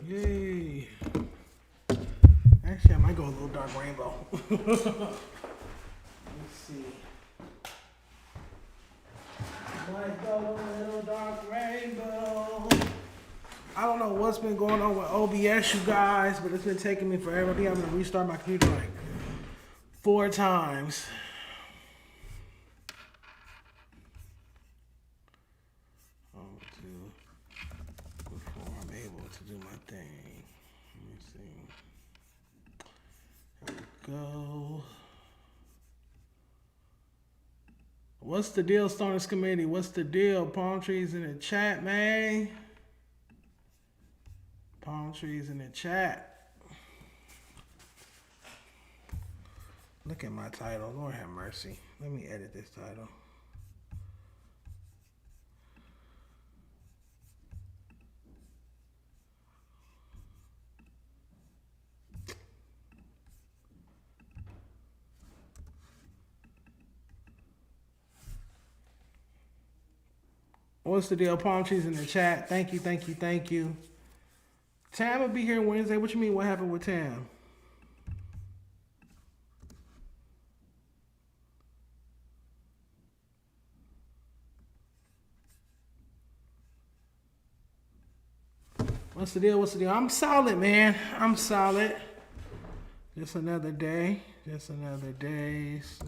Yay. Actually, I might go a little dark rainbow. Let's see. Might go a little dark rainbow. I don't know what's been going on with OBS, you guys, but it's been taking me forever. I think I'm going to restart my computer like 4 times. Before I'm able to do my thing. Let me see. There we go. What's the deal, Stoners Committee? What's the deal? Palm trees in the chat, man. Palm trees in the chat. Look at my title. Lord have mercy. Let me edit this title. What's the deal? Palm trees in the chat. Thank you, thank you, thank you. Tam will be here Wednesday. What you mean, what happened with Tam? What's the deal? What's the deal? I'm solid, man. I'm solid. Just another day. Just another day. So.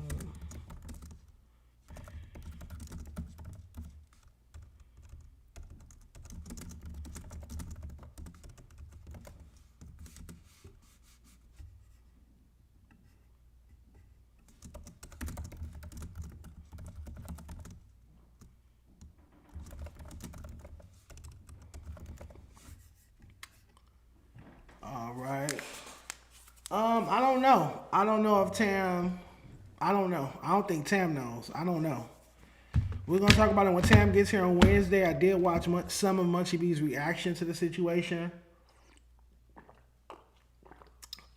All right. I don't know. I don't know if Tam. I don't know. I don't think Tam knows. I don't know. We're gonna talk about it when Tam gets here on Wednesday. I did watch some of Munchie B's reaction to the situation.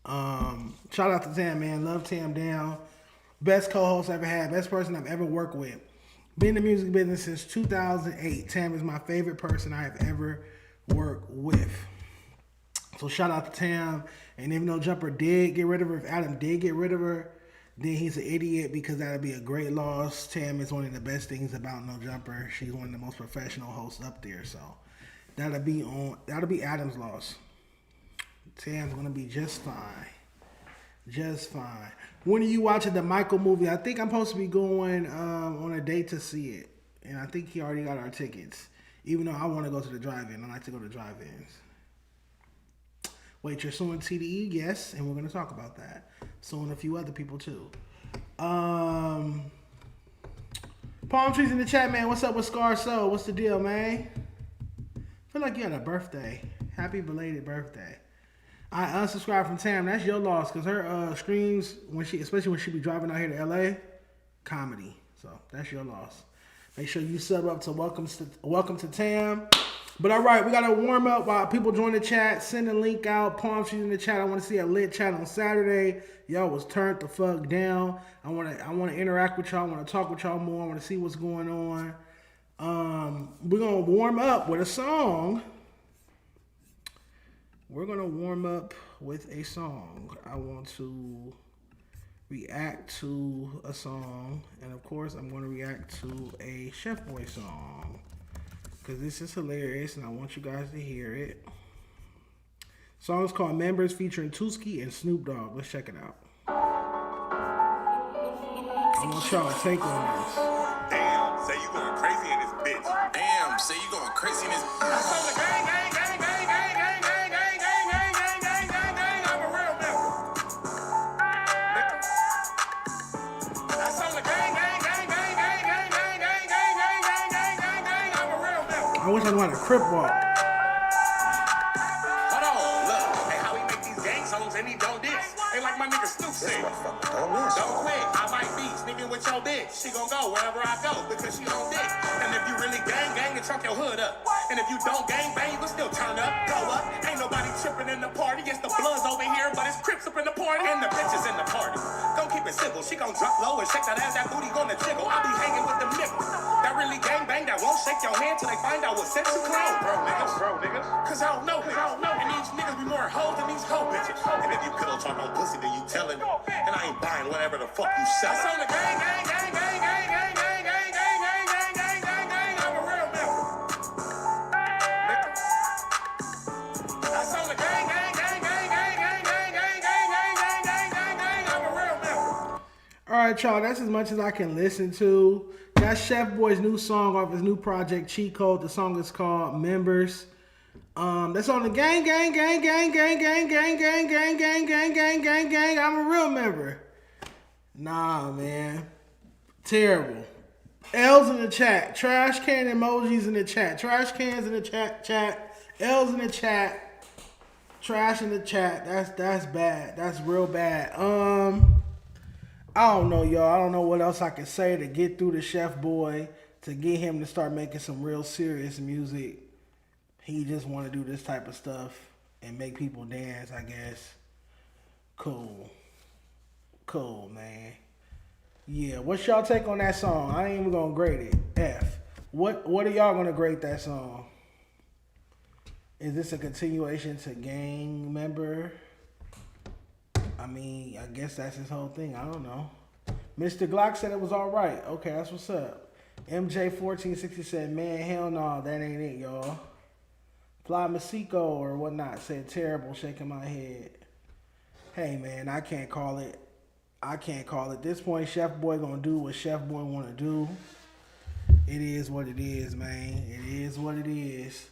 Shout out to Tam, man. Love Tam down. Best co-host I've ever had. Best person I've ever worked with. Been in the music business since 2008. Tam is my favorite person I have ever worked with. So shout out to Tam. And even though Jumper did get rid of her, if Adam did get rid of her, then he's an idiot because that would be a great loss. Tam is one of the best things about No Jumper. She's one of the most professional hosts up there. So that'll be Adam's loss. Tam's gonna be just fine. Just fine. When are you watching the Michael movie? I think I'm supposed to be going on a date to see it. And I think he already got our tickets. Even though I want to go to the drive-in. I like to go to drive-ins. Wait, you're suing TDE? Yes, and we're going to talk about that. Suing a few other people, too. Palm trees in the chat, man. What's up with Scar Soul? What's the deal, man? I feel like you had a birthday. Happy belated birthday. I unsubscribed from Tam. That's your loss, because her streams, especially when she be driving out here to LA, comedy. So that's your loss. Make sure you sub up to welcome to Tam. But all right, we got to warm up while people join the chat. Send a link out. Palm trees in the chat. I want to see a lit chat on Saturday. Y'all was turned the fuck down. I want to interact with y'all. I want to talk with y'all more. I want to see what's going on. We're going to warm up with a song. We're going to warm up with a song. I want to react to a song. And, of course, I'm going to react to a Chef Boy song. Because this is hilarious, and I want you guys to hear it. The song is called Members, featuring Tuski and Snoop Dogg. Let's check it out. I want y'all to take on this. Damn, say you going crazy in this bitch. Damn, say you going crazy in this bitch. That's on the gang, gang, gang, gang, gang, gang, gang, gang, gang, gang, gang, gang, gang, gang. I'm a real member. That's on the gang, gang, gang, gang, gang, gang, gang, gang, gang, gang, gang, gang, gang, gang. I'm a real member. I wish I knew how to crip walk. Hold on, look. Hey, how we make these gang songs and he don't diss. Ain't like my nigga Snoop said. Don't quit. I might be sneaking with your bitch. She gon' go wherever I go because she on dick. And if you really gang, then chunk your hood up. And if you don't gang bang, you can still turn up, go up. Ain't nobody tripping in the party. It's the bloods over here, but it's Crips up in the party. And the bitches in the party. Don't keep it civil. She gon' drop low and shake that ass. That booty gonna jiggle. I be hanging with them niggas. That really gang bang, that won't shake your hand till they find out what sex you clone. Bro, niggas. Cause I don't know. And each more hoes than these hoe bitches. And if you pillow talk on pussy, then you tellin'. And I ain't buying whatever the fuck you sell. That's on the gang, gang, gang, gang, gang, gang, gang, gang, gang, gang, gang, gang, gang, gang. I'm a real member. That's on the gang, gang, gang, gang, gang, gang, gang, gang, gang, gang, gang, gang, gang, gang. I'm a real member. All right, y'all. That's as much as I can listen to. That's Chef Boy's new song off his new project, Cheat Code. The song is called Members. That's on the gang, gang, gang, gang, gang, gang, gang, gang, gang, gang, gang, gang, gang, gang. I'm a real member. Nah, man. Terrible. L's in the chat. Trash can emojis in the chat. Trash cans in the chat. L's in the chat. Trash in the chat. That's bad. That's real bad. I don't know, y'all. I don't know what else I can say to get through to Chef Boy to get him to start making some real serious music. He just want to do this type of stuff and make people dance, I guess. Cool, man. Yeah, what's y'all take on that song? I ain't even gonna grade it. F. What are y'all gonna grade that song? Is this a continuation to Gang Member? I mean, I guess that's his whole thing. I don't know. Mr. Glock said it was all right. Okay, that's what's up. MJ1460 said, man, hell no, that ain't it, y'all. Fly Masico or whatnot said terrible, shaking my head. Hey, man, I can't call it. At this point, Chef Boy gonna do what Chef Boy wanna do. It is what it is, man. It is what it is.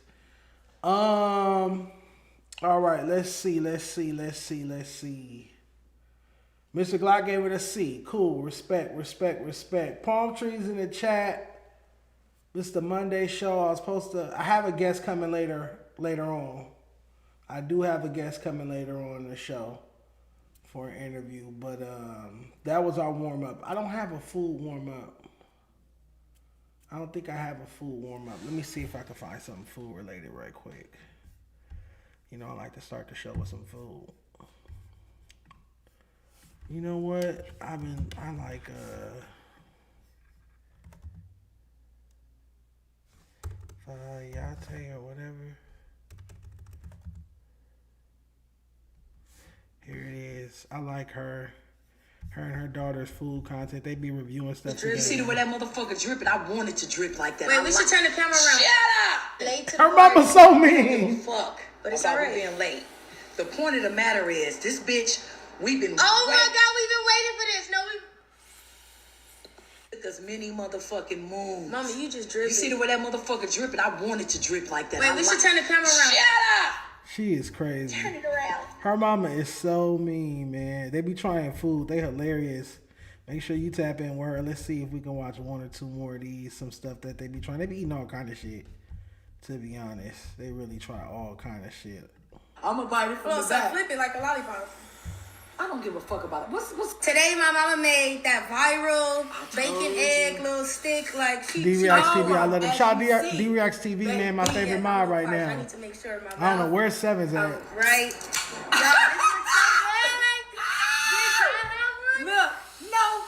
All right, let's see. Mr. Glock gave it a C. Cool. Respect. Palm trees in the chat. This is the Monday show. I have a guest coming later on. I do have a guest coming later on in the show for an interview. But that was our warm-up. I don't have a full warm-up. I don't think I have a full warm-up. Let me see if I can find something food-related right quick. You know, I like to start the show with some food. You know what? I like Yate or whatever. Here it is. I like her. Her and her daughter's food content. They be reviewing stuff together. You see the way that motherfucker dripping? I want it to drip like that. Wait, we should turn the camera around. Shut up! Late to Her mama's so mean. Fuck. But it's about alright. being late. The point of the matter is, this bitch, we've been Oh my God, we've been waiting for this. No, we. took us many motherfucking moons. Mama, you just dripping. You see the way that motherfucker dripping? I want it to drip like that. Wait, we should turn the camera around. Shut up! She is crazy. Turn it around. Her mama is so mean, man. They be trying food. They hilarious. Make sure you tap in with her. Let's see if we can watch one or two more of these. Some stuff that they be trying. They be eating all kind of shit. To be honest, they really try all kind of shit. I'm gonna bite it from the back. Flip it like a lollipop. I don't give a fuck about it. What's Today, my mama made that viral bacon egg little stick. Like she. D-Reacts TV, I love them. as Shout you out see. D-Reacts TV, man. My favorite mod right I now. need to make sure my. I don't know where Seven's at. Right. Look, no.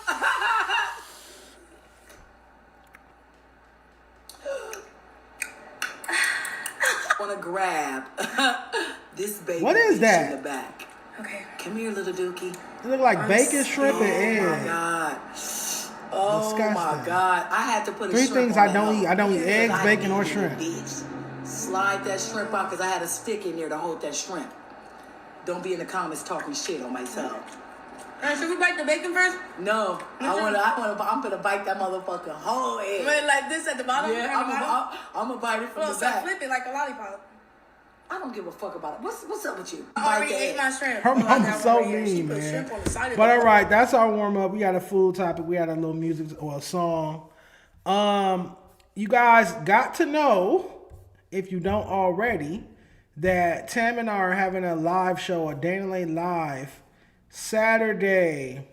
I want to grab this baby. What is bitch that? In the back. Okay. Come here, little dookie. It look like bacon, shrimp, and Oh my egg. God. Oh Disgusting. my God. I had to put a Three shrimp things on I that don't hoe. eat. I don't eat eggs, Because I bacon, or need it, shrimp. Bitch. Slide that shrimp out because I had a stick in there to hold that shrimp. Don't be in the comments talking shit on myself. Should we bite the bacon first? No, I'm gonna bite that motherfucker whole egg. Wait, like this at the bottom? Yeah, I'm gonna bite it from the So back. flip it like a lollipop. I don't give a fuck about it. What's up with you? I already Bite ate that. my shrimp. Her Oh, I mama's got so one right here. She mean, put man. shrimp on the side of But the all right, that's our warm up. We got a food topic. We had a little music or a song. You guys got to know, if you don't already, that Tam and I are having a live show, a Dana Lane Live, Saturday,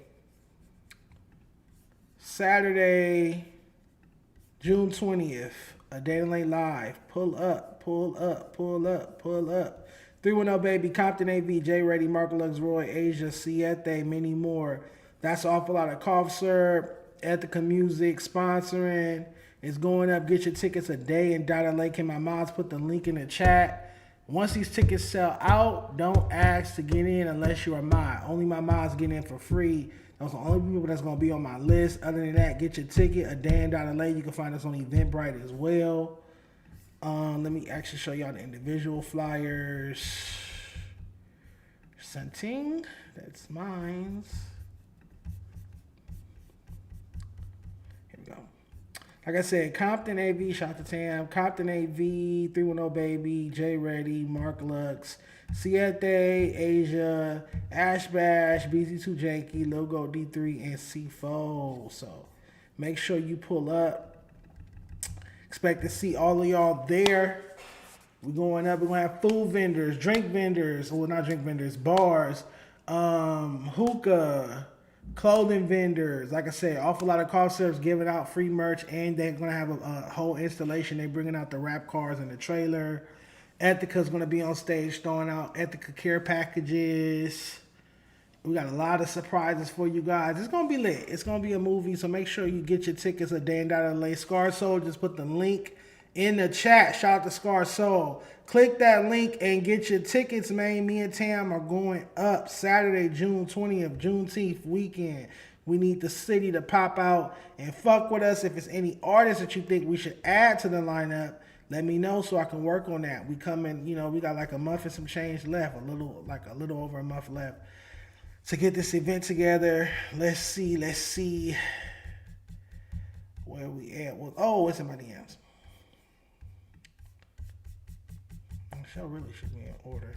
June 20th. A Dana Lane Live. Pull up. 310 Baby, Compton AV, J Ready, Marco Lux Roy, Asia, Siete, many more. That's an awful lot of cough syrup, Ethica Music, sponsoring. It's going up. Get your tickets a day in Data Lake. And my moms put the link in the chat. Once these tickets sell out, don't ask to get in unless you're a mod. Only my mods get in for free. Those are the only people that's going to be on my list. Other than that, get your ticket. A Dan.LA. You can find us on Eventbrite as well. Let me actually show y'all the individual flyers. Something. That's mine. Here we go. Like I said, Compton AV, shout out to Tam. Compton AV, 310 Baby, J Ready, Mark Lux, Siete, Asia, Ash Bash, BZ2 Janky, Logo D3, and C4. So make sure you pull up. Expect to see all of y'all there. We're going up. We're going to have food vendors, drink vendors. Well, not drink vendors, bars, hookah, clothing vendors. Like I said, awful lot of cough syrups giving out free merch, and they're going to have a whole installation. They're bringing out the rap cars in the trailer. Ethica's going to be on stage throwing out Ethica care packages. We got a lot of surprises for you guys. It's going to be lit. It's going to be a movie, so make sure you get your tickets at Dan.LA. Scar Soul, just put the link in the chat. Shout out to Scar Soul. Click that link and get your tickets, man. Me and Tam are going up Saturday, June 20th, Juneteenth weekend. We need the city to pop out and fuck with us. If it's any artists that you think we should add to the lineup, let me know so I can work on that. We coming, we got like a month and some change left, a little over a month left to get this event together. Let's see where we at. Well, it's in my DMs. Show really should be in order.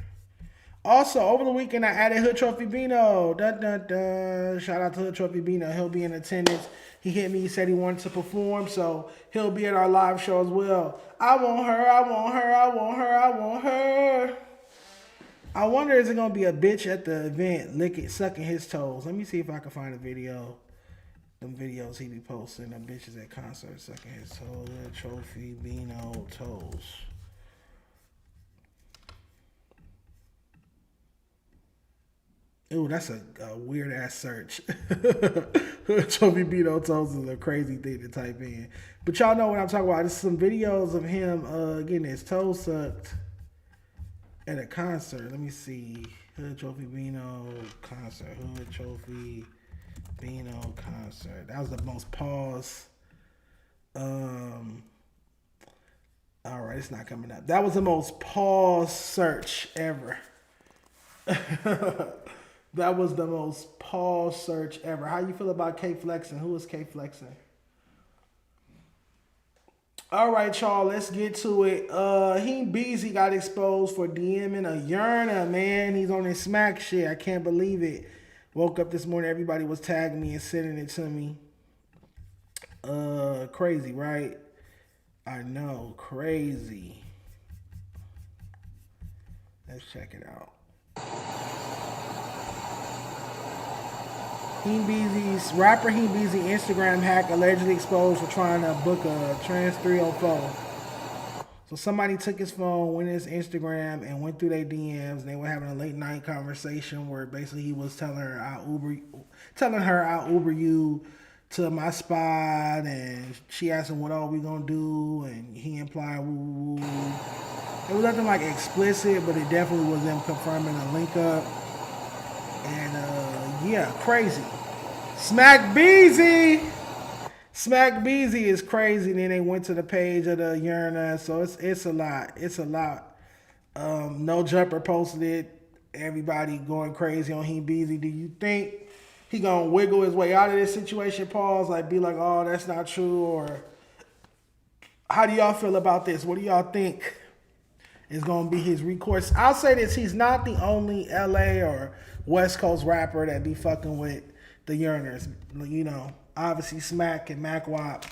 Also, over the weekend, I added Hood Trophy Bino. Shout out to Hood Trophy Bino. He'll be in attendance. He hit me. He said he wanted to perform, so he'll be at our live show as well. I want her. I want her. I want her. I want her. I wonder, is it going to be a bitch at the event sucking his toes? Let me see if I can find a video. Them videos he be posting. Them bitches at concerts sucking his toes. Hood Trophy Bino toes. Ooh, that's a weird ass search. Trophy Bino toes is a crazy thing to type in. But y'all know what I'm talking about. There's some videos of him getting his toes sucked at a concert. Let me see. Hood Trophy Bino concert. Hood Trophy Bino concert. That was the most pause. All right, it's not coming up. That was the most pause search ever. That was the most pause search ever. How you feel about K Flexing? Who is K Flexing? All right, y'all, let's get to it. He Beezy got exposed for DMing a yearner, man. He's on his smack shit. I can't believe it. Woke up this morning, everybody was tagging me and sending it to me. Crazy, right? I know, crazy. Let's check it out. Rapper Beezy Instagram hack allegedly exposed for trying to book a trans 304. So somebody took his phone, went to his Instagram, and went through their DMs, and they were having a late night conversation where basically he was telling her I'll Uber you to my spot, and she asked him what are we gonna do, and he implied woo. It was nothing like explicit, but it definitely was them confirming a link up. And yeah, crazy. Smack Beezy is crazy. And then they went to the page of the Yearner, so it's a lot. It's a lot. No Jumper posted it. Everybody going crazy on Beezy. Do you think he gonna wiggle his way out of this situation? Pause. Like be like, oh, that's not true. Or how do y'all feel about this? What do y'all think is gonna be his recourse? I'll say this: he's not the only LA or West Coast rapper that be fucking with the Yearners. Obviously Smack and Mac Wop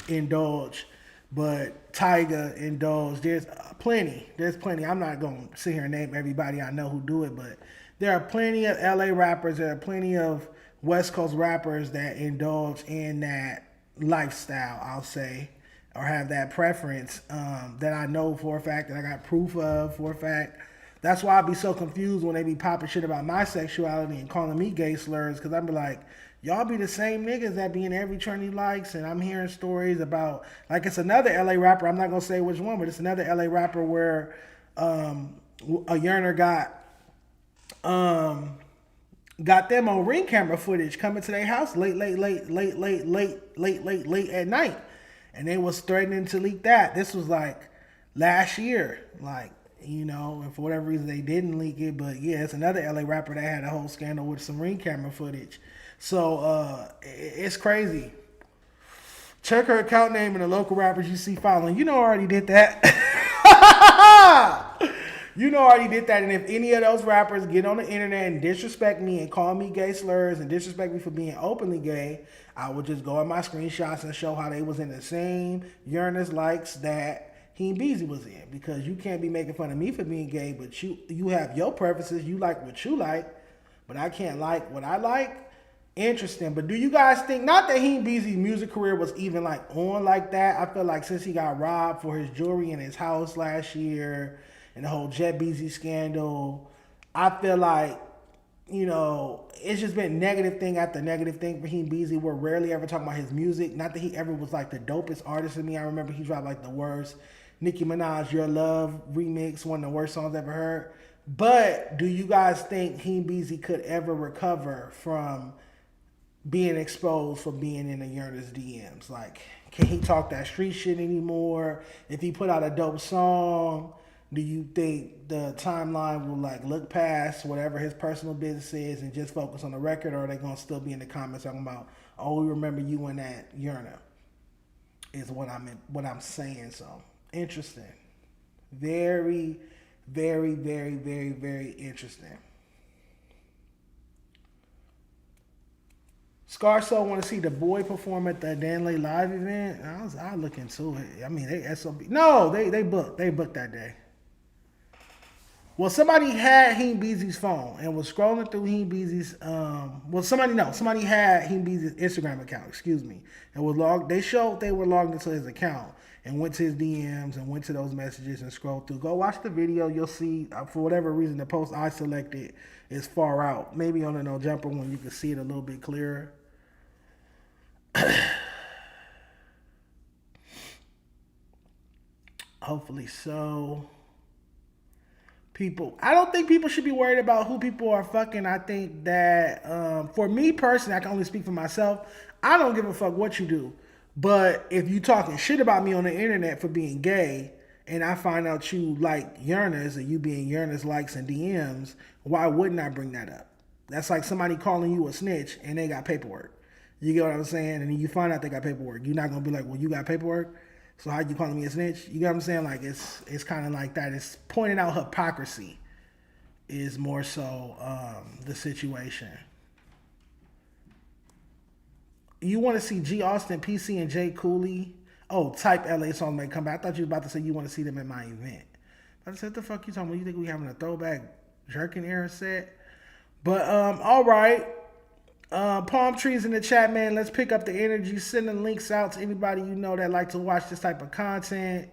indulge, but Tyga indulge. There's plenty. I'm not going to sit here and name everybody I know who do it, but there are plenty of LA rappers. There are plenty of West Coast rappers that indulge in that lifestyle, I'll say, or have that preference that I know for a fact, that I got proof of for a fact. That's why I be so confused when they be popping shit about my sexuality and calling me gay slurs, because I be like, y'all be the same niggas that be in every trend he likes, and I'm hearing stories about, like, it's another LA rapper, I'm not going to say which one, but it's another LA rapper where a yearner got them on ring camera footage coming to their house late at night, and they was threatening to leak that. This was like last year, like, you know, and for whatever reason they didn't leak it. But yeah, it's another LA rapper that had a whole scandal with some ring camera footage. So it's crazy. Check her account name and the local rappers you see following. You know, I already did that. You know, I already did that. And if any of those rappers get on the internet and disrespect me and call me gay slurs and disrespect me for being openly gay, I would just go in my screenshots and show how they was in the same yearners likes that Heen Beezy was in. Because you can't be making fun of me for being gay, but you have your preferences. You like what you like, but I can't like what I like. Interesting. But do you guys think, not that Heen Beezy's music career was even like on like that. I feel like since he got robbed for his jewelry in his house last year, and the whole Jet Beezy scandal, I feel like, you know, it's just been negative thing after negative thing for Heen Beezy. We're rarely ever talking about his music. Not that he ever was like the dopest artist to me. I remember he dropped like the worst Nicki Minaj Your Love remix, one of the worst songs I've ever heard. But do you guys think Heen Beezy could ever recover from being exposed for being in the Yearner's DMs? Like, can he talk that street shit anymore? If he put out a dope song, do you think the timeline will like look past whatever his personal business is and just focus on the record, or are they gonna still be in the comments talking about, oh, we remember you in that Yearner? Is what I'm saying. So interesting, very, very, very, very, very interesting. Scarso want to see the boy perform at the Danley live event. I look into it. I mean, they SOB. No, they booked that day. Well, somebody had Heen Beezy's phone and was scrolling through Heen Beezy's. Somebody had Heen Beezy's Instagram account. Excuse me, and was logged. They showed they were logged into his account and went to his DMs and went to those messages and scrolled through. Go watch the video. You'll see, for whatever reason, the post I selected is far out. Maybe on the No Jumper one you can see it a little bit clearer. Hopefully so. I don't think people should be worried about who people are fucking. I think that for me personally, I can only speak for myself. I don't give a fuck what you do. But if you talking shit about me on the internet for being gay, and I find out you like yearners and you being yearners likes and DMs, why wouldn't I bring that up? That's like somebody calling you a snitch and they got paperwork. You get what I'm saying? And then you find out they got paperwork. You're not gonna be like, well, you got paperwork? So how you calling me a snitch? You get what I'm saying? Like it's kind of like that. It's pointing out hypocrisy is more so the situation. You want to see G Austin, PC, and Jay Cooley? Oh, type LA song may come back. I thought you was about to say you want to see them in my event. I said, what the fuck you talking about? You think we having a throwback jerking era set? But all right. Palm trees in the chat, man. Let's pick up the energy. Sending links out to anybody you know that like to watch this type of content.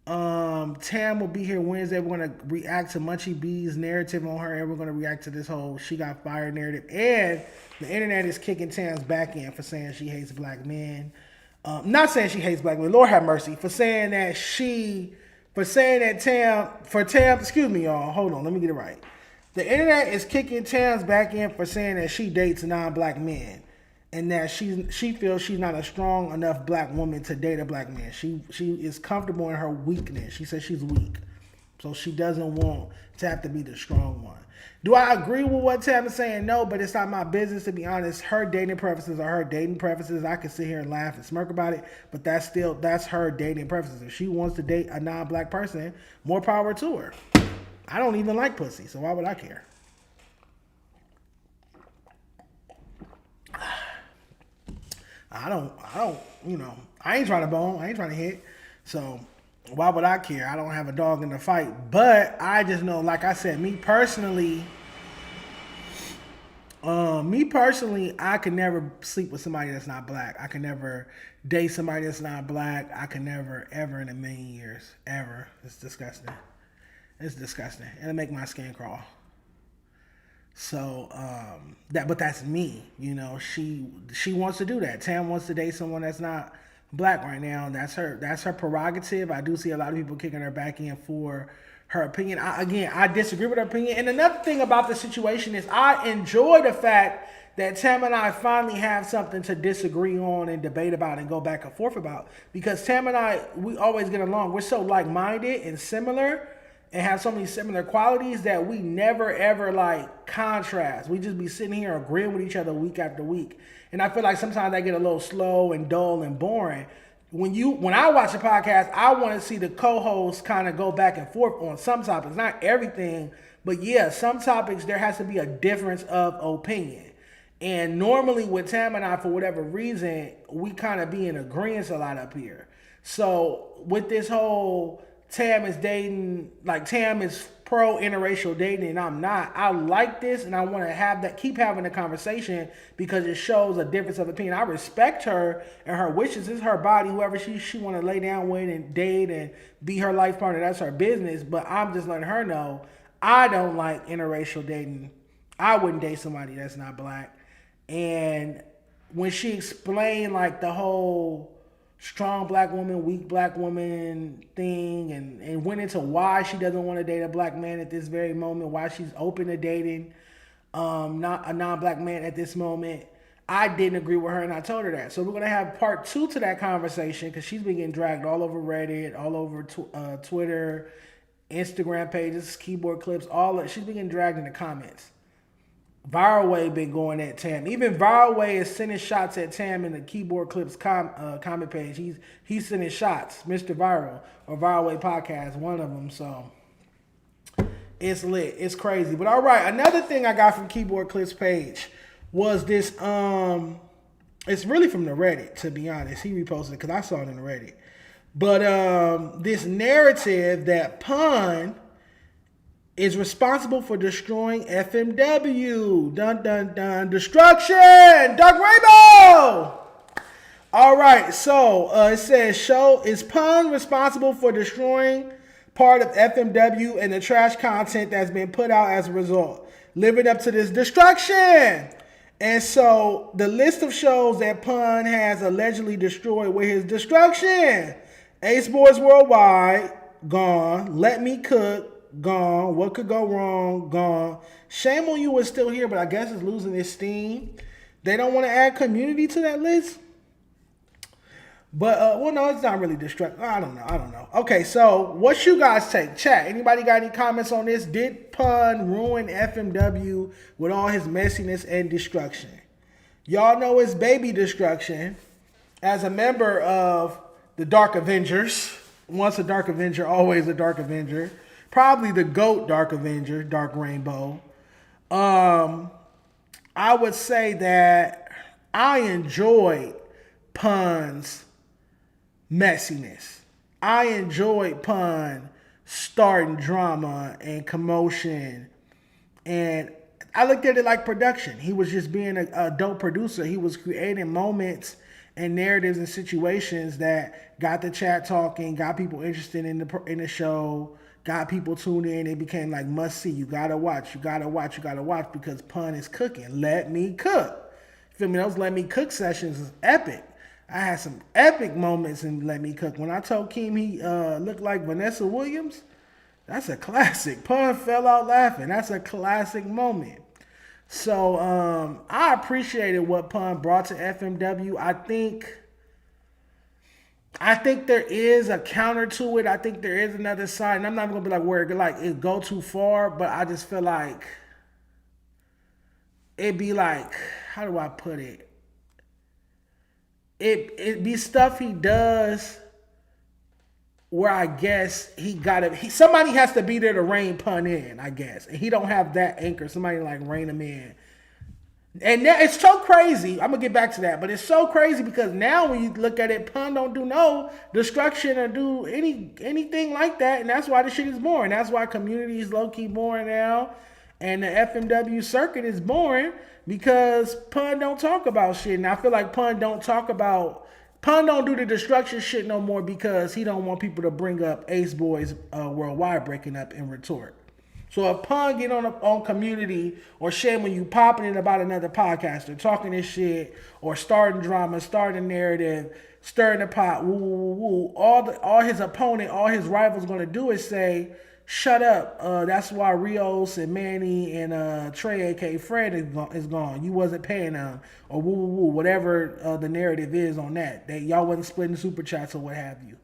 Tam will be here Wednesday. We're gonna react to Munchie B's narrative on her, and we're gonna react to this whole she got fired narrative. And the internet is kicking Tam's back in for saying she hates black men. Not saying she hates black men. Lord have mercy. For saying that Tam. Excuse me, y'all. Hold on. Let me get it right. The internet is kicking Tam's back in for saying that she dates non-black men, and that she feels she's not a strong enough black woman to date a black man. She is comfortable in her weakness. She says she's weak, so she doesn't want to have to be the strong one. Do I agree with what Tam is saying? No, but it's not my business, to be honest. Her dating preferences are her dating preferences. I can sit here and laugh and smirk about it, but that's her dating preferences. If she wants to date a non-black person, more power to her. I don't even like pussy, so why would I care? I don't, I ain't trying to bone. I ain't trying to hit. So why would I care? I don't have a dog in the fight. But I just know, like I said, me personally, I could never sleep with somebody that's not black. I can never date somebody that's not black. I can never, ever in a million years, ever. It's disgusting. It's disgusting. It'll make my skin crawl. So, but that's me. You know, she wants to do that. Tam wants to date someone that's not black right now. That's her prerogative. I do see a lot of people kicking her back in for her opinion. I disagree with her opinion. And another thing about the situation is I enjoy the fact that Tam and I finally have something to disagree on and debate about and go back and forth about. Because Tam and I, we always get along. We're so like-minded and similar and have so many similar qualities that we never ever like contrast. We just be sitting here agreeing with each other week after week. And I feel like sometimes I get a little slow and dull and boring. When I watch a podcast, I want to see the co-hosts kind of go back and forth on some topics. Not everything, but yeah, some topics there has to be a difference of opinion. And normally with Tam and I, for whatever reason, we kind of be in agreement a lot up here. So with this whole Tam is dating, like Tam is pro interracial dating and I'm not, I like this and I want to keep having the conversation because it shows a difference of opinion. I respect her and her wishes. It's her body, whoever she want to lay down with and date and be her life partner, that's her business. But I'm just letting her know I don't like interracial dating. I wouldn't date somebody that's not black. And when she explained like the whole strong black woman, weak black woman thing and went into why she doesn't want to date a black man at this very moment, why she's open to dating not a non-black man at this moment, I didn't agree with her and I told her that. So we're going to have part 2 to that conversation because she's been getting dragged all over Reddit, all over Twitter, Instagram pages, keyboard clips, she's been getting dragged in the comments. Viral Way been going at Tam. Even Viral Way is sending shots at Tam in the Keyboard Clips comment page. He's sending shots. Mr. Viral or Viral Way podcast, one of them. So it's lit. It's crazy. But all right, another thing I got from Keyboard Clips page was this. It's really from the Reddit, to be honest. He reposted it because I saw it in the Reddit. But this narrative that Pun is responsible for destroying FMW. Dun, dun, dun. Destruction! Dark Rainbow! All right, so it says, is Pun responsible for destroying part of FMW and the trash content that's been put out as a result, living up to this destruction? And so the list of shows that Pun has allegedly destroyed with his destruction: Ace Boys Worldwide, gone. Let Me Cook, gone. What Could Go Wrong, gone. Shame on You is still here, but I guess it's losing its steam. They don't want to add Community to that list. But, well, no, it's not really destructive. I don't know. Okay, so what you guys take? Chat. Anybody got any comments on this? Did Pun ruin FMW with all his messiness and destruction? Y'all know it's baby destruction. As a member of the Dark Avengers, once a Dark Avenger, always a Dark Avenger. Probably the GOAT Dark Avenger, Dark Rainbow. I would say that I enjoyed Pun's messiness. I enjoyed Pun starting drama and commotion. And I looked at it like production. He was just being a dope producer. He was creating moments and narratives and situations that got the chat talking, got people interested in the show, got people tuned in. It became like must see. You gotta watch because Pun is cooking. Let Me Cook. Feel me? Those Let Me Cook sessions is epic. I had some epic moments in Let Me Cook. When I told Keem he looked like Vanessa Williams, that's a classic. Pun fell out laughing. That's a classic moment. So I appreciated what Pun brought to FMW. I think there is a counter to it. I think there is another side. And I'm not going to be like where it go too far, but I just feel like it'd be like, how do I put it? It be stuff he does where I guess somebody has to be there to rein Pun in, I guess. And he don't have that anchor. Somebody like rein him in. And now, it's so crazy. I'm going to get back to that. But it's so crazy because now when you look at it, Pun don't do no destruction or do anything like that. And that's why the shit is boring. That's why Community is low-key boring now. And the FMW circuit is boring because Pun don't talk about shit. And I feel like Pun don't do the destruction shit no more because he don't want people to bring up Ace Boys Worldwide breaking up and retort. So if Pun get on Community or Shame when you popping it about another podcaster, talking this shit or starting drama, starting narrative, stirring the pot, woo, woo, woo, all his opponent, all his rivals going to do is say, shut up. That's why Rios and Manny and Trey, aka Fred, is gone. You wasn't paying them, or woo woo woo, whatever the narrative is on that. That y'all wasn't splitting super chats or what have you.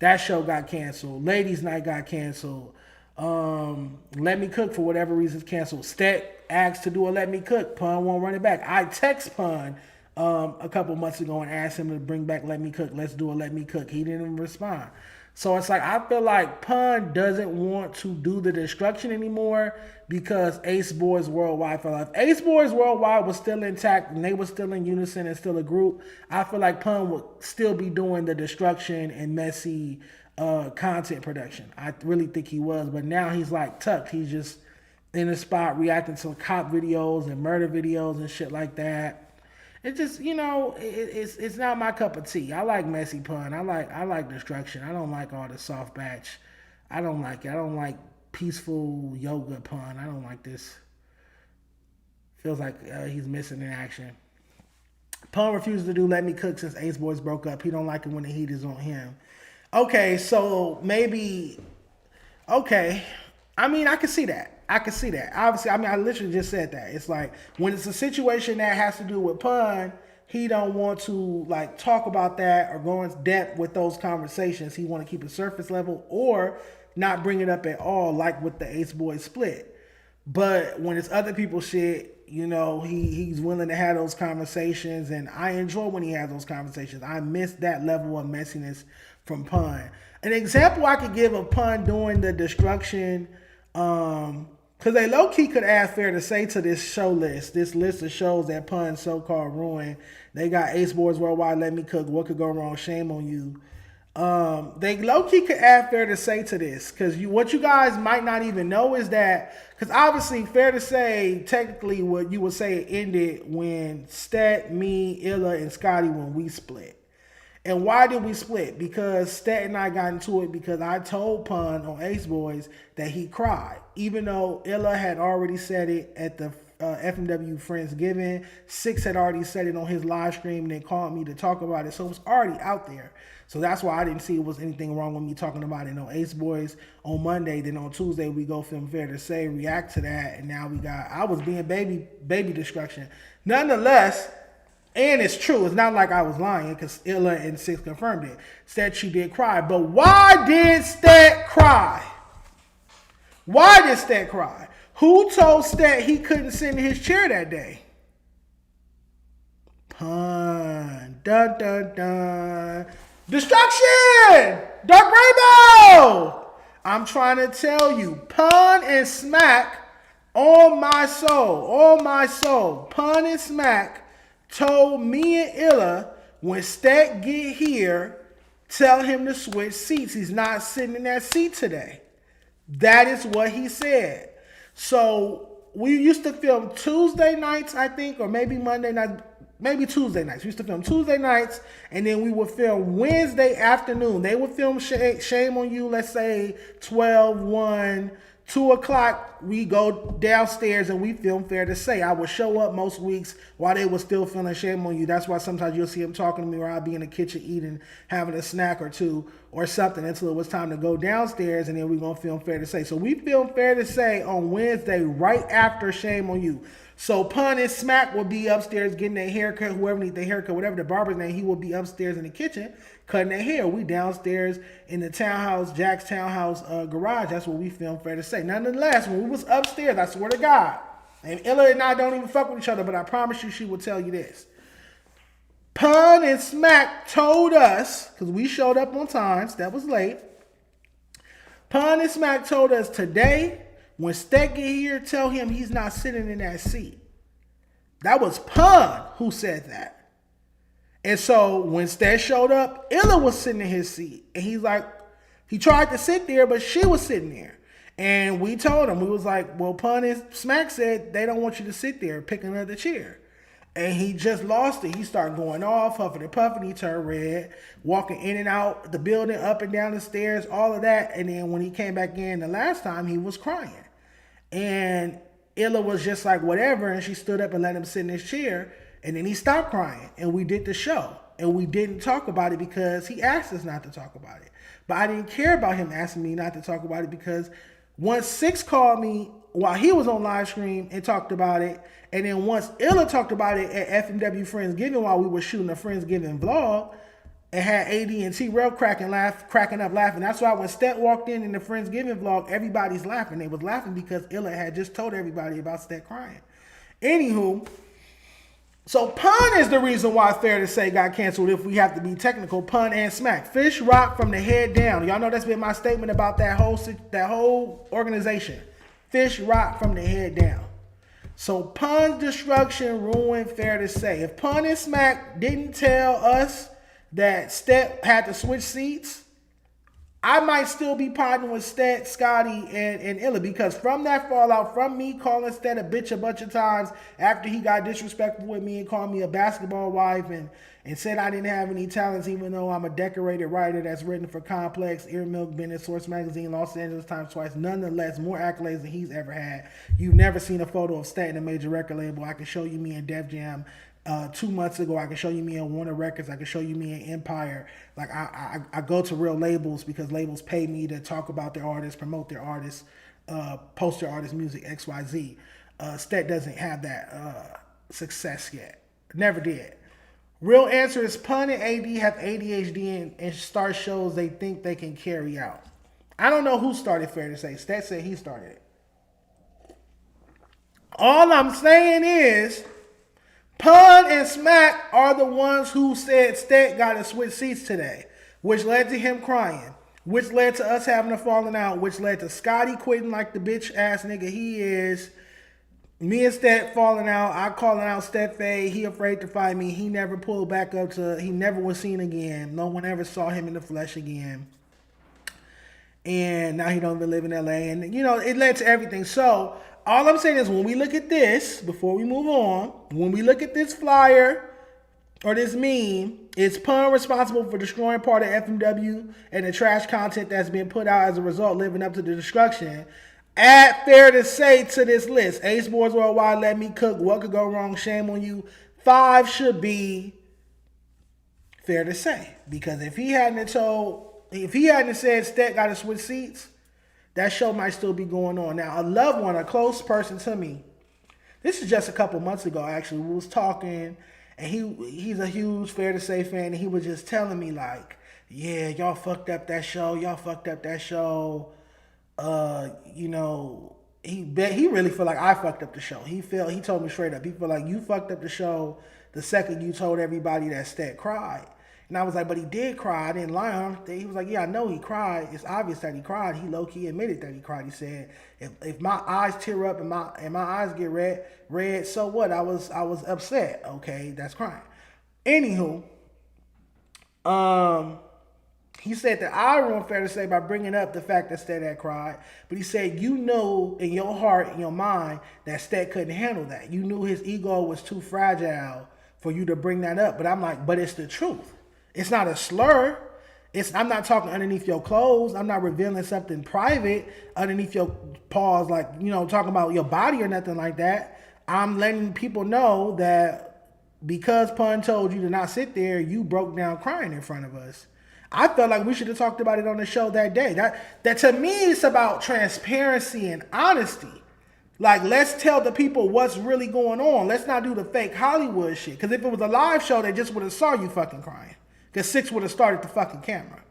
That show got canceled. Ladies' Night got canceled. Let Me Cook for whatever reason is canceled. Stet asked to do a Let Me Cook. Pun won't run it back. I text Pun a couple months ago and asked him to bring back Let Me Cook. Let's do a Let Me Cook. He didn't even respond. So it's like I feel like Pun doesn't want to do the destruction anymore because Ace Boys Worldwide fell off. Ace Boys Worldwide was still intact and they were still in unison and still a group. I feel like Pun would still be doing the destruction and messy content production. I really think he was, but now he's like tucked. He's just in a spot reacting to cop videos and murder videos and shit like that. It just, it's not my cup of tea. I like messy Pun. I like destruction. I don't like all the soft batch. I don't like it. I don't like peaceful yoga Pun. I don't like this. Feels like he's missing in action. Pun refuses to do Let Me Cook since Ace Boys broke up. He don't like it when the heat is on him. Okay, so maybe. Okay, I mean I can see that. Obviously, I literally just said that. It's like when it's a situation that has to do with Pun, he don't want to like talk about that or go in depth with those conversations. He want to keep it surface level or not bring it up at all, like with the Ace Boys split. But when it's other people's shit, he's willing to have those conversations, and I enjoy when he has those conversations. I miss that level of messiness from Pun. An example I could give of Pun doing the destruction. Because they low-key could add Fair to Say to this show list. This list of shows that Pun so-called ruined. They got Ace Boys Worldwide, Let Me Cook, What Could Go Wrong, Shame on You. They low-key could add Fair to Say to this. Because what you guys might not even know is that, because obviously Fair to Say, technically what you would say it ended when Stet, me, Illa, and Scotty when we split. And why did we split? Because Stet and I got into it because I told Pun on Ace Boys that he cried. Even though Illa had already said it at the FMW Friendsgiving. Six had already said it on his live stream and they called me to talk about it. So it was already out there. So that's why I didn't see it was anything wrong with me talking about it on Ace Boys on Monday. Then on Tuesday we go film Fair to Say, react to that. And now I was being baby destruction. Nonetheless, and it's true. It's not like I was lying because Illa and Six confirmed it. Said she did cry. But why did Stet cry? Why did Stet cry? Who told Stet he couldn't sit in his chair that day? Pun. Dun, dun, dun. Destruction! Dark Rainbow! I'm trying to tell you. Pun and Smack on my soul. Pun and Smack told me and Illa, when Stet get here, tell him to switch seats. He's not sitting in that seat today. That is what he said. So we used to film Tuesday nights, I think, or maybe Monday night, maybe Tuesday nights. We used to film Tuesday nights, and then we would film Wednesday afternoon. They would film Shame on You, let's say 12, 1, 2 o'clock, we go downstairs and we film Fair to Say. I would show up most weeks while they were still filming Shame on You. That's why sometimes you'll see them talking to me or I'll be in the kitchen eating, having a snack or two or something until it was time to go downstairs, and then we're going to film Fair to Say. So we filmed Fair to Say on Wednesday right after Shame on You. So Pun and Smack will be upstairs getting their haircut, whoever needs their haircut, whatever the barber's name, he will be upstairs in the kitchen cutting their hair. We downstairs in the townhouse, Jack's townhouse garage. That's where we filmed Fair to Say. Nonetheless, when we was upstairs, I swear to God, and Illa and I don't even fuck with each other, but I promise you she will tell you this. Pun and Smack told us, because we showed up on time, so that was late. Pun and Smack told us today, when Stet get here, tell him he's not sitting in that seat. That was Pun who said that. And so when Stet showed up, Illa was sitting in his seat. And he's like, he tried to sit there, but she was sitting there. And we told him, we was like, well, Pun and Smack said they don't want you to sit there, pick another chair. And he just lost it. He started going off, huffing and puffing. He turned red, walking in and out the building, up and down the stairs, all of that. And then when he came back in the last time, he was crying. And Illa was just like, whatever. And she stood up and let him sit in his chair. And then he stopped crying. And we did the show. And we didn't talk about it because he asked us not to talk about it. But I didn't care about him asking me not to talk about it because Once Six called me while he was on live stream and talked about it, and then once Illa talked about it at FMW Friendsgiving while we were shooting a Friendsgiving vlog, it had AD and T-Rail cracking up laughing. That's why when Stet walked in the Friendsgiving vlog, everybody's laughing. They was laughing because Illa had just told everybody about Stet crying. Anywho, so Pun is the reason why Fair to Say got canceled if we have to be technical. Pun and Smack. Fish rock from the head down. Y'all know that's been my statement about that whole organization. Fish rock from the head down. So Pun's destruction ruined Fair to Say. If Pun and Smack didn't tell us that Stet had to switch seats, I might still be partnering with Stet, Scotty, and Illa, because from that fallout, from me calling Stet a bitch a bunch of times after he got disrespectful with me and called me a basketball wife and said I didn't have any talents, even though I'm a decorated writer that's written for Complex, Ear Milk, Bennett, Source Magazine, Los Angeles Times twice, nonetheless, more accolades than he's ever had. You've never seen a photo of Stet in a major record label. I can show you me in Def Jam 2 months ago. I can show you me in Warner Records. I can show you me in Empire. Like I go to real labels because labels pay me to talk about their artists, promote their artists, post their artists' music, XYZ. Stet doesn't have that success yet. Never did. Real answer is Pun and AD have ADHD and start shows they think they can carry out. I don't know who started Fair to Say. Stet said he started it. All I'm saying is Pun and Smack are the ones who said Stet got to switch seats today, which led to him crying, which led to us having a falling out, which led to Scotty quitting like the bitch ass nigga he is. Me and Stet falling out. I calling out Stet Faye. He afraid to fight me. He never pulled back up to. He never was seen again. No one ever saw him in the flesh again. And now he don't even live in LA. And it led to everything. So all I'm saying is when we look at this, before we move on, when we look at this flyer or this meme, is Pun responsible for destroying part of FMW and the trash content that's been put out as a result, living up to the destruction? Add Fair to Say to this list. Ace Boys Worldwide, Let Me Cook, What Could Go Wrong, Shame on You. 5 should be Fair to Say. Because if he hadn't said Stet got to switch seats, that show might still be going on. Now, a loved one, a close person to me, this is just a couple months ago, actually, we was talking, and he's a huge Fair to Say fan, and he was just telling me, like, yeah, y'all fucked up that show. He really feel like I fucked up the show. He told me straight up, he feel like you fucked up the show the second you told everybody that Stet cried. And I was like, but he did cry. I didn't lie on him. He was like, yeah, I know he cried. It's obvious that he cried. He low-key admitted that he cried. He said, if my eyes tear up and my eyes get red, so what? I was upset. Okay, that's crying. Anywho, he said that I ruined Fair to Say by bringing up the fact that Stet had cried. But he said, you know in your heart, in your mind, that Stet couldn't handle that. You knew his ego was too fragile for you to bring that up. But I'm like, but it's the truth. It's not a slur. I'm not talking underneath your clothes. I'm not revealing something private underneath your paws, like, talking about your body or nothing like that. I'm letting people know that because Pun told you to not sit there, you broke down crying in front of us. I felt like we should have talked about it on the show that day. That to me, it's about transparency and honesty. Like, let's tell the people what's really going on. Let's not do the fake Hollywood shit. Because if it was a live show, they just would have saw you fucking crying. Because Six would have started the fucking camera.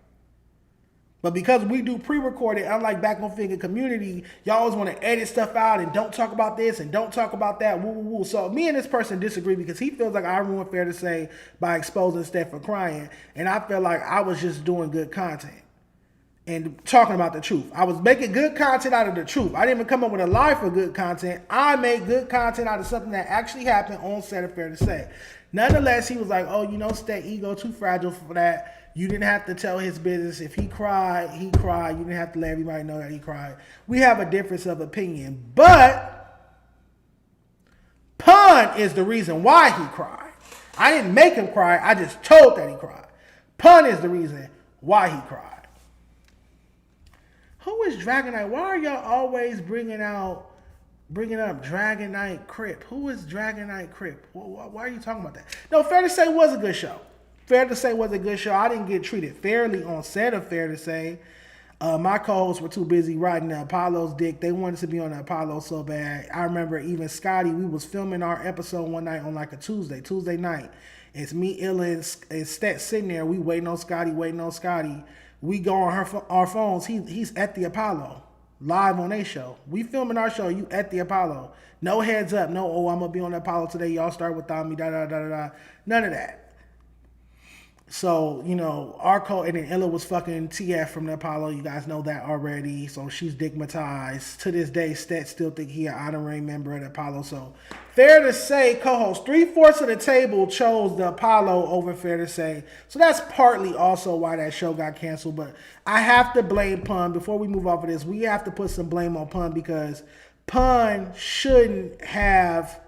But because we do pre-recorded, unlike Back on Finger Community, y'all always want to edit stuff out and don't talk about this and don't talk about that. Woo, woo, woo. So me and this person disagree because he feels like I ruined Fair to Say by exposing Steph for crying. And I feel like I was just doing good content and talking about the truth. I was making good content out of the truth. I didn't even come up with a lie for good content. I made good content out of something that actually happened on set of Fair to Say. Nonetheless, he was like, oh, Stet ego too fragile for that. You didn't have to tell his business. If he cried, he cried. You didn't have to let everybody know that he cried. We have a difference of opinion. But Pun is the reason why he cried. I didn't make him cry. I just told that he cried. Pun is the reason why he cried. Who is Dragon Knight? Why are y'all always bringing up Dragon Knight Crip? Who is Dragon Knight Crip? Why are you talking about that? No, Fair to Say was a good show. Fair to Say was a good show. I didn't get treated fairly on set of Fair to Say. My co-hosts were too busy riding the Apollo's dick. They wanted to be on the Apollo so bad. I remember even Scotty, we was filming our episode one night on like a Tuesday night. It's me, Illa, and Stat sitting there. We waiting on Scotty. We go on our phones. He's at the Apollo, live on a show. We filming our show. You at the Apollo. No heads up. No, I'm going to be on the Apollo today. Y'all start without me. None of that. So, you know, our code, and then Illa was fucking TF from the Apollo. You guys know that already. So she's digmatized. To this day, Stat still think he an honorary member of the Apollo. So fair to say, co-host, 3/4 of the table chose the Apollo over Fair to Say. So that's partly also why that show got canceled. But I have to blame Pun. Before we move off of this, we have to put some blame on Pun because Pun shouldn't have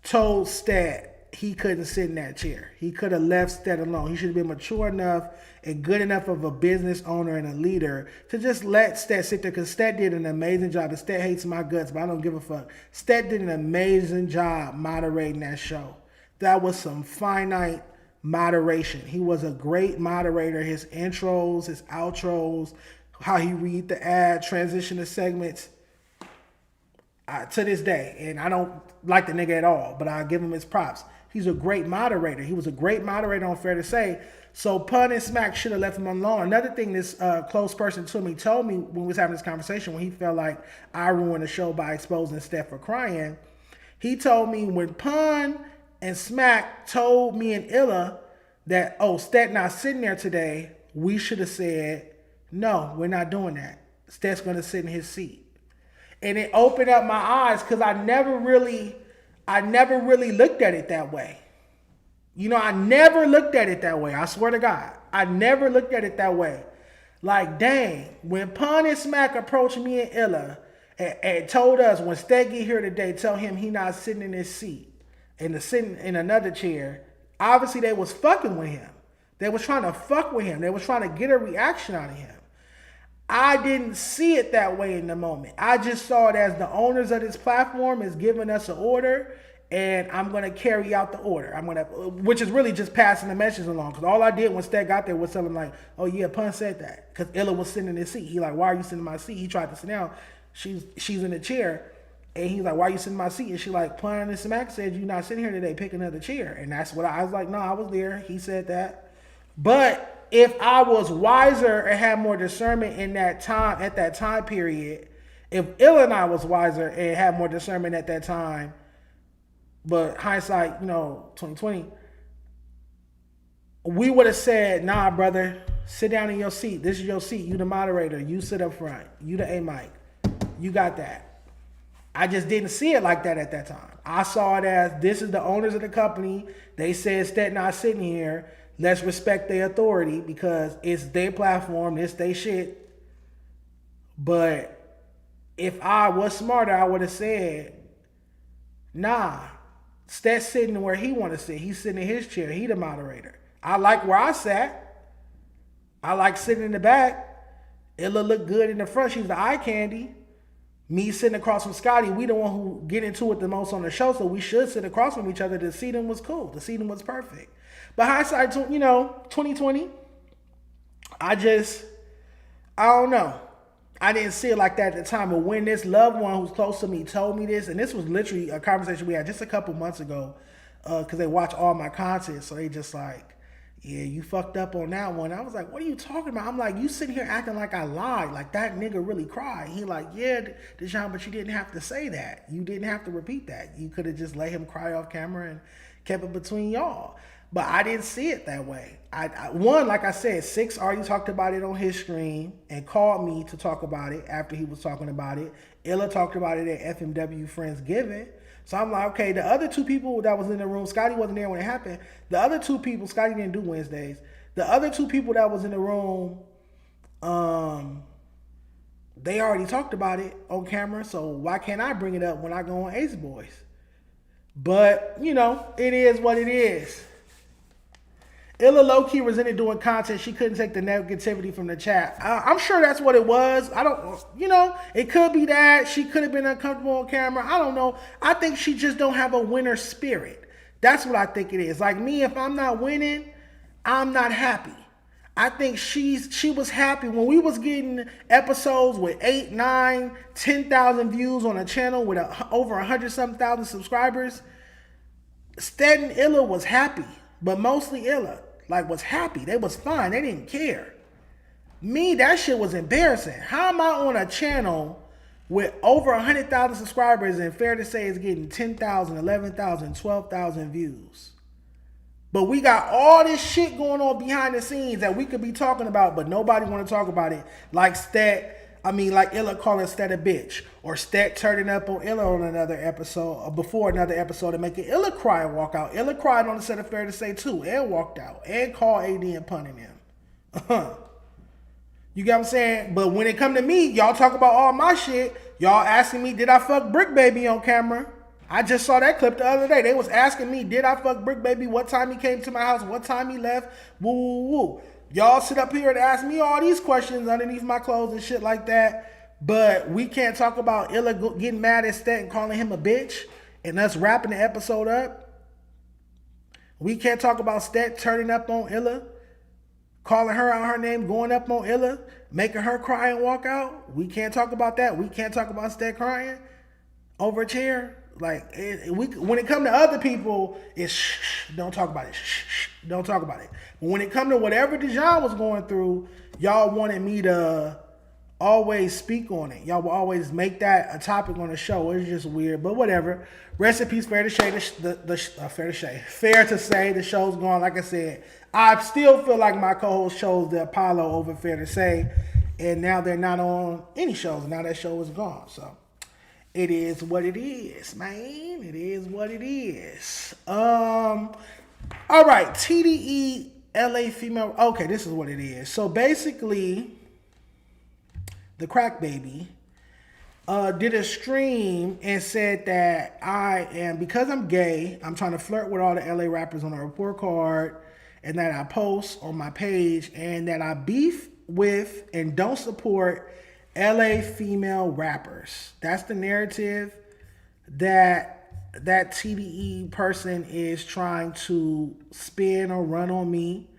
told Stat he couldn't sit in that chair. He could have left Stat alone. He should have been mature enough and good enough of a business owner and a leader to just let Stat sit there, because Stat did an amazing job. And Stat hates my guts, but I don't give a fuck. Stat did an amazing job moderating that show. That was some finite moderation. He was a great moderator. His intros, his outros, how he read the ad, transition to segments. To this day, and I don't like the nigga at all, but I give him his props. He's a great moderator. He was a great moderator on Fair to Say. So Pun and Smack should have left him alone. Another thing this close person to me told me when we was having this conversation, when he felt like I ruined the show by exposing Steph for crying, he told me when Pun and Smack told me and Illa that, oh, Stat not sitting there today, we should have said, no, we're not doing that. Stat's going to sit in his seat. And it opened up my eyes because I never really looked at it that way. You know, I never looked at it that way. I swear to God. I never looked at it that way. Like, dang, when Pun and Smack approached me and Illa and told us when Stat get here today, tell him he not sitting in his seat and sitting in another chair, obviously they was fucking with him. They was trying to fuck with him. They was trying to get a reaction out of him. I didn't see it that way in the moment. I just saw it as the owners of this platform is giving us an order, and I'm going to carry out the order. Which is really just passing the message along. Because all I did when Stat got there was tell him like, oh yeah, Pun said that. Because Illa was sitting in his seat. He like, why are you sitting in my seat? He tried to sit down. She's in the chair. And he's like, why are you sitting in my seat? And she like, Pun and Smack said you not sitting here today. Pick another chair. And that's what I was like, no, I was there. He said that. But if I was wiser and had more discernment in that time, at that time period, if Illa and I was wiser and had more discernment at that time, but hindsight, 2020, we would have said, nah, brother, sit down in your seat. This is your seat. You the moderator. You sit up front. You the A-mic. You got that. I just didn't see it like that at that time. I saw it as, this is the owners of the company. They said Stat not sitting here. Let's respect their authority because it's their platform, it's their shit. But if I was smarter, I would have said, nah, Stat's sitting where he want to sit. He's sitting in his chair. He the moderator. I like where I sat. I like sitting in the back. Illa looked good in the front. She's the eye candy. Me sitting across from Scotty, we the one who get into it the most on the show, so we should sit across from each other. The seating was cool. The seating was perfect. But hindsight, 2020, I don't know. I didn't see it like that at the time. But when this loved one who's close to me told me this, and this was literally a conversation we had just a couple months ago, because they watch all my content, so they just like, yeah, you fucked up on that one. I was like, what are you talking about? I'm like, you sitting here acting like I lied, like that nigga really cried. He like, yeah, Dejon, but you didn't have to say that. You didn't have to repeat that. You could have just let him cry off camera and kept it between y'all. But I didn't see it that way. One, like I said, Six already talked about it on his stream and called me to talk about it after he was talking about it. Illa talked about it at FMW Friendsgiving. So I'm like, okay, the other two people that was in the room, Scotty wasn't there when it happened. The other two people, Scotty didn't do Wednesdays. The other two people that was in the room, they already talked about it on camera. So why can't I bring it up when I go on Ace Boys? But, it is what it is. Illa low-key was in it doing content. She couldn't take the negativity from the chat. I'm sure that's what it was. I don't, it could be that. She could have been uncomfortable on camera. I don't know. I think she just don't have a winner spirit. That's what I think it is. Like me, if I'm not winning, I'm not happy. I think she was happy when we was getting episodes with 8, 9, 10,000 views on a channel with over 100-something thousand subscribers. Sted and Illa was happy, but mostly Illa was happy. They was fine. They didn't care. Me, that shit was embarrassing. How am I on a channel with over 100,000 subscribers and fair to say it's getting 10,000, 11,000, 12,000 views? But we got all this shit going on behind the scenes that we could be talking about, but nobody want to talk about it. Like Illa calling Stet a bitch, or Stet turning up on Illa on another episode, or before another episode, and making Illa cry and walk out. Illa cried on the set of Fair to Say too, and walked out, and called AD and punning him. You get what I'm saying? But when it come to me, y'all talk about all my shit. Y'all asking me, did I fuck Brick Baby on camera? I just saw that clip the other day. They was asking me, did I fuck Brick Baby? What time he came to my house? What time he left? Woo, woo, woo. Y'all sit up here and ask me all these questions underneath my clothes and shit like that. But we can't talk about Illa getting mad at Stet and calling him a bitch and us wrapping the episode up. We can't talk about Stet turning up on Illa, calling her out her name, going up on Illa, making her cry and walk out. We can't talk about that. We can't talk about Stet crying over a chair. When it come to other people, it's don't talk about it. Don't talk about it. But when it come to whatever Dejon was going through, y'all wanted me to always speak on it. Y'all will always make that a topic on the show. It's just weird, but whatever. Fair to say the show's gone. Like I said, I still feel like my co-host chose the Apollo over Fair to Say, and now they're not on any shows. Now that show is gone, so. It is what it is, man. It is what it is. All right, TDE LA female. Okay, this is what it is. So basically, the Crack Baby did a stream and said that because I'm gay, I'm trying to flirt with all the LA rappers on a report card, and that I post on my page, and that I beef with and don't support LA female rappers. That's the narrative that TDE person is trying to spin or run on me.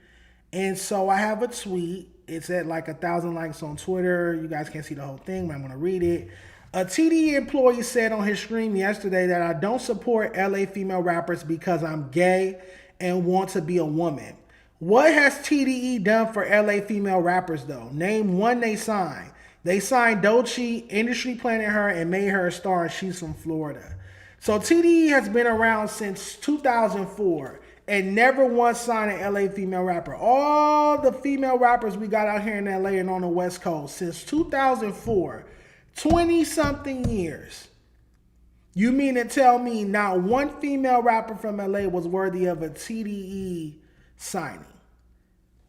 And so I have a tweet. It's at 1,000 likes on Twitter. You guys can't see the whole thing, but I'm going to read it. A TDE employee said on his stream yesterday that I don't support LA female rappers because I'm gay and want to be a woman. What has TDE done for LA female rappers though? Name one they signed. They signed Doechii, industry planted her, and made her a star, and she's from Florida. So TDE has been around since 2004 and never once signed an LA female rapper. All the female rappers we got out here in LA and on the West Coast since 2004, 20-something years. You mean to tell me not one female rapper from LA was worthy of a TDE signing?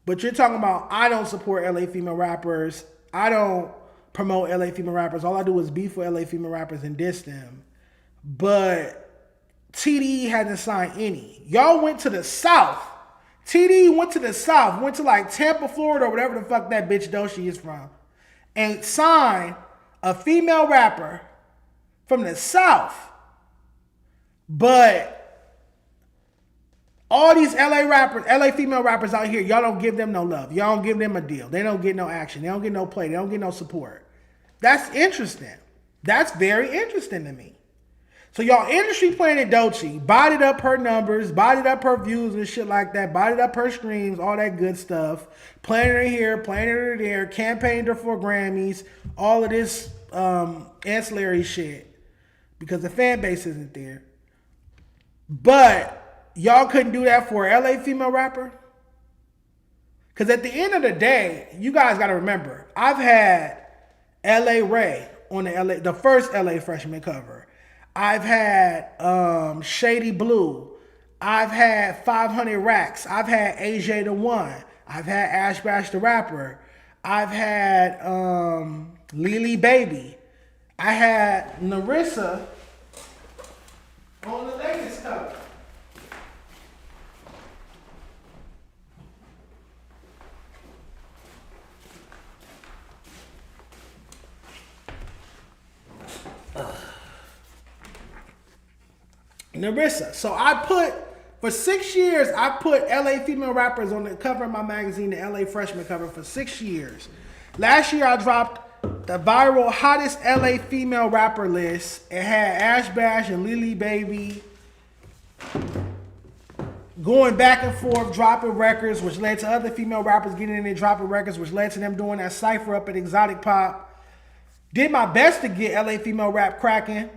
But you're talking about, I don't support LA female rappers. I don't promote LA female rappers. All I do is beef with LA female rappers and diss them. But TDE hasn't signed any. Y'all went to the South. TDE went to the South. Went to Tampa, Florida, or whatever the fuck that bitch Doechii is from. And signed a female rapper from the South. But all these LA female rappers out here, y'all don't give them no love. Y'all don't give them a deal. They don't get no action. They don't get no play. They don't get no support. That's interesting. That's very interesting to me. So y'all industry planted Doechii, bodied up her numbers, bodied up her views and shit like that, bodied up her streams, all that good stuff. Planted her here, planted her there, campaigned her for Grammys, all of this ancillary shit because the fan base isn't there. But y'all couldn't do that for an LA female rapper? Because at the end of the day, you guys got to remember, I've had LA Ray on the first LA freshman cover. I've had Shady Blue. I've had 500 Racks. I've had AJ the One. I've had Ash Bash the Rapper. I've had Lily Baby. I had Narissa on the latest cover. Narissa. So I put For 6 years, I put LA female rappers on the cover of my magazine, the LA Freshman cover, for 6 years. Last year, I dropped the viral hottest LA female rapper list. It had Ash Bash and Lily Baby going back and forth, dropping records, which led to other female rappers getting in and dropping records, which led to them doing that cypher up at Exotic Pop. Did my best to get LA female rap cracking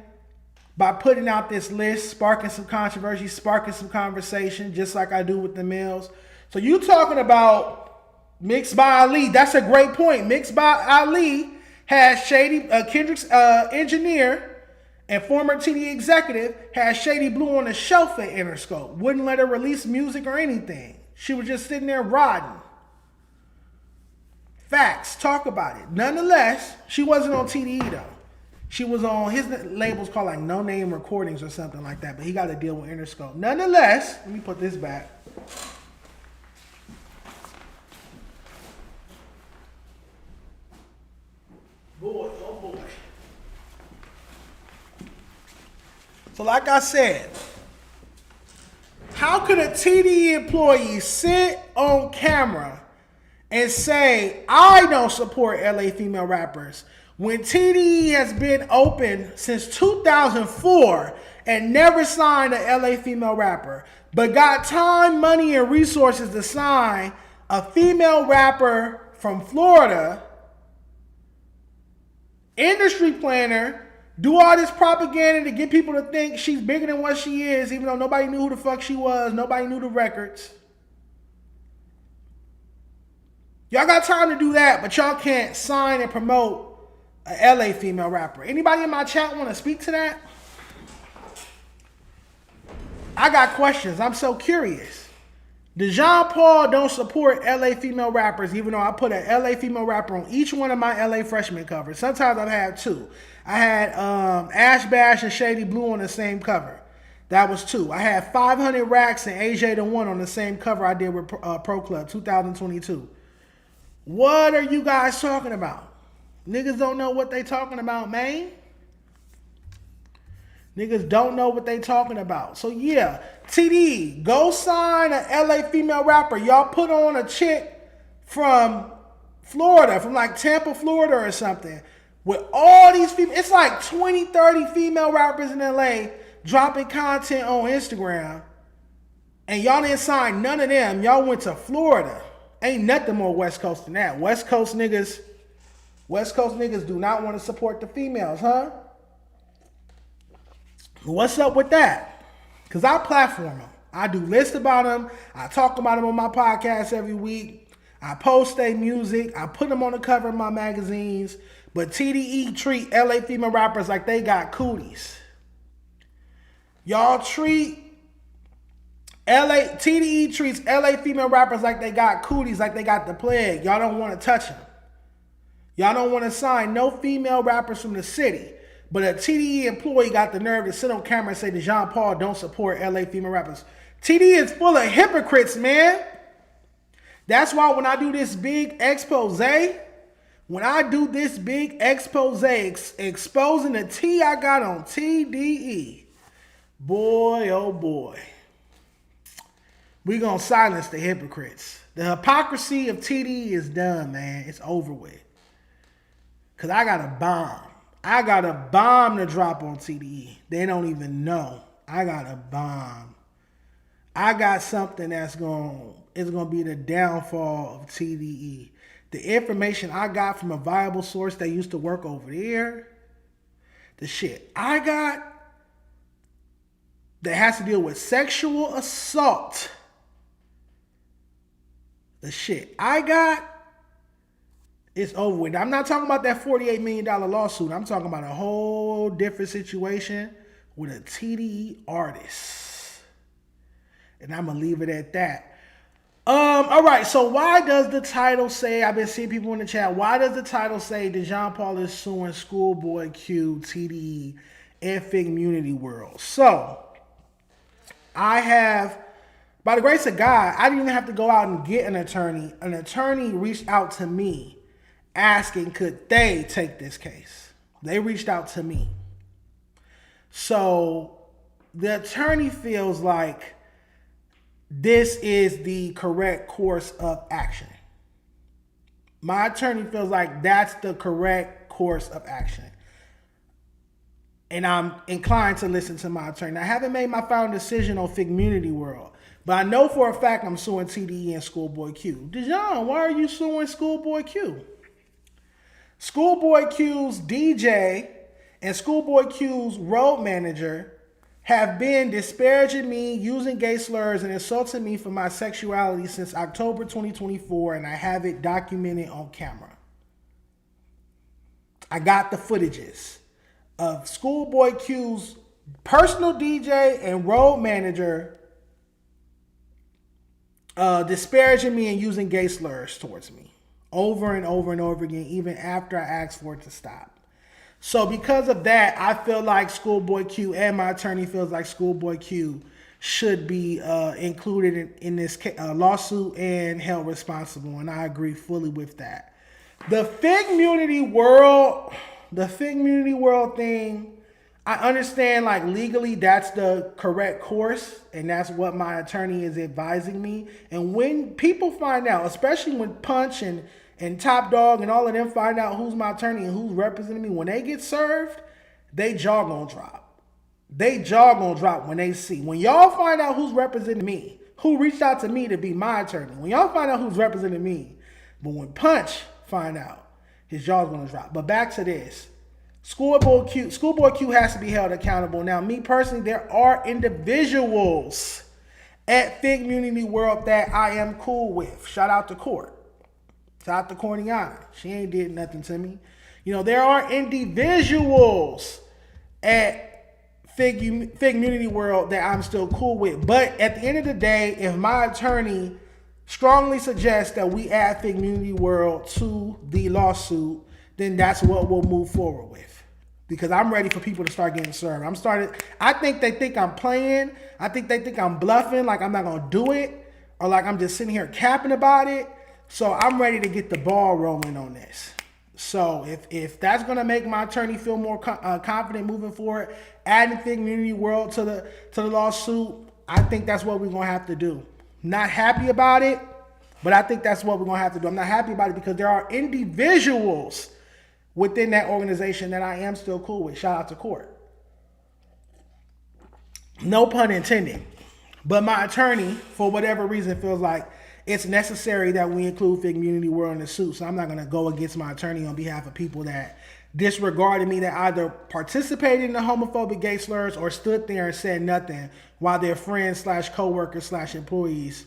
by putting out this list, sparking some controversy, sparking some conversation, just like I do with the males. So you talking about Mixed by Ali. That's a great point. Mixed by Ali has Shady, Kendrick's engineer and former TDE executive, has Shady Blue on the shelf at Interscope. Wouldn't let her release music or anything. She was just sitting there rotting. Facts. Talk about it. Nonetheless, she wasn't on TDE though. She was on, his label's called like No Name Recordings or something like that, but he got to deal with Interscope. Nonetheless, let me put this back. Boy, oh boy. So like I said, how could a TDE employee sit on camera and say, I don't support LA female rappers, when TDE has been open since 2004 and never signed a LA female rapper, but got time, money, and resources to sign a female rapper from Florida, industry planner, do all this propaganda to get people to think she's bigger than what she is, even though nobody knew who the fuck she was, nobody knew the records. Y'all got time to do that, but y'all can't sign and promote a LA female rapper. Anybody in my chat want to speak to that? I got questions. I'm so curious. Dejon Paul don't support LA female rappers, even though I put an LA female rapper on each one of my LA Freshman covers. Sometimes I've had two. I had Ash Bash and Shady Blue on the same cover. That was two. I had 500 Racks and AJ the One on the same cover I did with Pro Club 2022. What are you guys talking about? Niggas don't know what they talking about, man. Niggas don't know what they talking about. So yeah, TD, go sign a LA female rapper. Y'all put on a chick from Florida, from like Tampa, Florida or something. With all these female, it's like 20, 30 female rappers in LA dropping content on Instagram. And y'all didn't sign none of them. Y'all went to Florida. Ain't nothing more West Coast than that. West Coast niggas do not want to support the females, huh? What's up with that? Because I platform them. I do lists about them. I talk about them on my podcast every week. I post their music. I put them on the cover of my magazines. But TDE treat LA female rappers like they got cooties. Y'all treat TDE treats LA female rappers like they got cooties, like they got the plague. Y'all don't want to touch them. Y'all don't want to sign no female rappers from the city. But a TDE employee got the nerve to sit on camera and say Dejon Paul don't support LA female rappers. TDE is full of hypocrites, man. That's why when I do this big expose, exposing the tea I got on TDE, boy, oh boy, we gonna silence the hypocrites. The hypocrisy of TDE is done, man. It's over with. Because I got a bomb. I got a bomb to drop on TDE. They don't even know. I got a bomb. I got something that's going to be the downfall of TDE. The information I got from a viable source that used to work over there. The shit I got that has to deal with sexual assault. The shit I got, it's over with. I'm not talking about that $48 million lawsuit. I'm talking about a whole different situation with a TDE artist. And I'm going to leave it at that. All right, so why does the title say, I've been seeing people in the chat, why does the title say Dejon Paul is suing Schoolboy Q, TDE, and Figmunity World? So, I have, by the grace of God, I didn't even have to go out and get an attorney. An attorney reached out to me asking could they take this case. They reached out to me. So the attorney feels like this is the correct course of action. My attorney feels like that's the correct course of action. And I'm inclined to listen to my attorney. I haven't made my final decision on Figmunity World, but I know for a fact I'm suing TDE and Schoolboy Q. Dejon, why are you suing Schoolboy Q? Schoolboy Q's DJ and Schoolboy Q's road manager have been disparaging me, using gay slurs, and insulting me for my sexuality since October 2024, and I have it documented on camera. I got the footages of Schoolboy Q's personal DJ and road manager disparaging me and using gay slurs towards me over and over and over again, even after I asked for it to stop. So because of that, I feel like Schoolboy Q and my attorney feels like Schoolboy Q should be included in this lawsuit and held responsible, and I agree fully with that. The Figmunity World thing, I understand like legally that's the correct course, and that's what my attorney is advising me. And when people find out, especially when Punch and Top Dog and all of them find out who's my attorney and who's representing me, when they get served, they jaw gonna drop. They jaw gonna drop when they see. When y'all find out who's representing me, who reached out to me to be my attorney, when y'all find out who's representing me, but when Punch find out, his jaw's gonna drop. But back to this. Schoolboy Q has to be held accountable. Now, me personally, there are individuals at Figmunity World that I am cool with. Shout out to Court. Shout out to Corniana. She ain't did nothing to me. You know, there are individuals at Figmunity World that I'm still cool with. But at the end of the day, if my attorney strongly suggests that we add Figmunity World to the lawsuit, then that's what we'll move forward with. Because I'm ready for people to start getting served. I think they think I'm playing. I think they think I'm bluffing, like I'm not going to do it, or like I'm just sitting here capping about it. So I'm ready to get the ball rolling on this. So if that's going to make my attorney feel more confident moving forward, adding Figmunity World to the lawsuit, I think that's what we're going to have to do. Not happy about it, but I think that's what we're going to have to do. I'm not happy about it because there are individuals within that organization that I am still cool with. Shout out to Court. No pun intended. But my attorney, for whatever reason, feels like it's necessary that we include Figmunity World in the suit. So I'm not going to go against my attorney on behalf of people that disregarded me, that either participated in the homophobic gay slurs or stood there and said nothing while their friends / co-workers / employees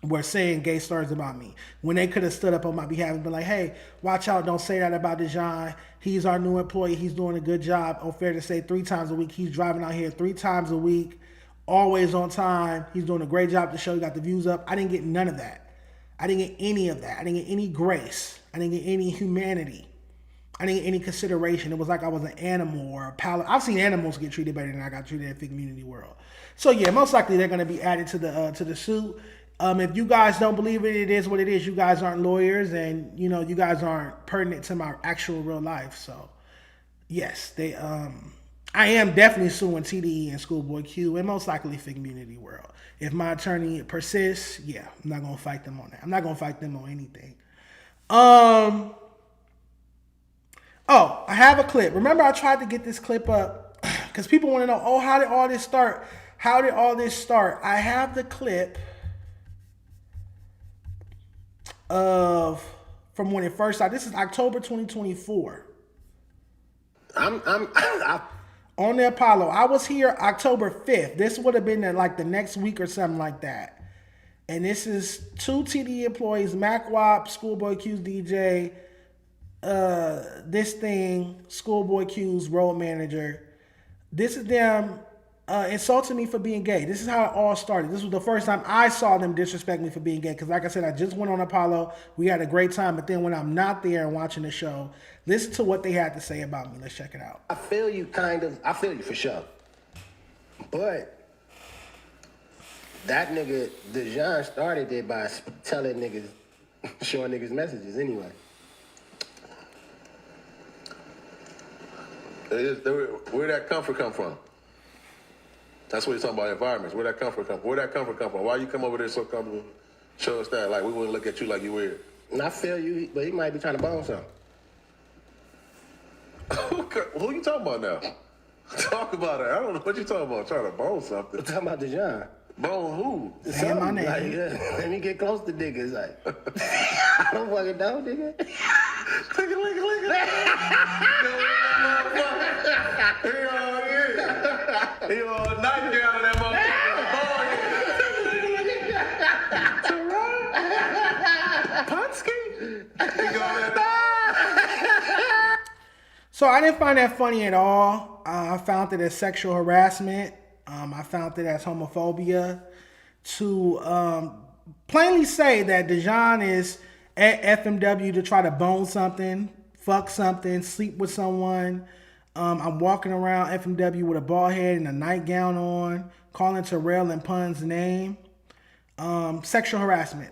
were saying gay slurs about me, when they could have stood up on my behalf and been like, hey, watch out, don't say that about Dejon. He's our new employee. He's doing a good job. Oh, fair to say 3 times a week. He's driving out here 3 times a week, always on time. He's doing a great job to show. He got the views up. I didn't get none of that. I didn't get any of that. I didn't get any grace. I didn't get any humanity. I didn't get any consideration. It was like I was an animal or a pallet. I've seen animals get treated better than I got treated at Figmunity World. So yeah, most likely they're going to be added to the suit. If you guys don't believe it, it is what it is. You guys aren't lawyers, and you know you guys aren't pertinent to my actual real life. So yes, I am definitely suing TDE and Schoolboy Q, and most likely Figmunity World. If my attorney persists, yeah, I'm not gonna fight them on that. I'm not gonna fight them on anything. Oh, I have a clip. Remember, I tried to get this clip up because people want to know, oh, how did all this start? How did all this start? I have the clip from when it first started. This is October 2024. On the Apollo. I was here October 5th. This would have been like the next week or something like that. And this is 2 TDE employees, MacWop, Schoolboy Q's DJ, this thing, Schoolboy Q's road manager. This is them insulting me for being gay. This is how it all started. This was the first time I saw them disrespect me for being gay. Because like I said, I just went on Apollo. We had a great time. But then when I'm not there and watching the show, listen to what they had to say about me. Let's check it out. I feel you for sure. But that nigga, Dejon, started it by telling niggas, showing niggas messages anyway. Where'd that comfort come from? That's what he's talking about, environments. Where that comfort come from? Where that comfort come from? Why you come over there so comfortable? Show us that. Like, we wouldn't look at you like you weird. And I feel you, but he might be trying to bone something. Who you talking about now? Talk about it. I don't know what you talking about. Trying to bone something. I'm talking about Dejon. Bone who? Say my name. Like, let me get close to niggas. Like, I don't fucking know, nigga. Lick it. He on a nightgown in that motherfucker. Punsky. So I didn't find that funny at all. I found it as sexual harassment. I found it as homophobia. To plainly say that Dejon is at FMW to try to bone something, fuck something, sleep with someone. I'm walking around FMW with a bald head and a nightgown on, calling Terrell and Pun's name. Sexual harassment.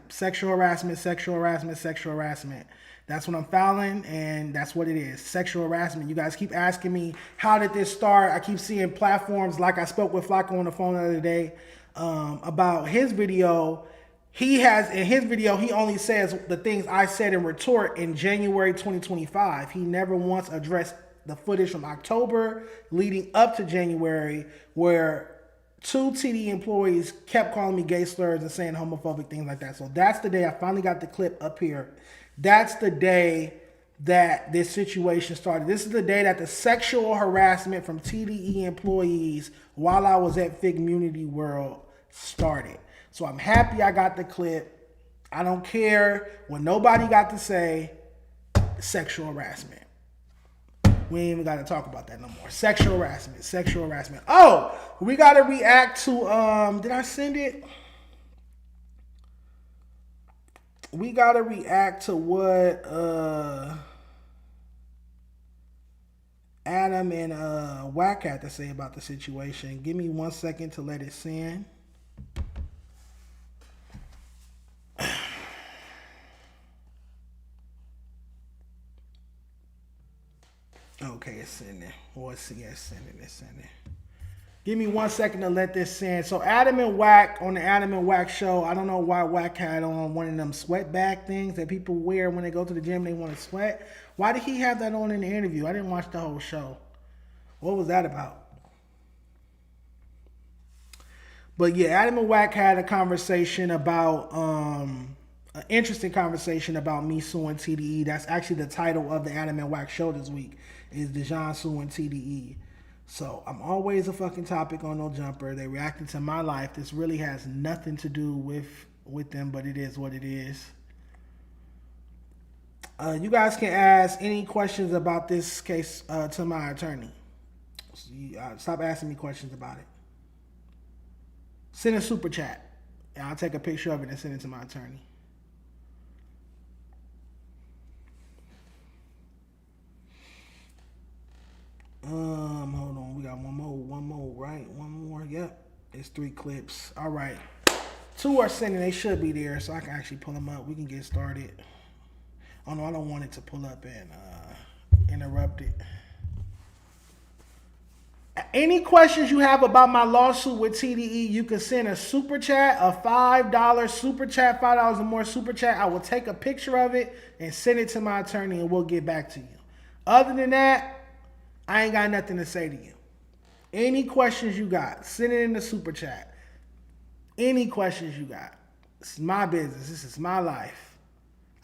That's what I'm filing, and that's what it is. Sexual harassment. You guys keep asking me, how did this start? I keep seeing platforms like I spoke with Flacco on the phone the other day about his video. He only says the things I said in retort in January 2025. He never once addressed the footage from October leading up to January where 2 TDE employees kept calling me gay slurs and saying homophobic things like that. So that's the day I finally got the clip up here. That's the day that this situation started. This is the day that the sexual harassment from TDE employees while I was at Fig Community World started. So I'm happy I got the clip. I don't care what nobody got to say. Sexual harassment. We ain't even got to talk about that no more. Sexual harassment. Oh, we got to react to, did I send it? We got to react to what Adam and Wack had to say about the situation. Give me 1 second to let it send. Okay, it's sending. It's sending. Give me 1 second to let this send. So Adam and Wack on the Adam and Wack show. I don't know why Wack had on one of them sweat bag things that people wear when they go to the gym. They want to sweat. Why did he have that on in the interview? I didn't watch the whole show. What was that about? But yeah, Adam and Wack had a conversation about an interesting conversation about me suing TDE. That's actually the title of the Adam and Wack show this week. Is Dejon suing TDE. So I'm always a fucking topic on No Jumper. They reacting to my life. This really has nothing to do with them, but it is what it is. You guys can ask any questions about this case to my attorney. So stop asking me questions about it. Send a super chat. And I'll take a picture of it and send it to my attorney. Hold on. We got one more, right? One more. Yep. It's 3 clips. All right. 2 are sending. They should be there, so I can actually pull them up. We can get started. Oh no, I don't want it to pull up and interrupt it. Any questions you have about my lawsuit with TDE, you can send a super chat, a $5 super chat, $5 or more super chat. I will take a picture of it and send it to my attorney, and we'll get back to you. Other than that, I ain't got nothing to say to you. Any questions you got, send it in the super chat. Any questions you got. This is my business. This is my life.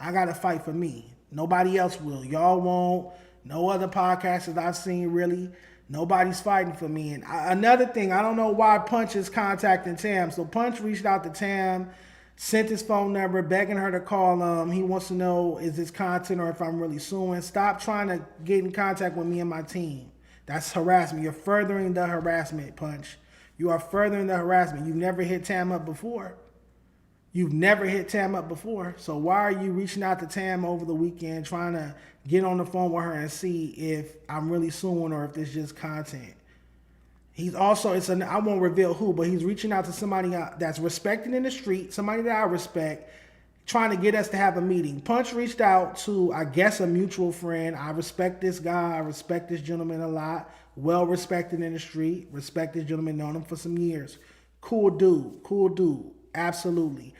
I got to fight for me. Nobody else will. Y'all won't. No other podcasters I've seen really. Nobody's fighting for me. And another thing, I don't know why Punch is contacting Tam. So Punch reached out to Tam, sent his phone number, begging her to call him. He wants to know, is this content or if I'm really suing? Stop trying to get in contact with me and my team. That's harassment. You're furthering the harassment, Punch. You are furthering the harassment. You've never hit Tam up before. So why are you reaching out to Tam over the weekend trying to get on the phone with her and see if I'm really suing or if this is just content? He's also, I won't reveal who, but he's reaching out to somebody that's respected in the street, somebody that I respect, trying to get us to have a meeting. Punch reached out to, I guess, a mutual friend. I respect this guy. I respect this gentleman a lot. well respected in the street, respected gentleman, known him for some years. Cool dude, absolutely.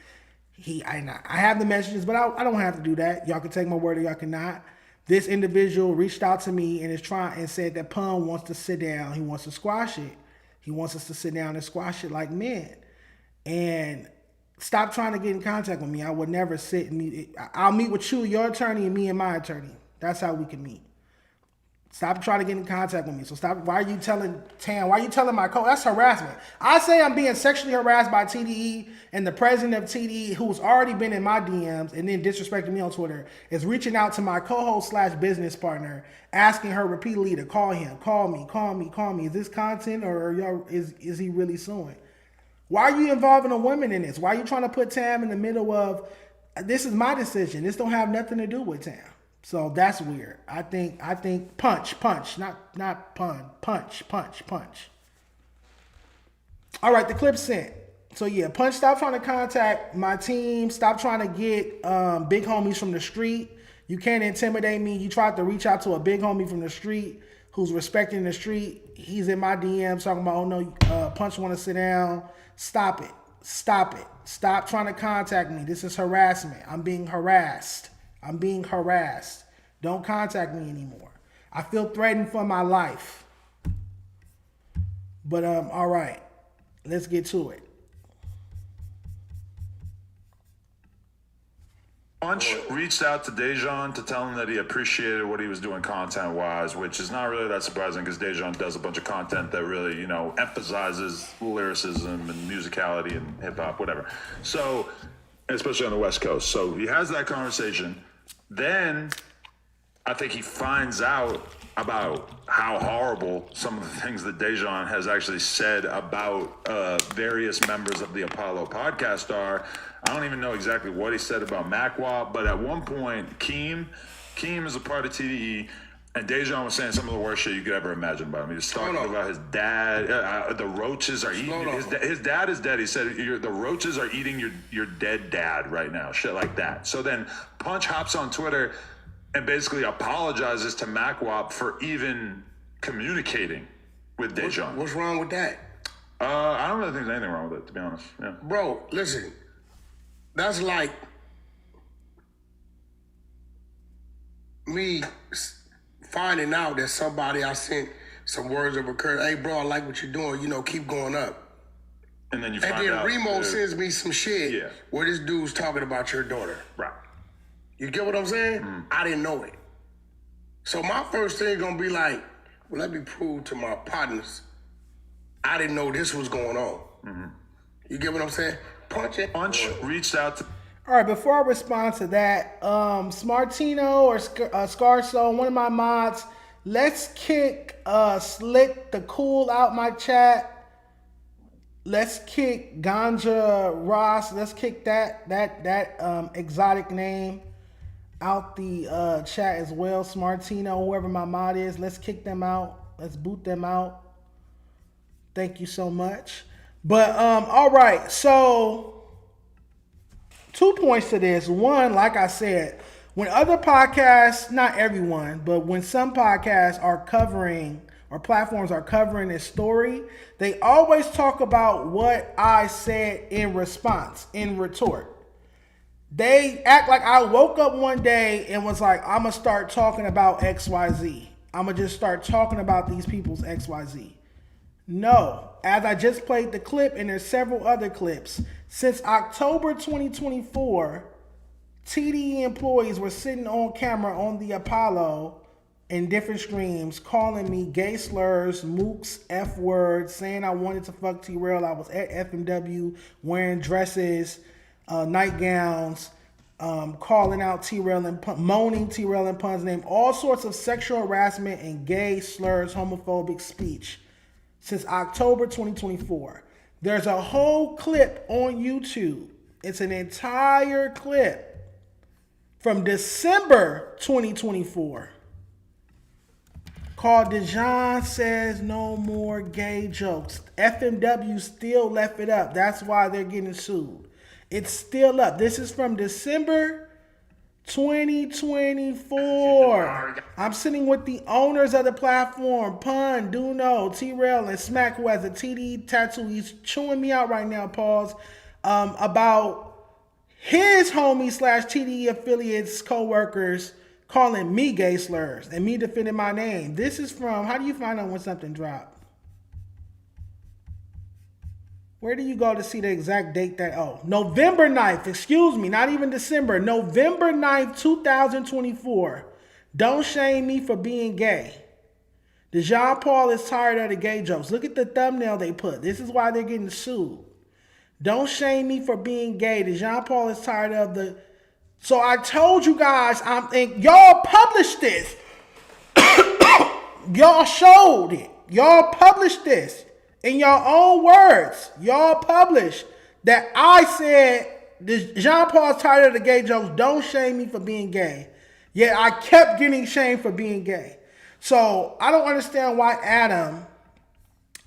I have the messages, but I don't have to do that. Y'all can take my word or y'all cannot. This individual reached out to me and said that Pun wants to sit down. He wants to squash it. He wants us to sit down and squash it like men. And stop trying to get in contact with me. I would never sit and meet. I'll meet with you, your attorney, and me and my attorney. That's how we can meet. Stop trying to get in contact with me. So stop. Why are you telling Tam? Why are you telling my co? That's harassment. I say I'm being sexually harassed by TDE, and the president of TDE, who's already been in my DMs and then disrespecting me on Twitter, is reaching out to my co-host / business partner, asking her repeatedly to call him, call me. Is this content or is he really suing? Why are you involving a woman in this? Why are you trying to put Tam in the middle of, this is my decision. This don't have nothing to do with Tam. So that's weird. I think punch, not pun, punch. All right, the clip sent. So yeah, Punch, stop trying to contact my team. Stop trying to get big homies from the street. You can't intimidate me. You tried to reach out to a big homie from the street who's respecting the street. He's in my DMs talking about, oh no, Punch want to sit down. Stop it. Stop trying to contact me. This is harassment. I'm being harassed. Don't contact me anymore. I feel threatened for my life. But all right, let's get to it. Punch reached out to Dejon to tell him that he appreciated what he was doing content-wise, which is not really that surprising because Dejon does a bunch of content that really, emphasizes lyricism and musicality and hip-hop, whatever. So, especially on the West Coast. So he has that conversation. Then I think he finds out about how horrible some of the things that Dejon has actually said about various members of the Apollo podcast are. I don't even know exactly what he said about MacWap, but at one point, Keem is a part of TDE, and Dejon was saying some of the worst shit you could ever imagine about him. He was talking about his dad. The roaches are eating his dad is dead. He said the roaches are eating your dead dad right now. Shit like that. So then Punch hops on Twitter and basically apologizes to MacWap for even communicating with Dejon. What's wrong with that? I don't really think there's anything wrong with it, to be honest. Yeah. Bro, listen. That's like me finding out that somebody I sent some words of encouragement. Hey, bro, I like what you're doing. Keep going up. And then you find out. And then Remo sends me some shit where this dude's talking about your daughter. Right. You get what I'm saying? I didn't know it. So my first thing gonna be like, well, let me prove to my partners I didn't know this was going on. Mm-hmm. You get what I'm saying? Punch reached out to. All right, before I respond to that, Smartino or Scarso, one of my mods, let's kick Slick the Cool out my chat. Let's kick Ganja Ross. Let's kick that exotic name out the chat as well. Smartino, whoever my mod is, let's kick them out. Let's boot them out. Thank you so much. But all right, so 2 points to this. One, like I said, when other podcasts, not everyone, but when some podcasts are covering or platforms are covering this story, they always talk about what I said in response, in retort. They act like I woke up one day and was like, I'm going to start talking about XYZ. I'm going to just start talking about these people's XYZ. No, as I just played the clip, and there's several other clips, since October 2024, TDE employees were sitting on camera on the Apollo in different streams, calling me gay slurs, mooks, F words, saying I wanted to fuck T-Rail. I was at FMW wearing dresses, nightgowns, calling out T-Rail and moaning T-Rail and Pun's name, all sorts of sexual harassment and gay slurs, homophobic speech. Since October 2024. There's a whole clip on YouTube. It's an entire clip from December 2024 called Dejon Says No More Gay Jokes. FMW still left it up. That's why they're getting sued. It's still up. This is from December 2024. I'm sitting with the owners of the platform, Pun, Duno, T-Rail, and Smack, who has a TDE tattoo. He's chewing me out right now, pause, about his homie / TDE affiliates, co-workers, calling me gay slurs and me defending my name. This is from, how do you find out when something dropped? Where do you go to see the exact date that, November 9th, excuse me, not even December, November 9th, 2024. Don't shame me for being gay. Dejon Paul is tired of the gay jokes. Look at the thumbnail they put. This is why they're getting sued. Don't shame me for being gay. Dejon Paul is tired of the... So I told you guys, y'all published this. Y'all showed it. Y'all published this. In your own words, y'all published that I said Jean Paul's tired of the gay jokes. Don't shame me for being gay. Yet I kept getting shamed for being gay. So I don't understand why Adam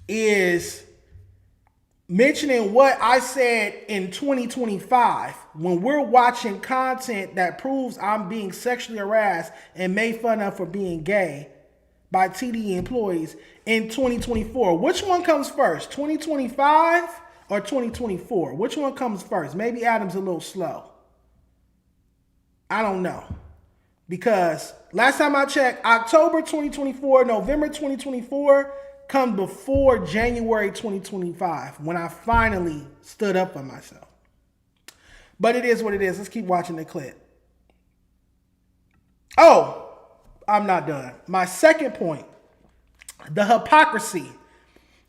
is mentioning what I said in 2025 when we're watching content that proves I'm being sexually harassed and made fun of for being gay by TDE employees in 2024. Which one comes first, 2025 or 2024? Which one comes first? Maybe Adam's a little slow. I don't know. Because last time I checked, October 2024, November 2024 come before January 2025 when I finally stood up for myself. But it is what it is. Let's keep watching the clip. Oh, I'm not done. My second point, the hypocrisy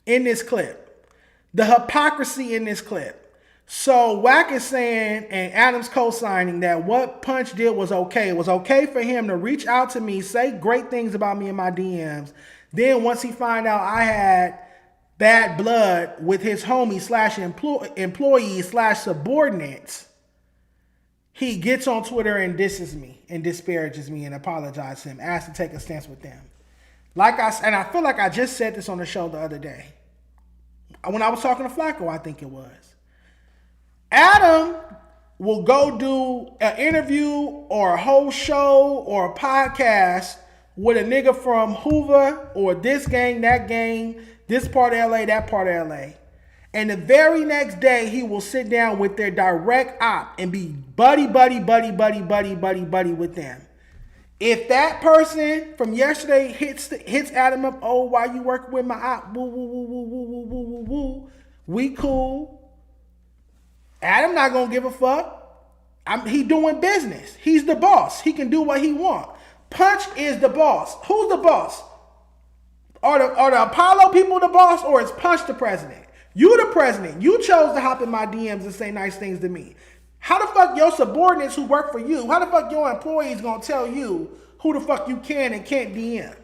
in this clip. The hypocrisy in this clip. So Wack is saying, and Adam's co-signing, that what Punch did was okay. It was okay for him to reach out to me, say great things about me in my DMs. Then once he find out I had bad blood with his homie / employees / subordinates, he gets on Twitter and disses me and disparages me and apologizes to him, asks to take a stance with them. And I feel like I just said this on the show the other day. When I was talking to Flacco, I think it was. Adam will go do an interview or a whole show or a podcast with a nigga from Hoover or this gang, that gang, this part of LA, that part of LA. And the very next day, he will sit down with their direct op and be buddy with them. If that person from yesterday hits Adam up, oh, why you working with my op? Woo, woo, woo, woo, woo, woo, woo, woo, woo. We cool. Adam not gonna give a fuck. He doing business. He's the boss. He can do what he want. Punch is the boss. Who's the boss? Are the Apollo people the boss, or is Punch the president? You the president. You chose to hop in my DMs and say nice things to me. How the fuck your subordinates who work for you, how the fuck your employees gonna tell you who the fuck you can and can't DM?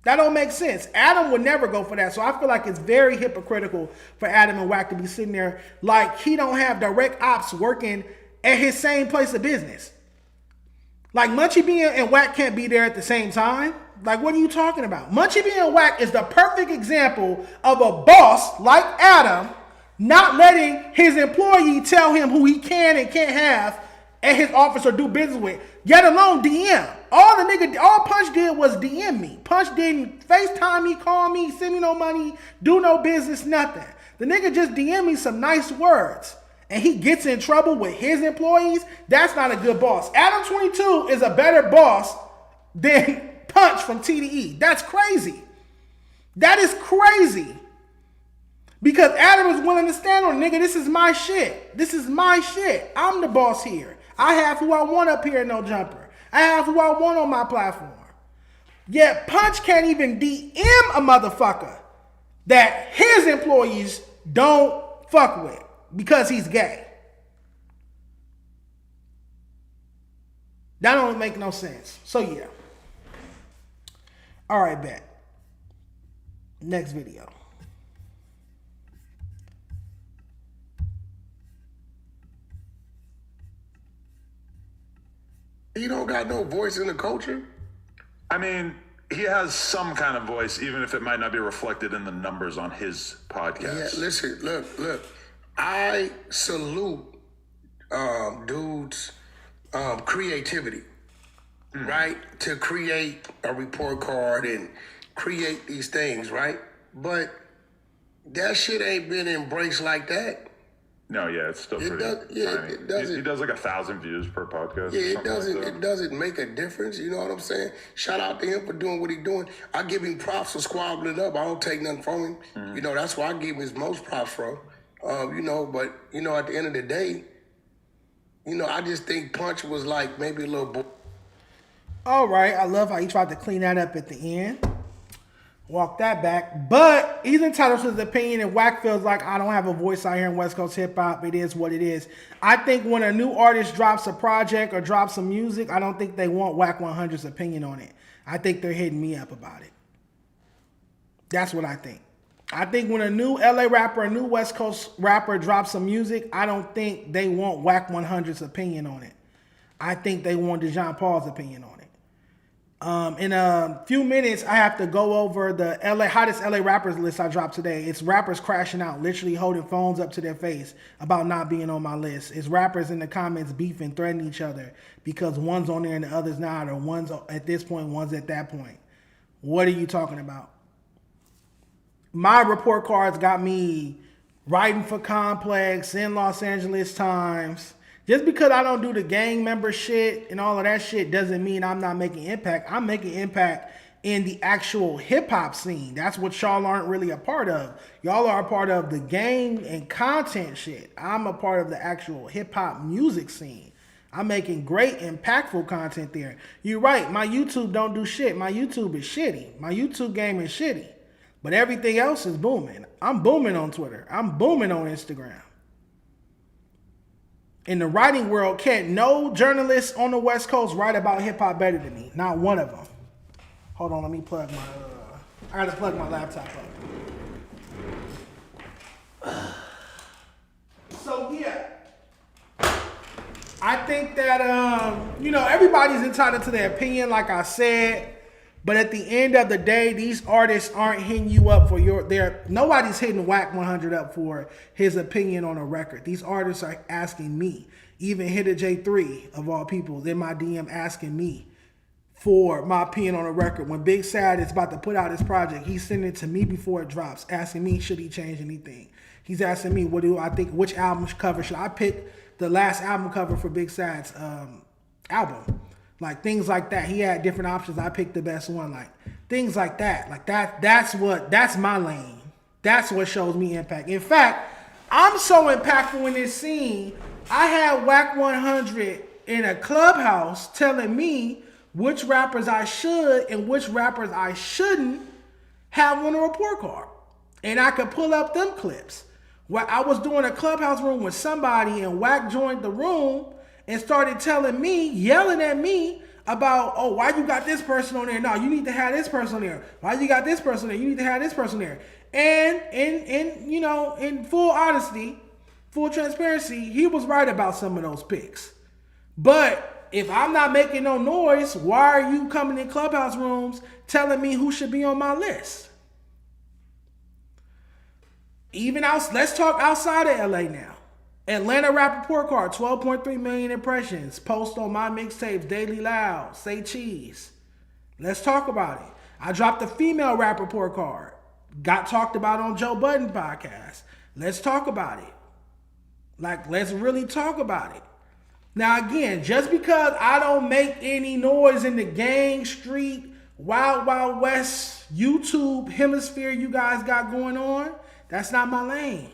That don't make sense. Adam would never go for that. So I feel like it's very hypocritical for Adam and Wack to be sitting there like he don't have direct ops working at his same place of business. Like Munchie B and Wack can't be there at the same time. Like, what are you talking about? Munchie B and Wack is the perfect example of a boss like Adam not letting his employee tell him who he can and can't have at his office or do business with, yet alone DM. All Punch did was DM me. Punch didn't FaceTime me, call me, send me no money, do no business, nothing. The nigga just DM me some nice words. And he gets in trouble with his employees. That's not a good boss. Adam 22 is a better boss than Punch from TDE. That's crazy. That is crazy. Because Adam is willing to stand on, nigga, this is my shit. This is my shit. I'm the boss here. I have who I want up here, no jumper. I have who I want on my platform. Yet Punch can't even DM a motherfucker that his employees don't fuck with because he's gay. That don't make no sense. So yeah. All right, bet. Next video. He don't got no voice in the culture. I mean, he has some kind of voice, even if it might not be reflected in the numbers on his podcast. Yeah, listen, look. I salute dudes creativity, right? To create a report card and create these things, right? But that shit ain't been embraced like that. No, yeah, it's still pretty tiny. It doesn't. He does like 1,000 views per podcast. Yeah, it doesn't. Like that. It doesn't make a difference. You know what I'm saying? Shout out to him for doing what he's doing. I give him props for squabbling up. I don't take nothing from him. You know, that's why I give him his most props from. You know, but you know, at the end of the day, you know, I just think Punch was like maybe a little. All right, I love how he tried to clean that up at the end. Walk that back. But he's entitled to his opinion, and Wack feels like I don't have a voice out here in West Coast hip-hop. It is what it is. I think when a new artist drops a project or drops some music, I don't think they want Wack 100's opinion on it. I think they're hitting me up about it. That's what I think. I think when a new LA rapper, a new West Coast rapper drops some music, I don't think they want Wack 100's opinion on it. I think they want Dejon Paul's opinion on it. In a few minutes, I have to go over the hottest LA rappers list I dropped today. It's rappers crashing out, literally holding phones up to their face about not being on my list. It's rappers in the comments beefing, threatening each other because one's on there and the other's not, or one's at this point, one's at that point. What are you talking about? My report cards got me writing for Complex in Los Angeles Times. Just because I don't do the gang member shit and all of that shit doesn't mean I'm not making impact. I'm making impact in the actual hip-hop scene. That's what y'all aren't really a part of. Y'all are a part of the gang and content shit. I'm a part of the actual hip-hop music scene. I'm making great, impactful content there. You're right, my YouTube don't do shit. My YouTube is shitty. My YouTube game is shitty. But everything else is booming. I'm booming on Twitter. I'm booming on Instagram. In the writing world, can't no journalists on the West Coast write about hip-hop better than me. Not one of them. Hold on, let me plug my... I gotta plug my laptop up. So, yeah. I think that, you know, everybody's entitled to their opinion, like I said. But at the end of the day, these artists aren't hitting you up for nobody's hitting Wack 100 up for his opinion on a record. These artists are asking me, even Hitter J3 of all people, in my DM asking me for my opinion on a record. When Big Sad is about to put out his project, he's sending it to me before it drops, asking me, should he change anything? He's asking me, what do I think, which album cover should I pick? The last album cover for Big Sad's album. Like things like that. He had different options. I picked the best one. Like things like that. Like that's my lane. That's what shows me impact. In fact, I'm so impactful in this scene. I had Wack 100 in a clubhouse telling me which rappers I should and which rappers I shouldn't have on a report card. And I could pull up them clips. Where I was doing a clubhouse room with somebody and Wack joined the room and started telling me, yelling at me about, oh, why you got this person on there? No, you need to have this person on there. Why you got this person there? You need to have this person there. And you know, in full honesty, full transparency, he was right about some of those picks. But if I'm not making no noise, why are you coming in clubhouse rooms telling me who should be on my list? Let's talk outside of LA now. Atlanta Rap Report Card, 12.3 million impressions. Post on my mixtapes, Daily Loud, Say Cheese. Let's talk about it. I dropped a female rap report card. Got talked about on Joe Budden podcast. Let's talk about it. Like, let's really talk about it. Now, again, just because I don't make any noise in the gang, street, Wild Wild West, YouTube hemisphere you guys got going on, that's not my lane.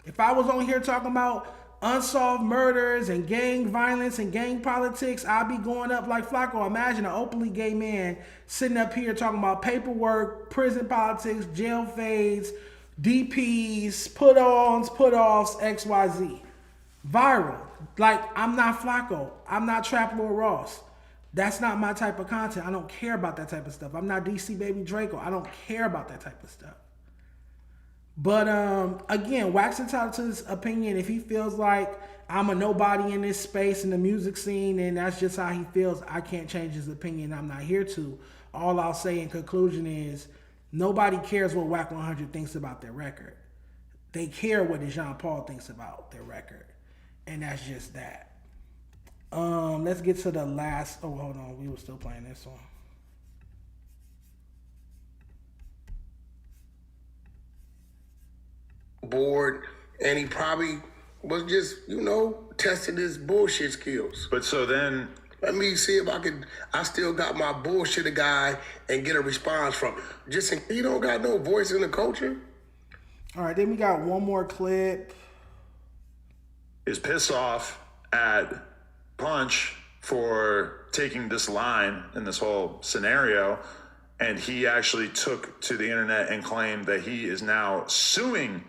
If I was on here talking about unsolved murders and gang violence and gang politics, I'd be going up like Flacco. Imagine an openly gay man sitting up here talking about paperwork, prison politics, jail fades, DPs, put-ons, put-offs, XYZ. Viral. Like, I'm not Flacco. I'm not Trap Lord Ross. That's not my type of content. I don't care about that type of stuff. I'm not DC Baby Draco. I don't care about that type of stuff. But again, Wack's entitled to his opinion. If he feels like I'm a nobody in this space in the music scene, and that's just how he feels, I can't change his opinion. I'm not here to. All I'll say in conclusion is nobody cares what Wack 100 thinks about their record. They care what Dejon Paul thinks about their record. And that's just that. Let's get to the last. Oh, hold on. We were still playing this one. Bored, and he probably was just, testing his bullshit skills. But so then, Let me see if I still got my bullshit guy and get a response from him. He don't got no voice in the culture. All right, then we got one more clip. is pissed off at Punch for taking this line in this whole scenario, and he actually took to the internet and claimed that he is now suing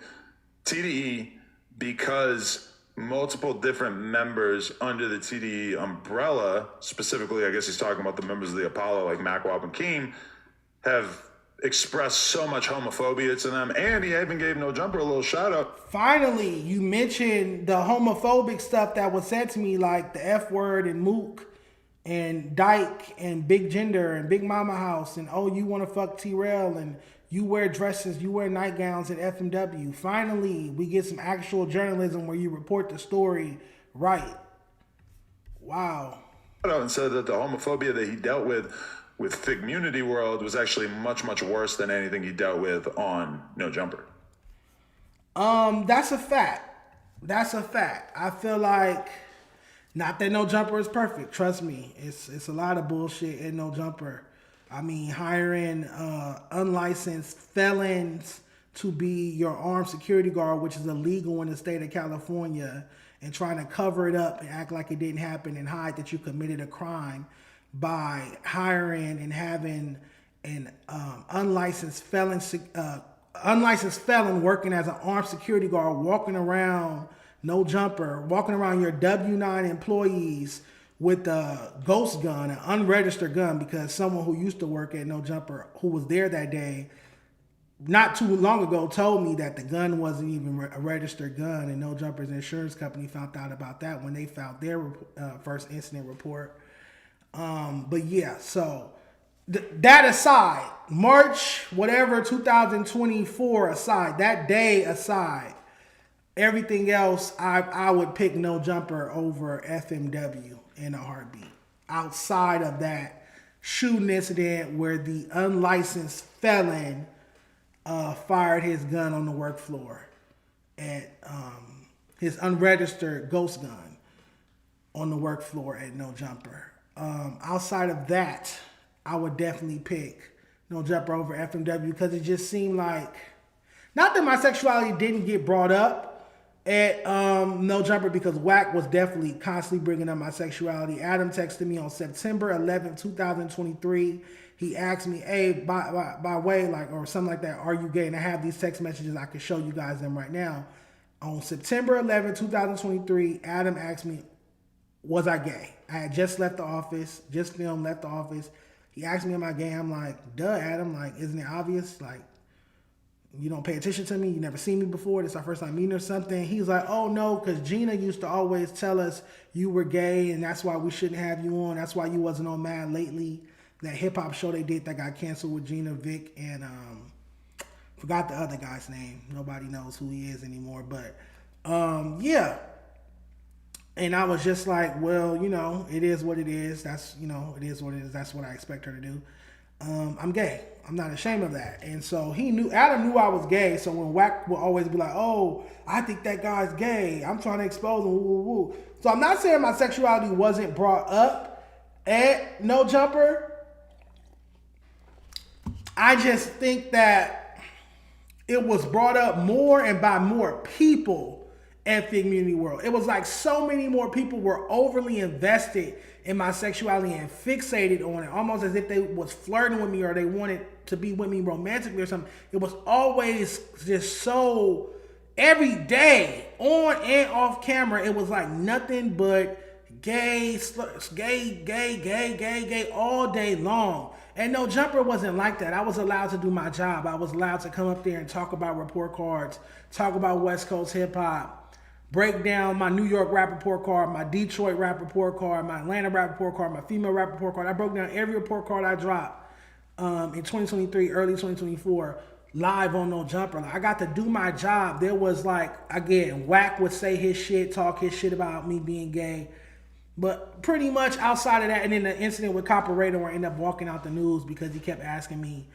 TDE because multiple different members under the TDE umbrella, specifically, I guess he's talking about the members of the Apollo, like Mac, Wap, and Keem, have expressed so much homophobia to them, and he even gave No Jumper a little shout out. Finally, you mentioned the homophobic stuff that was said to me, like the F word and Mook and Dyke and Big Gender and Big Mama House and oh, you want to fuck T-Rail and you wear dresses, you wear nightgowns at FMW. Finally, we get some actual journalism where you report the story right. Wow. And said that the homophobia that he dealt with Figmunity World was actually much, much worse than anything he dealt with on No Jumper. That's a fact. That's a fact. I feel like, not that No Jumper is perfect. Trust me, it's a lot of bullshit in No Jumper. I mean, hiring unlicensed felons to be your armed security guard, which is illegal in the state of California, and trying to cover it up and act like it didn't happen and hide that you committed a crime by hiring and having an unlicensed felon working as an armed security guard, walking around No Jumper, walking around your W-9 employees with a ghost gun, an unregistered gun, because someone who used to work at No Jumper, who was there that day, not too long ago, told me that the gun wasn't even a registered gun, and No Jumper's insurance company found out about that when they filed their first incident report. But yeah, so that aside, March, whatever, 2024 aside, that day aside, everything else, I would pick No Jumper over FMW in a heartbeat. Outside of that shooting incident where the unlicensed felon fired his gun on the work floor at his unregistered ghost gun on the work floor at No Jumper. Outside of that, I would definitely pick No Jumper over FMW because it just seemed like, not that my sexuality didn't get brought up at No Jumper, because Wack was definitely constantly bringing up my sexuality. Adam texted me on September 11th, 2023. He asked me, hey, by way, like, or something like that, are you gay? And I have these text messages. I can show you guys them right now. On September 11th, 2023, Adam asked me, was I gay? I had just left the office, just filmed, left the office. He asked me, am I gay? I'm like, duh, Adam. Like, isn't it obvious? Like, you don't pay attention to me. You never seen me before. This is our first time meeting or something. He's like, oh no, because Gina used to always tell us you were gay and that's why we shouldn't have you on. That's why you wasn't on Mad Lately. That hip hop show they did that got canceled with Gina, Vic, and forgot the other guy's name. Nobody knows who he is anymore. But yeah. And I was just like, well, it is what it is. That's, it is what it is. That's what I expect her to do. I'm gay. I'm not ashamed of that. And so Adam knew I was gay. So when Wack would always be like, oh, I think that guy's gay, I'm trying to expose him. Woo, woo, woo. So I'm not saying my sexuality wasn't brought up at No Jumper. I just think that it was brought up more and by more people at Figmunity World. It was like so many more people were overly invested in my sexuality and fixated on it, almost as if they was flirting with me or they wanted to be with me romantically or something. It was always just so, every day, on and off camera, it was like nothing but gay, gay, all day long. And No Jumper wasn't like that. I was allowed to do my job. I was allowed to come up there and talk about report cards, talk about West Coast hip hop, break down my New York rap report card, my Detroit rap report card, my Atlanta rap report card, my female rap report card. I broke down every report card I dropped in 2023, early 2024, live on No Jumper. Like, I got to do my job. There was like, again, Wack would say his shit, talk his shit about me being gay. But pretty much outside of that, and then the incident with Copperado where I ended up walking out the news because he kept asking me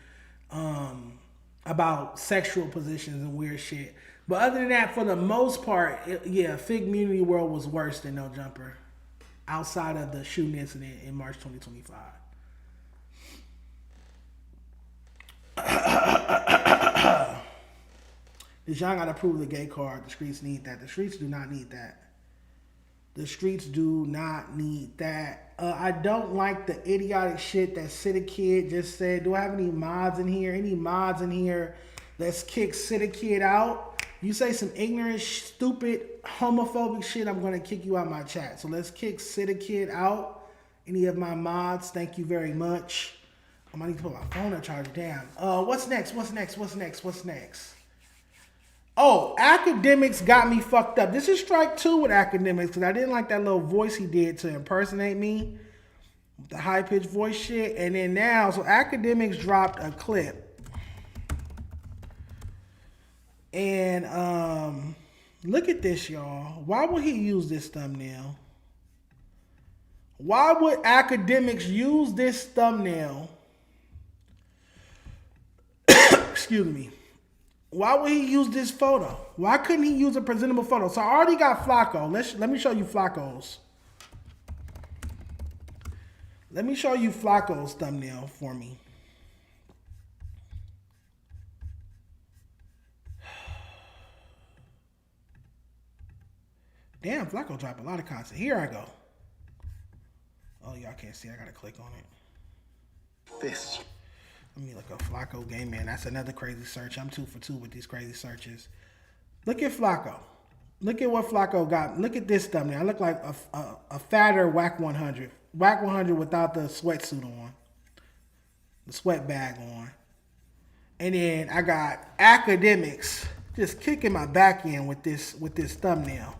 about sexual positions and weird shit. But other than that, for the most part, Fig Community World was worse than No Jumper. Outside of the shooting incident in March 2025. Dejon got to prove the gay card. The streets need that. The streets do not need that. The streets do not need that. I don't like the idiotic shit that City Kid just said. Do I have any mods in here? Any mods in here? Let's kick City Kid out. You say some ignorant, stupid, homophobic shit, I'm going to kick you out of my chat. So let's kick City Kid out. Any of my mods, thank you very much. I might need to put my phone on charge. Damn. What's next? Oh, Academics got me fucked up. This is strike 2 with Academics because I didn't like that little voice he did to impersonate me. The high-pitched voice shit. And then now, so Academics dropped a clip. And look at this, y'all. Why would he use this thumbnail? Why would Academics use this thumbnail? Excuse me. Why would he use this photo? Why couldn't he use a presentable photo? So I already got Flacco. Let me show you Flacco's. Let me show you Flacco's thumbnail for me. Damn, Flacco dropped a lot of content. Here I go. Oh, y'all can't see. I gotta click on it. This. Let me look up Flacco Game Man. That's another crazy search. I'm 2 for 2 with these crazy searches. Look at Flacco. Look at what Flacco got. Look at this thumbnail. I look like a fatter Whack 100. Whack 100 without the sweatsuit on. The sweat bag on. And then I got Academics just kicking my back end with this thumbnail.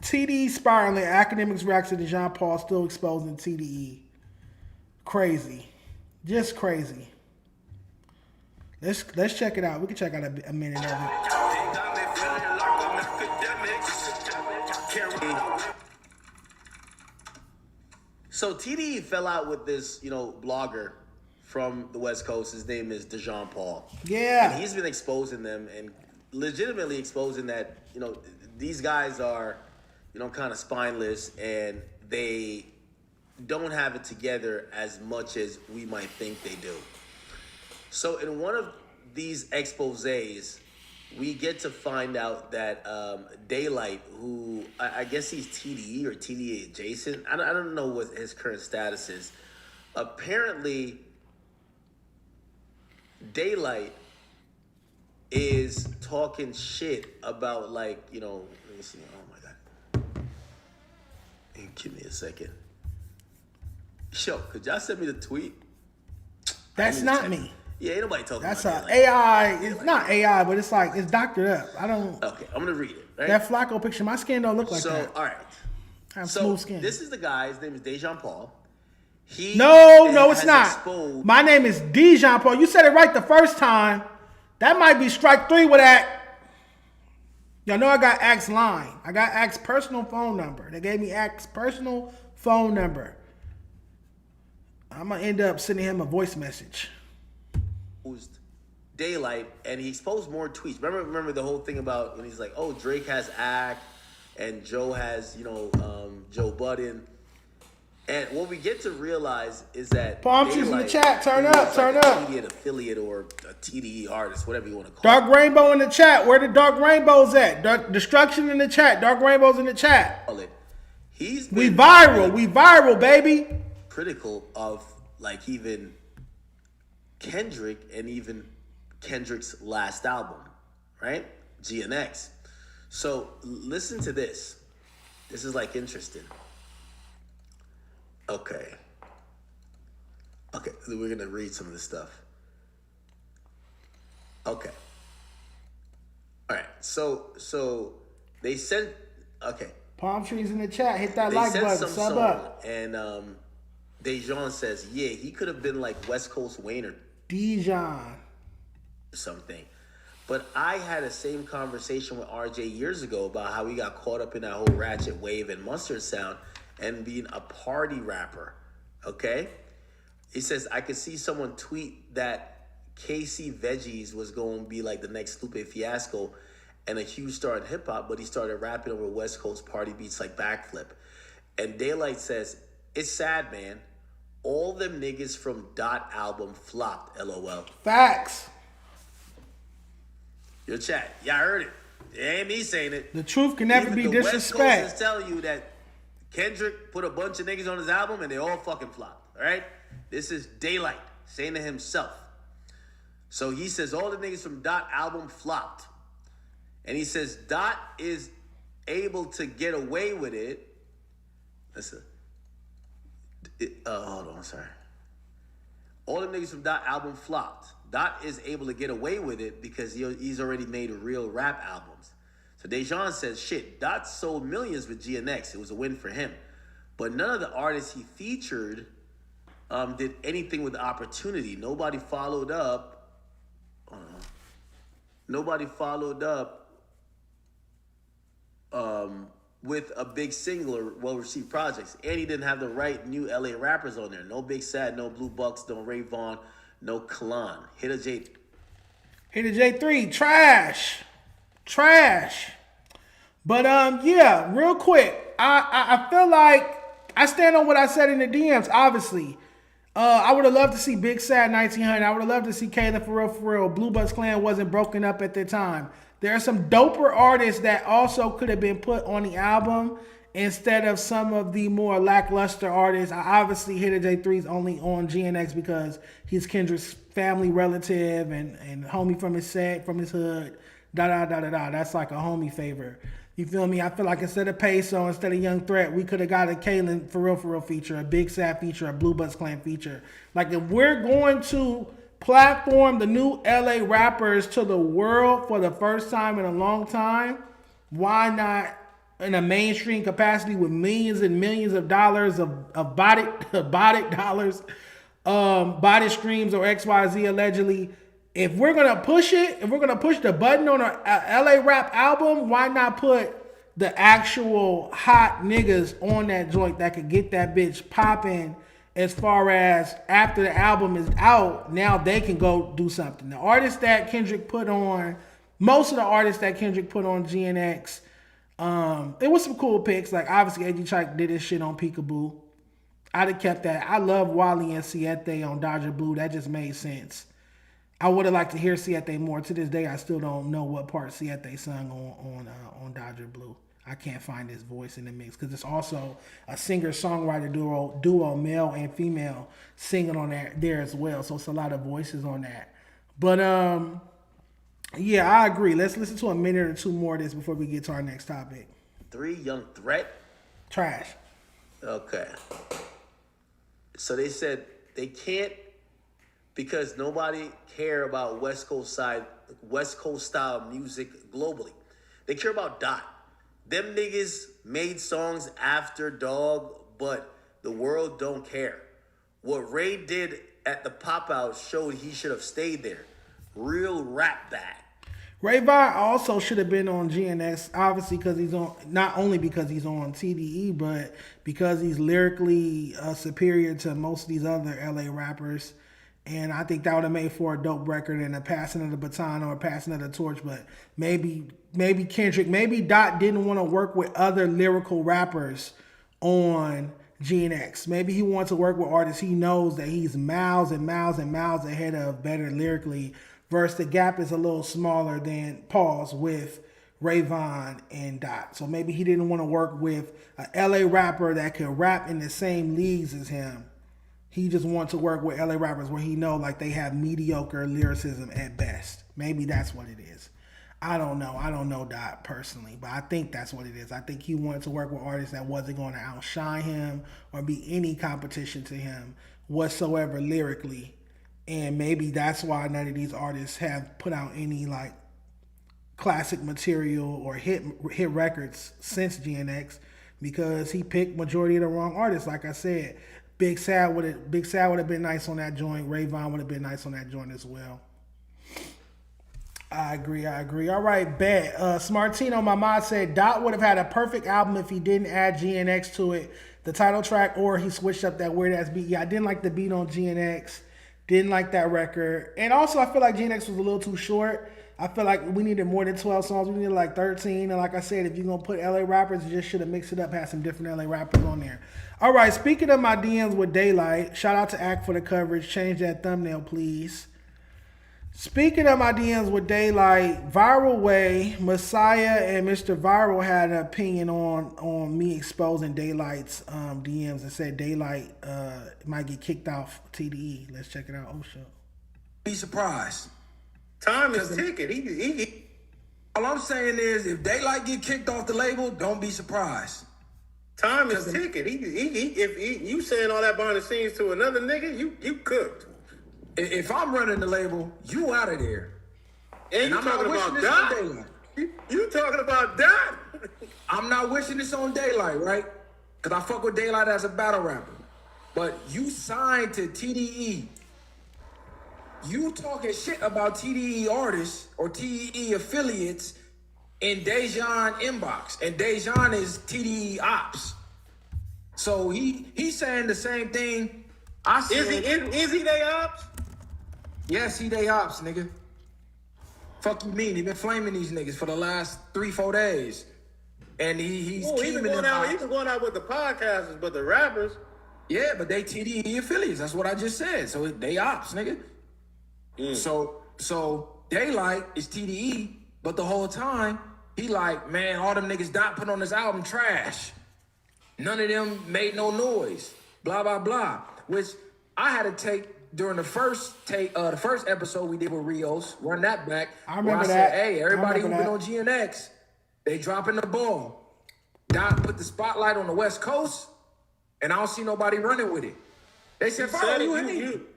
TDE spiraling. Academics reacts to Dejon Paul still exposing TDE. Crazy. Just crazy. Let's check it out. We can check out a minute of it. So TDE fell out with this, blogger from the West Coast. His name is Dejon Paul. Yeah. And he's been exposing them and legitimately exposing that, these guys are, kind of spineless and they don't have it together as much as we might think they do. So in one of these exposés, we get to find out that Daylight, who I guess he's TDE or TDE adjacent, I don't know what his current status is. Apparently, Daylight is talking shit about let me see, oh my God. Hey, give me a second. Yo, could y'all send me the tweet? That's not me. Yeah, ain't nobody talking That's about a AI. It's not AI, but it's like it's doctored up. I don't. Okay, I'm gonna read it. Right? That Flacco picture, my skin don't look like that. So, all right. I have smooth skin. This is the guy. His name is Dejon Paul. No, it's not. My name is Dejon Paul. You said it right the first time. That might be strike 3 with that. Y'all know I got Axe line. I got Axe personal phone number. They gave me Axe personal phone number. I'm going to end up sending him a voice message. Daylight, and he exposed more tweets. Remember the whole thing about when he's like, oh, Drake has Act, and Joe has, Joe Budden. And what we get to realize is that Palm trees in the chat. Turn up. An affiliate or a TDE artist, whatever you want to call it. Dark Rainbow in the chat. Where the Dark Rainbows at? Destruction in the chat. Dark Rainbows in the chat. We viral, baby. Critical of even Kendrick and even Kendrick's last album, right? GNX. So listen to this. This is interesting. Okay, we're going to read some of this stuff. Okay. All right, so they sent, Palm trees in the chat. Hit that like button. Sub up. And Dejon says, he could have been like West Coast Wayne or Dejon. something. But I had the same conversation with RJ years ago about how he got caught up in that whole ratchet wave and mustard sound and being a party rapper. Okay? He says, I could see someone tweet that KC Veggies was going to be like the next Lupe Fiasco and a huge star in hip hop, but he started rapping over West Coast party beats like Backflip. And Daylight says, it's sad, man. All them niggas from Dot album flopped, LOL. Facts. Your chat. Y'all heard it. It ain't me saying it. The truth can never Even be the West disrespect. Coast is telling you that Kendrick put a bunch of niggas on his album and they all fucking flopped. All right? This is Daylight saying to himself. So he says all the niggas from Dot album flopped. And he says Dot is able to get away with it. Listen. Hold on, sorry. All the niggas from Dot album flopped. Dot is able to get away with it because he's already made real rap albums. So Dejon says, shit, Dot sold millions with GNX. It was a win for him. But none of the artists he featured did anything with the opportunity. Nobody followed up. Nobody followed up with a big single or well-received projects. And he didn't have the right new LA rappers on there. No Big Sad, no Blue Bucks, no Ray Vaughn, no Kalon. Hit a J3, trash. But yeah, real quick, I feel like I stand on what I said in the DMs. Obviously, I would have loved to see Big Sad 1900. I would have loved to see Kayla for real. Blue Bucks Clan wasn't broken up at the time. There are some doper artists that also could have been put on the album instead of some of the more lackluster artists. I obviously hit a J3's only on GNX because he's Kendrick's family relative and homie from his set, from his hood. That's like a homie favor. You feel me? I feel like instead of Peso, instead of Young Threat, we could have got a Kalen for real feature, a Big Sad feature, a Blue Bucks Clan feature. Like if we're going to platform the new LA rappers to the world for the first time in a long time, why not in a mainstream capacity with millions and millions of dollars of body dollars, body streams or XYZ allegedly? If we're gonna push it, if we're gonna push the button on a LA rap album, why not put the actual hot niggas on that joint that could get that bitch popping? As far as after the album is out, now they can go do something. The artists that Kendrick put on, most of the artists that Kendrick put on GNX, it was some cool picks. Like obviously AG Chike did his shit on Peekaboo. I'd have kept that. I love Wally and Siete on Dodger Blue. That just made sense. I would have liked to hear Siete more. To this day, I still don't know what part Siete sung on Dodger Blue. I can't find his voice in the mix because it's also a singer-songwriter duo, male and female, singing on there as well. So it's a lot of voices on that. But yeah, I agree. Let's listen to a minute or two more of this before we get to our next topic. 3 Young Threat. Trash. Okay. So they said they can't because nobody care about West Coast style music globally. They care about Dot. Them niggas made songs after Dogg, but the world don't care. What Ray did at the pop-out showed he should have stayed there. Real rap back. Ray Vaughn also should have been on GNX, obviously because he's on, not only because he's on TDE, but because he's lyrically superior to most of these other LA rappers. And I think that would have made for a dope record and a passing of the baton or a passing of the torch. But maybe Kendrick, maybe Dot didn't want to work with other lyrical rappers on GNX. Maybe he wants to work with artists he knows that he's miles and miles and miles ahead of better lyrically, versus the gap is a little smaller than Paul's with Ray Vaughn and Dot. So maybe he didn't want to work with a LA rapper that could rap in the same leagues as him. He just wants to work with LA rappers where he know like they have mediocre lyricism at best. Maybe that's what it is. I don't know. I don't know Dot personally, but I think that's what it is. I think he wanted to work with artists that wasn't going to outshine him or be any competition to him whatsoever lyrically. And maybe that's why none of these artists have put out any like classic material or hit records since GNX, because he picked majority of the wrong artists. Like I said, Big Sad would have been nice on that joint. Ray Vaughn would have been nice on that joint as well. I agree. All right, bet. Smartino, my mod said Dot would have had a perfect album if he didn't add GNX to it, the title track, or he switched up that weird ass beat. Yeah, I didn't like the beat on GNX. Didn't like that record. And also, I feel like GNX was a little too short. I feel like we needed more than 12 songs. We needed like 13. And like I said, if you're going to put LA rappers, you just should have mixed it up, had some different LA rappers on there. All right, speaking of my DMs with Daylight, shout out to Act for the coverage. Change that thumbnail, please. Speaking of my DMs with Daylight, Viral Way, Messiah, and Mr. Viral had an opinion on me exposing Daylight's DMs and said Daylight might get kicked off TDE. Let's check it out. Oh, shit. Be surprised. Time is ticking. He All I'm saying is, if Daylight get kicked off the label, don't be surprised. Time is ticking. If you saying all that behind the scenes to another nigga, you cooked. If I'm running the label, you out of there. And you I'm not talking wishing about this Dot? on Daylight. You talking about Dot? I'm not wishing this on Daylight, right? Because I fuck with Daylight as a battle rapper. But you signed to TDE. You talking shit about TDE artists or TDE affiliates in Dejon inbox. And Dejon is TDE ops. So he's saying the same thing I said. Is he they ops? Yes, he they ops, nigga. Fuck you mean? He been flaming these niggas for the last 3-4 days. And he's keeping them out. He was going out with the podcasters, but the rappers. Yeah, but they TDE affiliates. That's what I just said. So they ops, nigga. So Daylight is TDE, but the whole time, he like, man, all them niggas Dot put on this album trash. None of them made no noise. Blah, blah, blah. Which I had to take during the first episode we did with Rios, run that back. I remember said, that. hey, everybody who been on GNX, they dropping the ball. Dot put the spotlight on the West Coast, and I don't see nobody running with it. They said, "Follow you."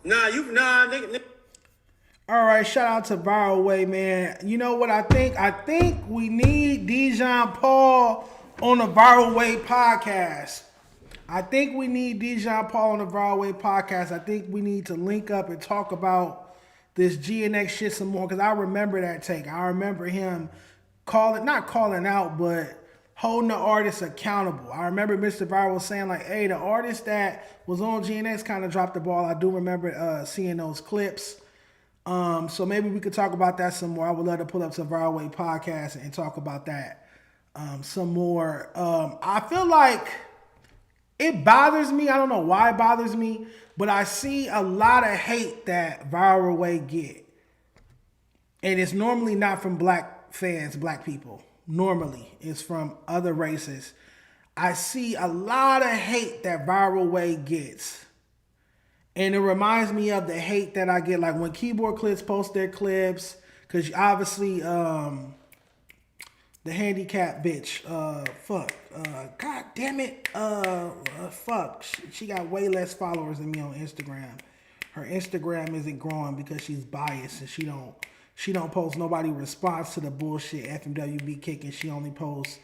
Nigga. All right, shout out to Viral Way, man. You know what I think? I think we need Dejon Paul on the Viral Way podcast. I think we need Dejon Paul on the Viral Way podcast. I think we need to link up and talk about this GNX shit some more, because I remember that take. I remember him not calling out, but holding the artist accountable. I remember Mr. Viral saying like, hey, the artist that was on GNX kind of dropped the ball. I do remember seeing those clips. So maybe we could talk about that some more. I would love to pull up some Viral Way podcast and talk about that some more. I feel like it bothers me. I don't know why it bothers me, but I see a lot of hate that Viral Way get. And it's normally not from black fans, black people. Normally, it's from other races. I see a lot of hate that Viral Way gets. And it reminds me of the hate that I get, like when Keyboard Clips post their clips, because obviously the handicap bitch, god damn it, fuck, she got way less followers than me on Instagram. Her Instagram isn't growing because she's biased and she don't post nobody response to the bullshit FMW be kicking. She only posts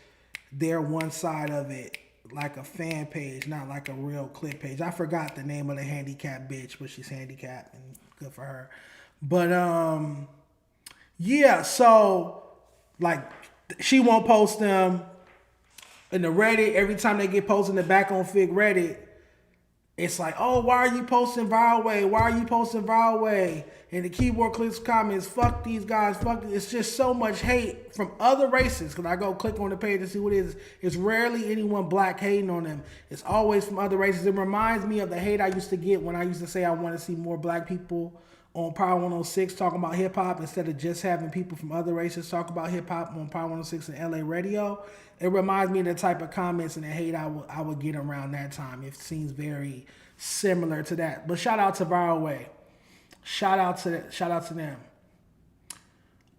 their one side of it, like a fan page, not like a real clip page. I forgot the name of the handicap bitch, but she's handicapped and good for her. But yeah, so like she won't post them in the Reddit. Every time they get posted in the back on Fig Reddit, it's like, oh, why are you posting Viral Way? Why are you posting Viral Way? And the Keyboard Clips comments, fuck these guys, fuck. It's just so much hate from other races. Because I go click on the page and see what it is. It's rarely anyone black hating on them. It's always from other races. It reminds me of the hate I used to get when I used to say I want to see more black people on Power 106 talking about hip hop instead of just having people from other races talk about hip hop on Power 106 and LA radio. It reminds me of the type of comments and the hate I would get around that time. It seems very similar to that. But shout out to Viral Way. Shout out to them.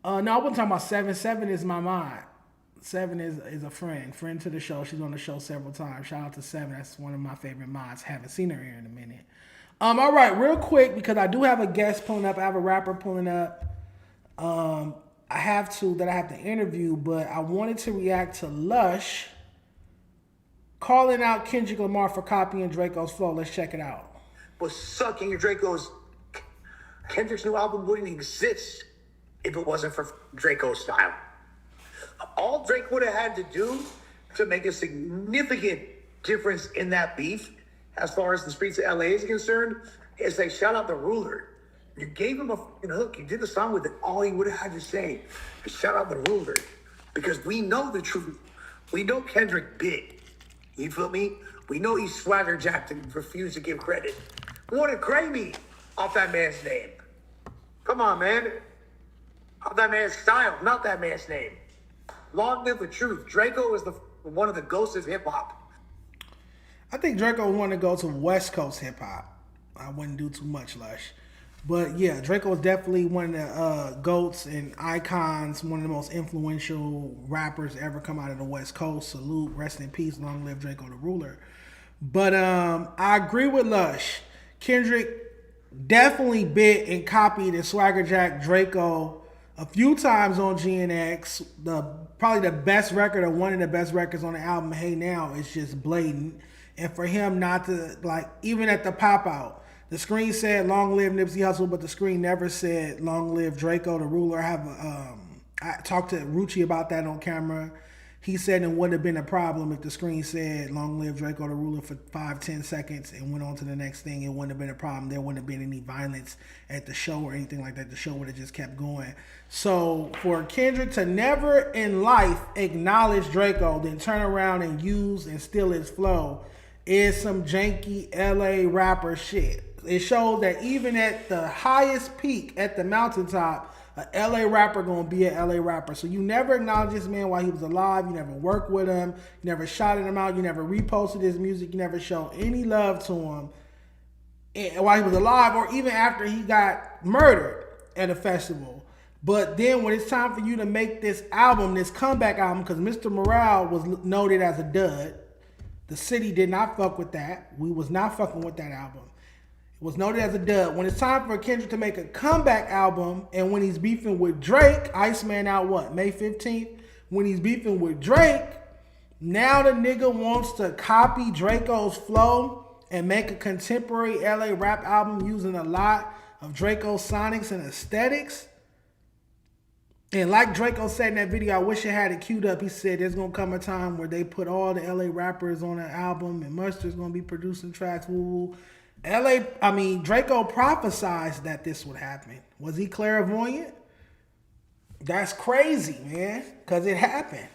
No, I wasn't talking about Seven. Seven is my mod. Seven is a friend to the show. She's on the show several times. Shout out to Seven. That's one of my favorite mods. Haven't seen her here in a minute. All right, real quick, because I do have a guest pulling up. I have a rapper pulling up. I have to interview, but I wanted to react to Lush calling out Kendrick Lamar for copying Draco's flow. Let's check it out. Was sucking Draco's. Kendrick's new album wouldn't exist if it wasn't for Draco's style. All Drake would have had to do to make a significant difference in that beef, as far as the streets of LA is concerned, is they shout out the ruler. You gave him a fucking hook. You did the song with it. All he would have had to say is shout out the ruler. Because we know the truth. We know Kendrick bit. You feel me? We know he's swagger jacked and refused to give credit. We want a Grammy off that man's name. Come on, man. Off that man's style, not that man's name. Long live the truth. Draco is one of the ghosts of hip hop. I think Draco would want to go to West Coast hip hop. I wouldn't do too much, Lush. But yeah, Draco is definitely one of the GOATs and icons, one of the most influential rappers ever come out of the West Coast. Salute, rest in peace, long live Draco the Ruler. But I agree with Lush. Kendrick definitely bit and copied and swagger jack Draco a few times on GNX. Probably the best record or one of the best records on the album, Hey Now, is just blatant. And for him not to, like, even at the pop out, the screen said long live Nipsey Hussle, but the screen never said long live Draco the Ruler. I talked to Rucci about that on camera. He said it wouldn't have been a problem if the screen said long live Draco the Ruler for 5-10 seconds and went on to the next thing. It wouldn't have been a problem. There wouldn't have been any violence at the show or anything like that. The show would have just kept going. So for Kendrick to never in life acknowledge Draco, then turn around and use and steal his flow is some janky LA rapper shit. It shows that even at the highest peak, at the mountaintop, a LA rapper gonna be a LA rapper. So you never acknowledge this man while he was alive. You never worked with him. You never shouted him out. You never reposted his music. You never showed any love to him while he was alive, or even after he got murdered at a festival. But then when it's time for you to make this album, this comeback album, because Mr. Morale was noted as a dud. The city did not fuck with that. We was not fucking with that album. Was noted as a dud. When it's time for Kendrick to make a comeback album, and when he's beefing with Drake, Iceman out what, May 15th? When he's beefing with Drake, now the nigga wants to copy Draco's flow and make a contemporary LA rap album using a lot of Draco's sonics and aesthetics. And like Draco said in that video, I wish I had it queued up. He said there's going to come a time where they put all the LA rappers on an album and Mustard's going to be producing tracks. Woo. Draco prophesized that this would happen. Was he clairvoyant? That's crazy, man, because it happened.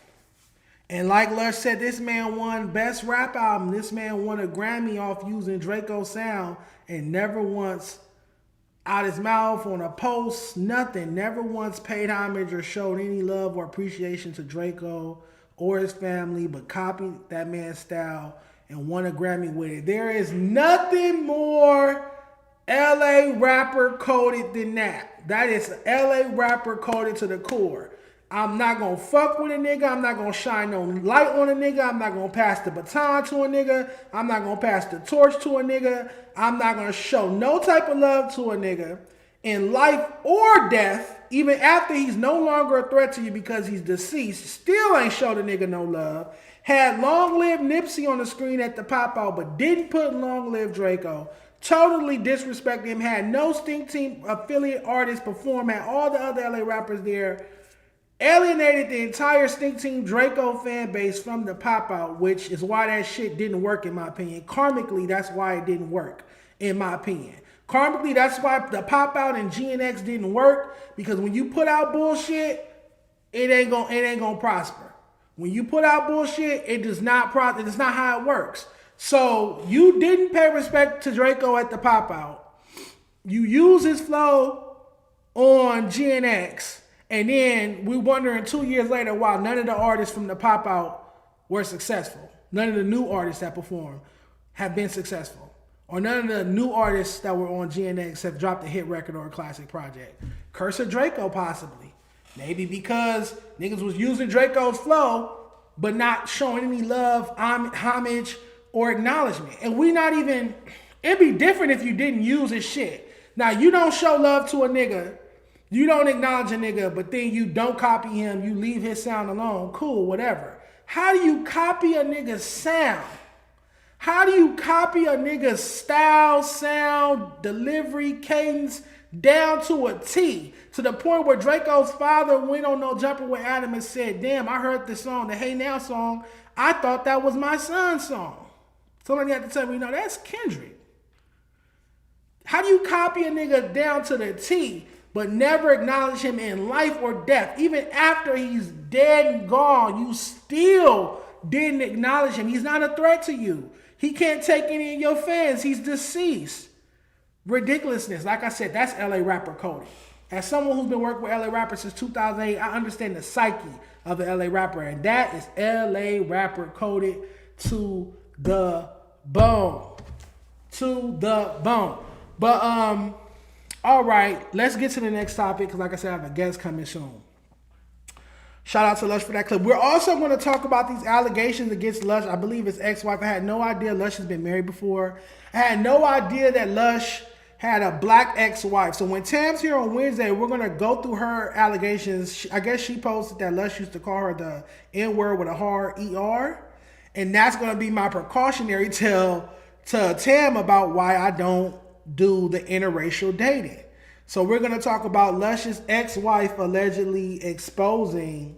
And like Lush said, this man won Best Rap Album. This man won a Grammy off using Draco's sound and never once out his mouth on a post, nothing. Never once paid homage or showed any love or appreciation to Draco or his family, but copied that man's style and won a Grammy with it. There is nothing more LA rapper coded than that. That is LA rapper coded to the core. I'm not going to fuck with a nigga. I'm not going to shine no light on a nigga. I'm not going to pass the baton to a nigga. I'm not going to pass the torch to a nigga. I'm not going to show no type of love to a nigga in life or death, even after he's no longer a threat to you because he's deceased. Still ain't show the nigga no love. Had Long Live Nipsey on the screen at the pop-out, but didn't put Long Live Draco. Totally disrespected him. Had no Stink Team affiliate artists perform. Had all the other LA rappers there. Alienated the entire Stink Team Draco fan base from the pop-out, which is why that shit didn't work in my opinion. Karmically, that's why it didn't work in my opinion. Karmically, that's why the pop-out and GNX didn't work, because when you put out bullshit, it ain't gonna prosper. When you put out bullshit, it does not prosper. It's not how it works. So you didn't pay respect to Draco at the pop-out. You use his flow on GNX. And then we're wondering 2 years later why none of the artists from the pop-out were successful. None of the new artists that performed have been successful. Or none of the new artists that were on GNX have dropped a hit record or a classic project. Curse of Draco, possibly. Maybe because niggas was using Draco's flow, but not showing any love, homage, or acknowledgement. And we not even, it'd be different if you didn't use his shit. Now, you don't show love to a nigga, you don't acknowledge a nigga, but then you don't copy him, you leave his sound alone, cool, whatever. How do you copy a nigga's sound? How do you copy a nigga's style, sound, delivery, cadence, down to a T, to the point where Draco's father went on No Jumper with Adam and said, damn, I heard this song, the Hey Now song. I thought that was my son's song. Somebody had to tell me, no, that's Kendrick. How do you copy a nigga down to the T, but never acknowledge him in life or death? Even after he's dead and gone, you still didn't acknowledge him. He's not a threat to you. He can't take any of your fans. He's deceased. Ridiculousness. Like I said, that's LA rapper coding. As someone who's been working with LA rappers since 2008, I understand the psyche of the LA rapper, and that is LA rapper coded to the bone. To the bone. But all right, let's get to the next topic, because like I said, I have a guest coming soon. Shout out to Lush for that clip. We're also going to talk about these allegations against Lush. I believe his ex-wife. I had no idea Lush has been married before. I had no idea that Lush had a black ex-wife. So when Tam's here on Wednesday, we're going to go through her allegations. I guess she posted that Lush used to call her the N-word with a hard ER. And that's going to be my precautionary tale to Tam about why I don't do the interracial dating. So we're going to talk about Lush's ex-wife allegedly exposing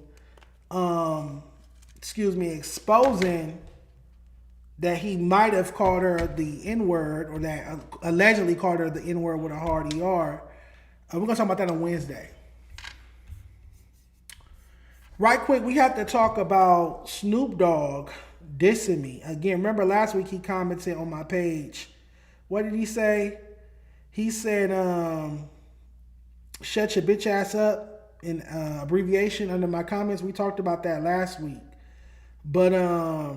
that he might have called her the N-word, or that allegedly called her the N-word with a hard ER. We're going to talk about that on Wednesday. Right quick, we have to talk about Snoop Dogg dissing me. Again, remember last week he commented on my page. What did he say? He said, shut your bitch ass up, in abbreviation under my comments. We talked about that last week. But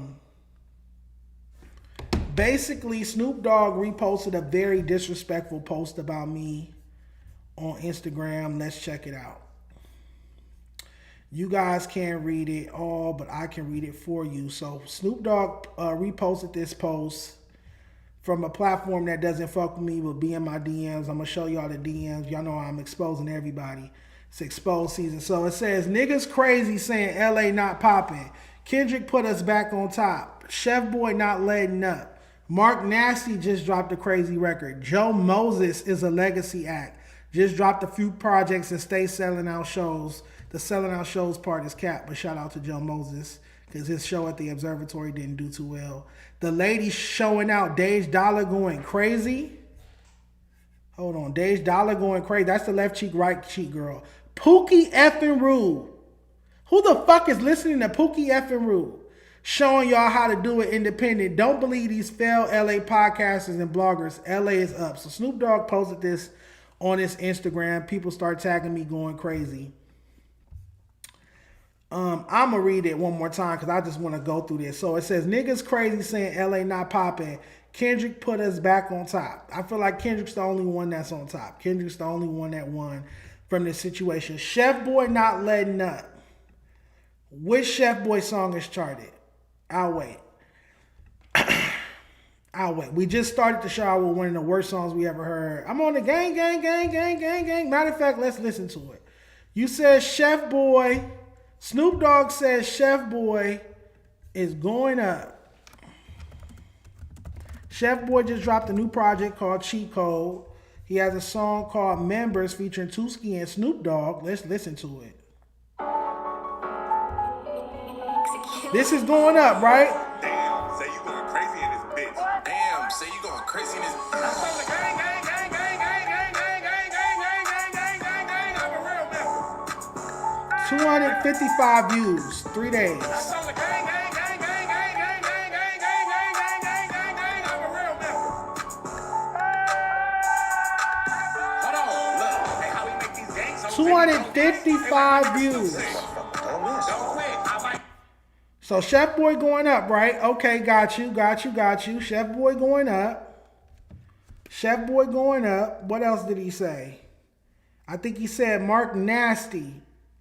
basically Snoop Dogg reposted a very disrespectful post about me on Instagram. Let's check it out. You guys can't read it all, but I can read it for you. So Snoop Dogg reposted this post from a platform that doesn't fuck with me, but be in my DMs. I'm going to show y'all the DMs. Y'all know I'm exposing everybody. It's exposed season. So it says, niggas crazy saying LA not popping. Kendrick put us back on top. Chef Boy not letting up. Mark Nasty just dropped a crazy record. Joe Moses is a legacy act. Just dropped a few projects and stay selling out shows. The selling out shows part is capped, but shout out to Joe Moses, because his show at the Observatory didn't do too well. The lady showing out, Dej Dollar going crazy. Hold on, Dej Dollar going crazy. That's the left cheek, right cheek girl. Pookie effing Rue. Who the fuck is listening to Pookie effing Rue? Showing y'all how to do it independent. Don't believe these failed LA podcasters and bloggers. LA is up. So Snoop Dogg posted this on his Instagram. People start tagging me going crazy. I'm going to read it one more time because I just want to go through this. So it says, niggas crazy saying LA not popping. Kendrick put us back on top. I feel like Kendrick's the only one that's on top. Kendrick's the only one that won from this situation. Chef Boy not letting up. Which Chef Boy song is charted? I'll wait. I'll wait. We just started the show with one of the worst songs we ever heard. I'm on the gang. Matter of fact, let's listen to it. You said Chef Boy... Snoop Dogg says Chef Boy is going up. Chef Boy just dropped a new project called Cheat Code. He has a song called Members featuring Tuski and Snoop Dogg. Let's listen to it. This is going up, right? Damn, say you going crazy in this bitch. Damn, say you going crazy in this bitch. 255 views, 3 days. $255 views. So Chef Boy going up, right? Okay, got you. Chef Boy going up. Chef Boy going up. What else did he say? I think he said Mark Nasty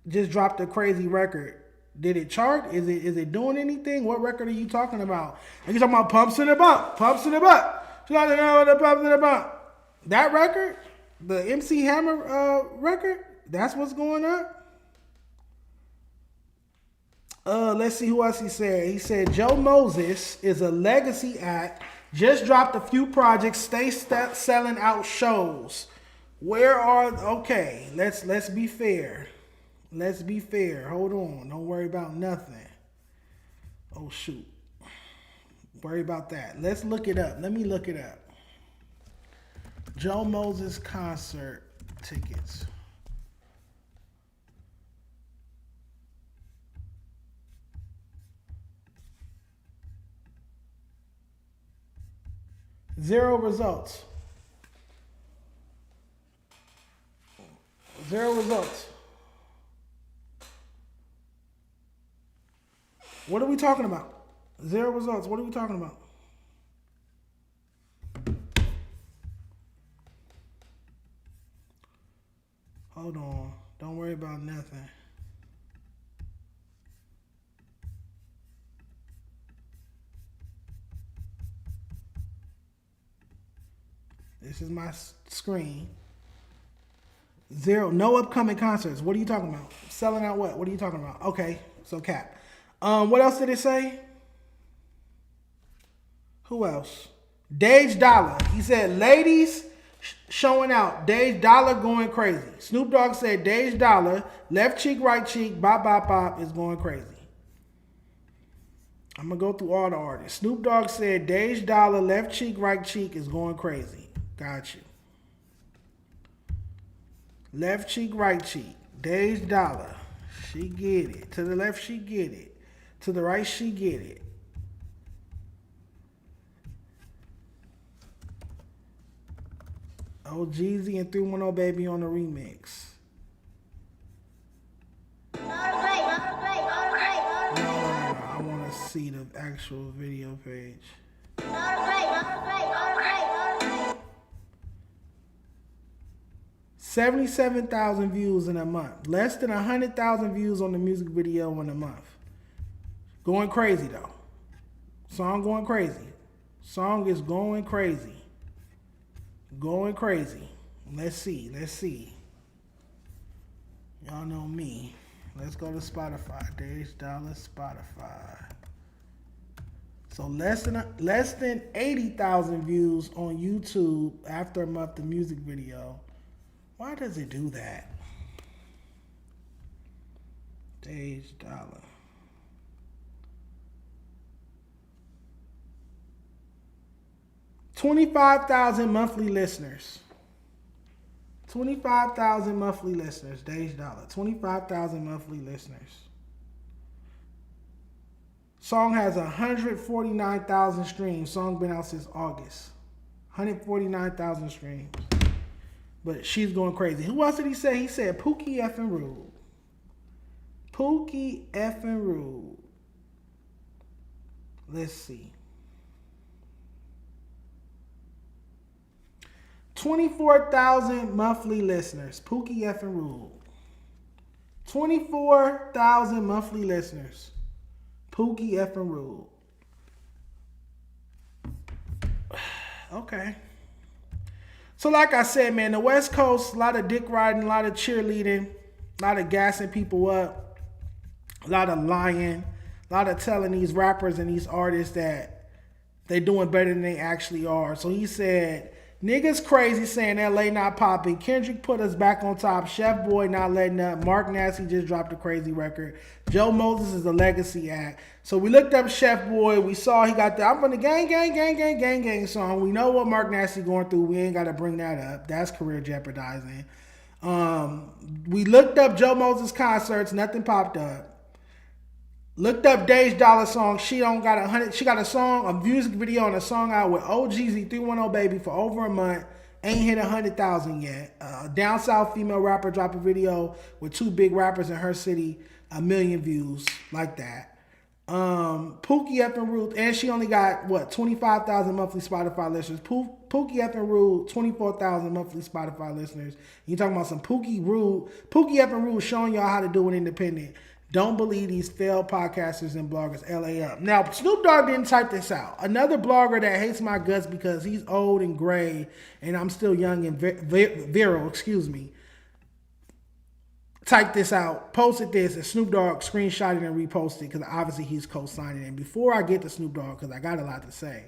just dropped a crazy record. Did it chart? Is it doing anything? What record are you talking about? Are you talking about Pumps in the Bump? Pumps in the Bump. Pumps in the Bump. That record? The MC Hammer record? That's what's going up? Let's see who else he said. He said Joe Moses is a legacy act. Just dropped a few projects. Stay selling out shows. Where are okay? Let's be fair. Let's be fair. Hold on. Don't worry about nothing. Oh shoot. Worry about that. Let's look it up. Let me look it up. Joe Moses concert tickets. Zero results. Zero results. What are we talking about? Zero results. What are we talking about? Hold on. Don't worry about nothing. This is my screen. Zero. No upcoming concerts. What are you talking about? Selling out what? What are you talking about? Okay. So cap. What else did it say? Who else? Dage Dollar. He said, ladies showing out. Dage Dollar going crazy. Snoop Dogg said, Dage Dollar, left cheek, right cheek, bop, bop, bop, is going crazy. I'm going to go through all the artists. Snoop Dogg said, Dage Dollar, left cheek, right cheek is going crazy. Got you. Left cheek, right cheek. Dage Dollar. She get it. To the left, she get it. To the right, she get it. Oh, Jeezy and 310 Baby on the remix. No. I want to see the actual video page. 77,000 views in a month. Less than 100,000 views on the music video in a month. Going crazy though. Song going crazy. Song is going crazy. Going crazy. Let's see. Let's see. Y'all know me. Let's go to Spotify. Dage Dollar Spotify. So less than 80,000 views on YouTube after a month the music video. Why does it do that? Dage Dollar. $25,000 monthly listeners. 25,000 monthly listeners. Dage Dollar. 25,000 monthly listeners. Song has 149,000 streams. Song been out since August. 149,000 streams. But she's going crazy. Who else did he say? He said Pookie effing Rude. Pookie effing Rude. Let's see. 24,000 monthly listeners. Pookie effing Rude. 24,000 monthly listeners. Pookie effing Rude. Okay. So like I said, man, the West Coast, a lot of dick riding, a lot of cheerleading, a lot of gassing people up, a lot of lying, a lot of telling these rappers and these artists that they doing better than they actually are. So he said, niggas crazy saying LA not popping. Kendrick put us back on top. Chef Boy not letting up. Mark Nasty just dropped a crazy record. Joe Moses is a legacy act. So we looked up Chef Boy. We saw he got the I'm from the gang song. We know what Mark Nasty going through. We ain't got to bring that up. That's career jeopardizing. We looked up Joe Moses concerts. Nothing popped up. Looked up Dage Dollar song. She don't got 100. She got a song, a music video, and a song out with OGZ 310 Baby for over a month. Ain't hit 100,000 yet. Down South female rapper dropped a video with two big rappers in her city, 1 million views like that. Pookie effing Rude, and she only got what 25,000 monthly Spotify listeners. Pookie effing Rude, 24,000 monthly Spotify listeners. You talking about some Pookie effing Rude showing y'all how to do it independent. Don't believe these failed podcasters and bloggers. LA up. Now, Snoop Dogg didn't type this out. Another blogger that hates my guts because he's old and gray and I'm still young and virile, typed this out, posted this, and Snoop Dogg screenshotted and reposted because obviously he's co-signing. And before I get to Snoop Dogg, because I got a lot to say,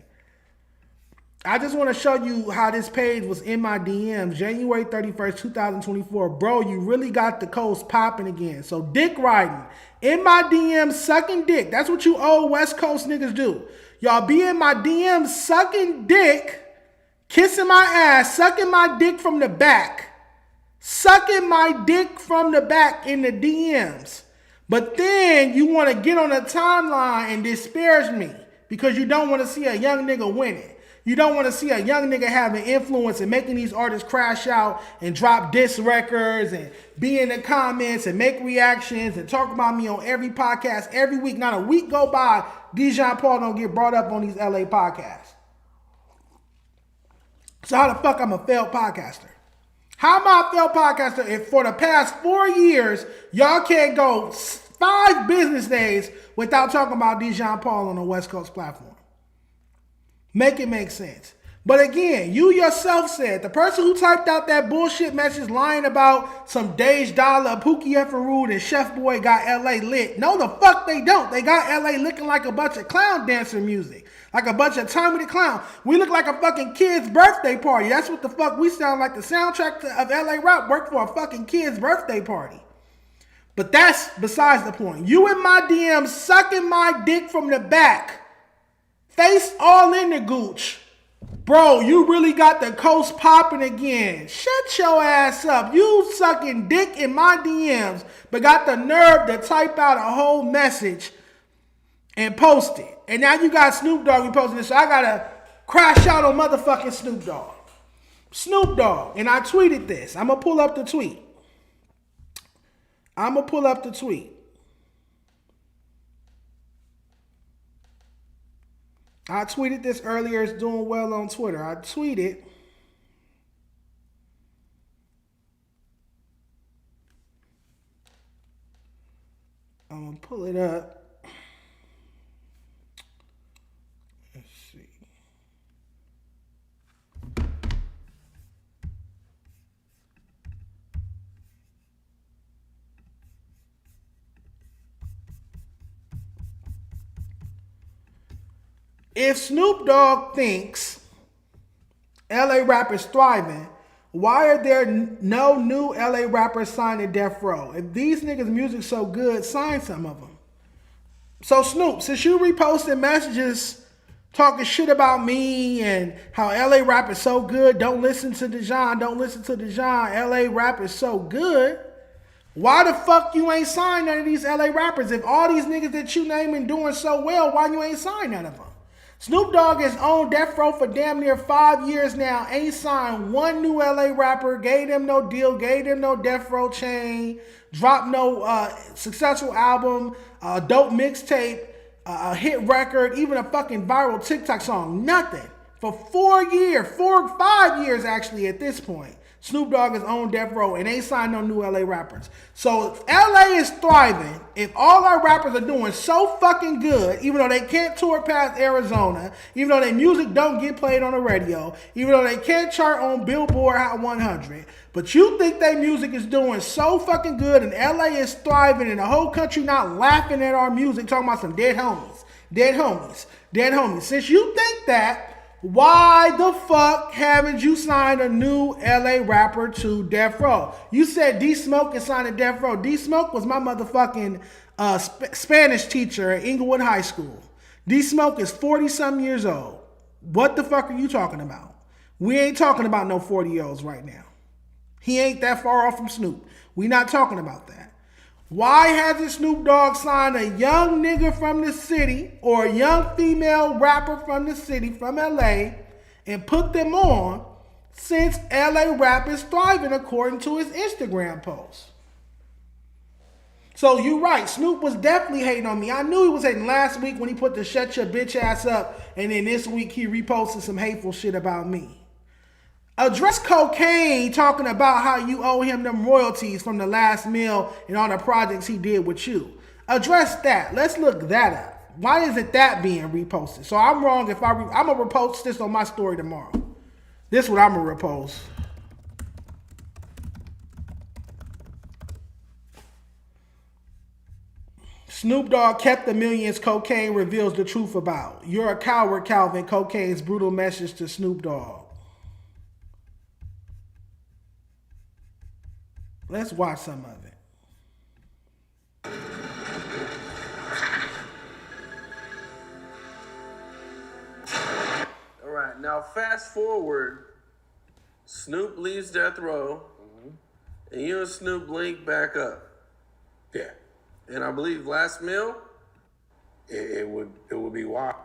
I just want to show you how this page was in my DMs. January 31st, 2024. Bro, you really got the coast popping again. So dick riding. In my DMs, sucking dick. That's what you old West Coast niggas do. Y'all be in my DMs sucking dick, kissing my ass, sucking my dick from the back. Sucking my dick from the back in the DMs. But then you want to get on the timeline and disparage me because you don't want to see a young nigga winning. You don't want to see a young nigga having influence and making these artists crash out and drop diss records and be in the comments and make reactions and talk about me on every podcast every week. Not a week go by, Dejon Paul don't get brought up on these LA podcasts. So how the fuck I'm a failed podcaster? How am I a failed podcaster if for the past 4 years, y'all can't go 5 business days without talking about Dejon Paul on the West Coast platform? Make it make sense. But again, you yourself said, the person who typed out that bullshit message lying about some Dej Dollar, Pookie Efferood, and Chef Boy got LA lit. No, the fuck they don't. They got LA looking like a bunch of clown dancer music. Like a bunch of Tommy the Clown. We look like a fucking kid's birthday party. That's what the fuck we sound like. The soundtrack of LA Rap worked for a fucking kid's birthday party. But that's besides the point. You in my DMs sucking my dick from the back. Face all in the gooch. Bro, you really got the coast popping again. Shut your ass up. You sucking dick in my DMs, but got the nerve to type out a whole message and post it. And now you got Snoop Dogg reposting this, so I gotta crash out on motherfucking Snoop Dogg. Snoop Dogg. And I tweeted this. I'm gonna pull up the tweet. I tweeted this earlier. It's doing well on Twitter. I tweeted. I'm going to pull it up. Let's see. If Snoop Dogg thinks LA rappers thriving, why are there no new LA rappers signed to Death Row? If these niggas' music so good, sign some of them. So Snoop, since you reposted messages talking shit about me and how LA rap is so good, don't listen to Dejon, LA rap is so good, why the fuck you ain't signed none of these LA rappers? If all these niggas that you naming doing so well, why you ain't signed none of them? Snoop Dogg has owned Death Row for damn near 5 years now. Ain't signed one new LA rapper. Gave them no deal. Gave them no Death Row chain. Dropped no successful album. Dope mixtape. A hit record. Even a fucking viral TikTok song. Nothing. For 4 years. 5 years actually at this point. Snoop Dogg has owned Death Row and ain't signed no new LA rappers. So if LA is thriving, if all our rappers are doing so fucking good, even though they can't tour past Arizona, even though their music don't get played on the radio, even though they can't chart on Billboard Hot 100, but you think their music is doing so fucking good and LA is thriving and the whole country not laughing at our music, talking about some dead homies. Since you think that, why the fuck haven't you signed a new LA rapper to Death Row? You said D Smoke is signed to Death Row. D Smoke was my motherfucking Spanish teacher at Inglewood High School. D Smoke is 40-something years old. What the fuck are you talking about? We ain't talking about no 40-year-olds right now. He ain't that far off from Snoop. We not talking about that. Why hasn't Snoop Dogg signed a young nigga from the city or a young female rapper from the city, from LA, and put them on since LA rap is thriving according to his Instagram post? So you're right, Snoop was definitely hating on me. I knew he was hating last week when he put the shut your bitch ass up, and then this week he reposted some hateful shit about me. Address Cocaine talking about how you owe him them royalties from the last meal and all the projects he did with you. Address that. Let's look that up. Why isn't that being reposted? So I'm wrong if I'm going to repost this on my story tomorrow. This is what I'm going to repost. Snoop Dogg kept the millions cocaine reveals the truth about. You're a coward, Calvin. Cocaine's brutal message to Snoop Dogg. Let's watch some of it. All right, now fast forward. Snoop leaves death row, and you and Snoop link back up. Yeah. And I believe last meal. It would be wild.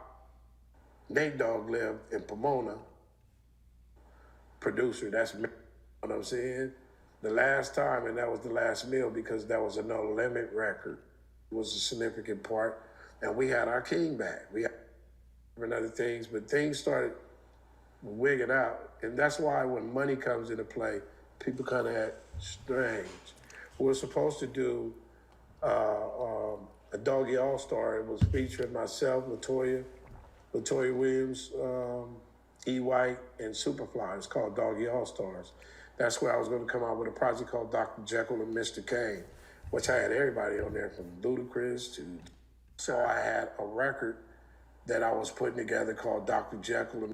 Nate Dogg lived in Pomona. Producer, that's me. You know what I'm saying? The last time, and that was the last meal because that was a No Limit record. It was a significant part. And we had our king back. We had other things, but things started wigging out. And that's why when money comes into play, people kind of act strange. We were supposed to do a Doggy All-Star. It was featuring myself, Latoya Williams, E. White, and Superfly. It's called Doggy All-Stars. That's where I was going to come out with a project called Dr. Jekyll and Mr. Kane, which I had everybody on there from Ludacris to... So I had a record that I was putting together called Dr. Jekyll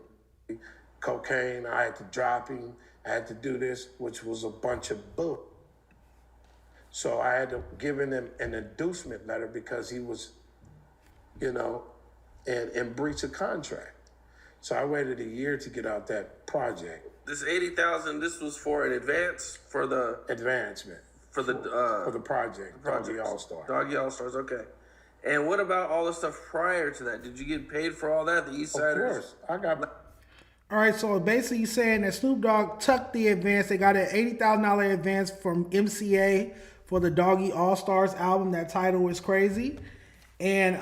and Cocaine. I had to drop him. I had to do this, which was a bunch of bull. So I had to give him an inducement letter because he was, in breach of contract. So I waited a year to get out that project. This 80,000. This was for an advance for the advancement for the project. Doggy All-Star. Doggy All-Stars. Okay. And what about all the stuff prior to that? Did you get paid for all that? The East Siders? Of course, I got. All right, so basically he's saying that Snoop Dogg tucked the advance. They got an $80,000 advance from MCA for the Doggy All-Stars album. That title is crazy. And,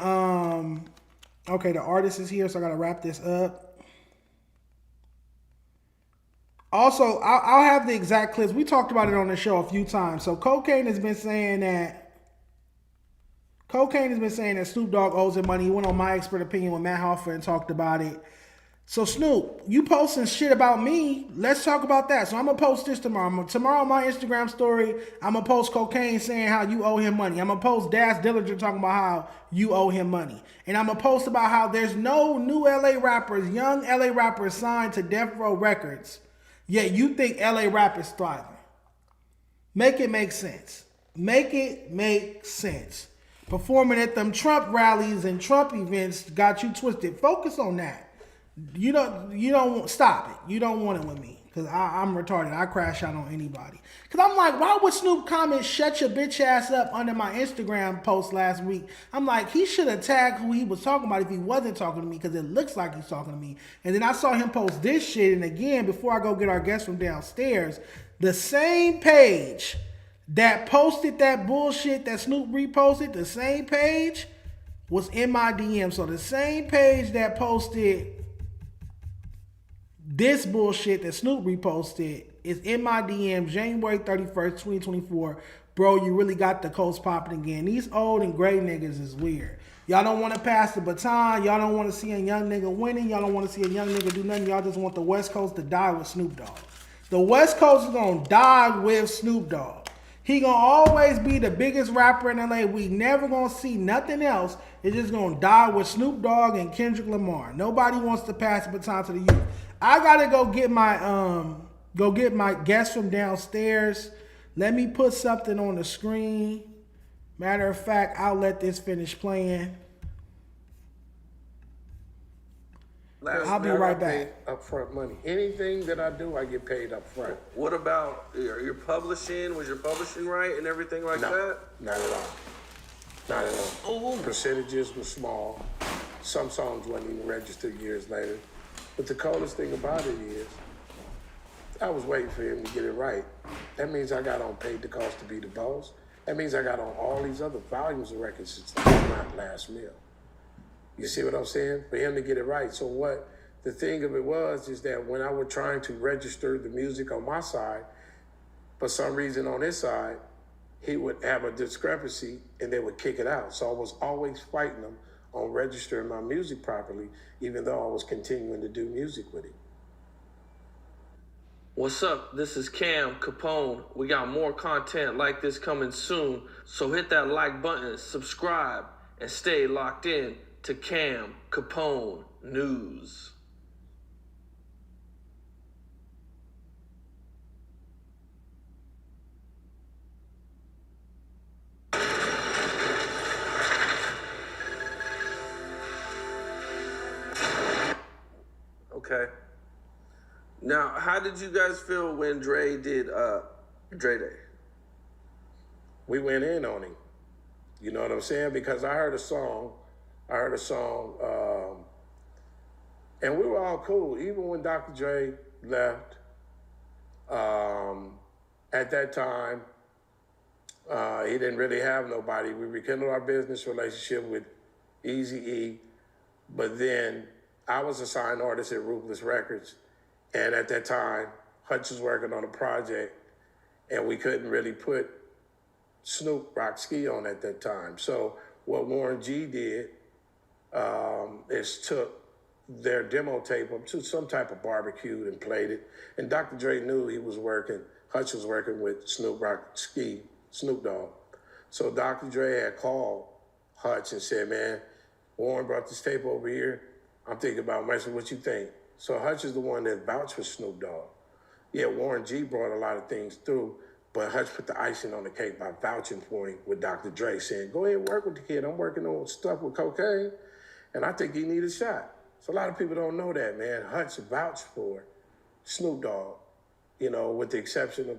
okay, the artist is here, so I got to wrap this up. Also, I'll have the exact clips. We talked about it on the show a few times. So Cocaine has been saying that Snoop Dogg owes him money. He went on My Expert Opinion with Matt Hoffa and talked about it. So Snoop, you posting shit about me. Let's talk about that. So I'm going to post this tomorrow. Tomorrow on my Instagram story, I'm going to post Cocaine saying how you owe him money. I'm going to post Daz Dillinger talking about how you owe him money. And I'm going to post about how there's no new LA rappers, young LA rappers signed to Death Row Records. Yet you think LA rap is thriving. Make it make sense. Make it make sense. Performing at them Trump rallies and Trump events got you twisted. Focus on that. You don't stop it. You don't want it with me because I'm retarded. I crash out on anybody. Because I'm like, why would Snoop comment shut your bitch ass up under my Instagram post last week? I'm like, he should have tagged who he was talking about if he wasn't talking to me because it looks like he's talking to me. And then I saw him post this shit. And again, before I go get our guest from downstairs, the same page that posted that bullshit that Snoop reposted, the same page was in my DM. So the same page that posted this bullshit that Snoop reposted is in my DM January 31st, 2024. Bro, you really got the coast popping again. These old and gray niggas is weird. Y'all don't want to pass the baton. Y'all don't want to see a young nigga winning. Y'all don't want to see a young nigga do nothing. Y'all just want the West Coast to die with Snoop Dogg. The West Coast is going to die with Snoop Dogg. He going to always be the biggest rapper in LA. We never going to see nothing else. It's just going to die with Snoop Dogg and Kendrick Lamar. Nobody wants to pass the baton to the youth. I gotta go get my guest from downstairs. Let me put something on the screen. Matter of fact, I'll let this finish playing. I'll be right back. Upfront money. Anything that I do, I get paid up front. What about your publishing? Was your publishing right and everything like that? Not at all. Not at all. Percentages were small. Some songs wasn't even registered years later. But the coolest thing about it is, I was waiting for him to get it right. That means I got on Paid the Cost to Be the Boss. That means I got on all these other volumes of records since not last meal. You see what I'm saying? For him to get it right. So what the thing of it was is that when I was trying to register the music on my side, for some reason on his side, he would have a discrepancy and they would kick it out. So I was always fighting him on registering my music properly, even though I was continuing to do music with him. What's up? This is Cam Capone. We got more content like this coming soon, so hit that like button, subscribe, and stay locked in to Cam Capone News. Okay. Now, how did you guys feel when Dre did Dre Day? We went in on him. You know what I'm saying? Because I heard a song, and we were all cool. Even when Dr. Dre left, at that time, he didn't really have nobody. We rekindled our business relationship with Eazy-E, but then I was a signed artist at Ruthless Records, and at that time, Hutch was working on a project, and we couldn't really put Snoop Rock Ski on at that time. So what Warren G did is took their demo tape up to some type of barbecue and played it. And Dr. Dre knew Hutch was working with Snoop Dogg. So Dr. Dre had called Hutch and said, man, Warren brought this tape over here. I'm thinking about messing. What you think? So Hutch is the one that vouched for Snoop Dogg. Yeah, Warren G brought a lot of things through, but Hutch put the icing on the cake by vouching for him with Dr. Dre, saying, go ahead and work with the kid. I'm working on stuff with cocaine, and I think he need a shot. So a lot of people don't know that, man. Hutch vouched for Snoop Dogg, you know, with the exception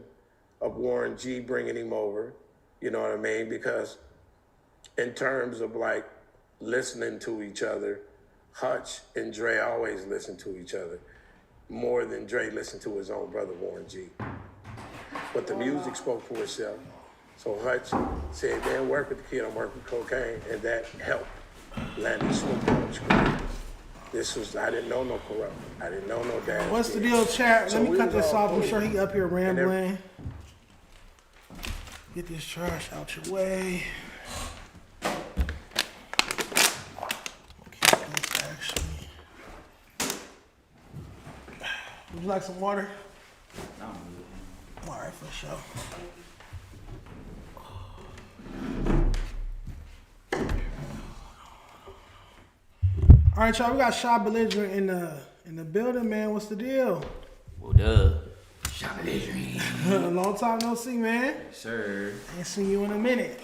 of Warren G bringing him over, you know what I mean? Because in terms of like listening to each other, Hutch and Dre always listen to each other more than Dre listened to his own brother, Warren G. But the music spoke for itself. So Hutch said, man, work with the kid, I'm working with cocaine, and that helped landing Snoop Dogg's career. I didn't know no corrupt. I didn't know no dad. What's the deal, chat? Let me cut this off. I'm sure he up here rambling. Get this trash out your way. Would you like some water? No, I'm good. All right, for sure. All right, y'all. We got Shy Belligerent in the building, man. What's the deal? What up? Shy Belligerent. Long time no see, man. Yes, sir. Ain't seen you in a minute.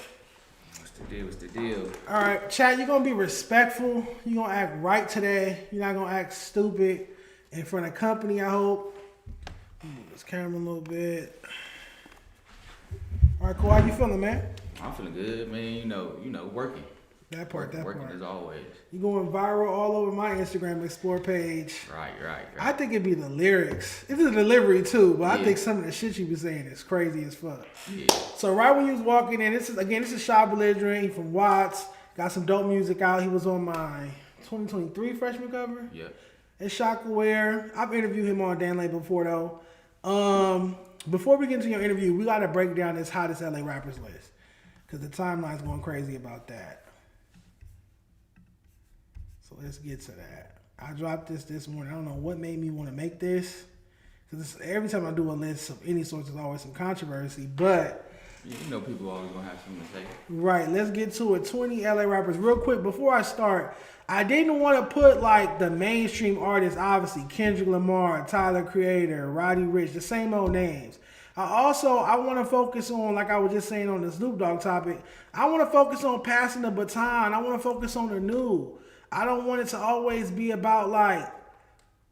What's the deal? All right, chat. You're gonna be respectful. You're gonna act right today. You're not gonna act stupid in front of company, I hope. Move this camera a little bit. All right, cool. How you feeling, man? I'm feeling good, man. You know, working. That part. Working as always. You going viral all over my Instagram Explore page. Right. I think it'd be the lyrics. It's the delivery too, but Yeah. I think some of the shit you be saying is crazy as fuck. Yeah. So right when you was walking in, this is Shy Belligerent. He from Watts. Got some dope music out. He was on my 2023 freshman cover. Yep. It's Shock Aware. I've interviewed him on Dan Lay before though. Before we get into your interview, we gotta break down this hottest LA rappers list. Cause the timeline's going crazy about that. So let's get to that. I dropped this morning. I don't know what made me want to make this. Cause every time I do a list of any sort, there's always some controversy. But Yeah, you know people always gonna have something to say. right, let's get to it. 20 LA rappers. Real quick, before I start, I didn't want to put like the mainstream artists, obviously, Kendrick Lamar, Tyler Creator, Roddy Ricch, the same old names. I want to focus on, like I was just saying on the Snoop Dogg topic, I want to focus on passing the baton. I want to focus on the new. I don't want it to always be about like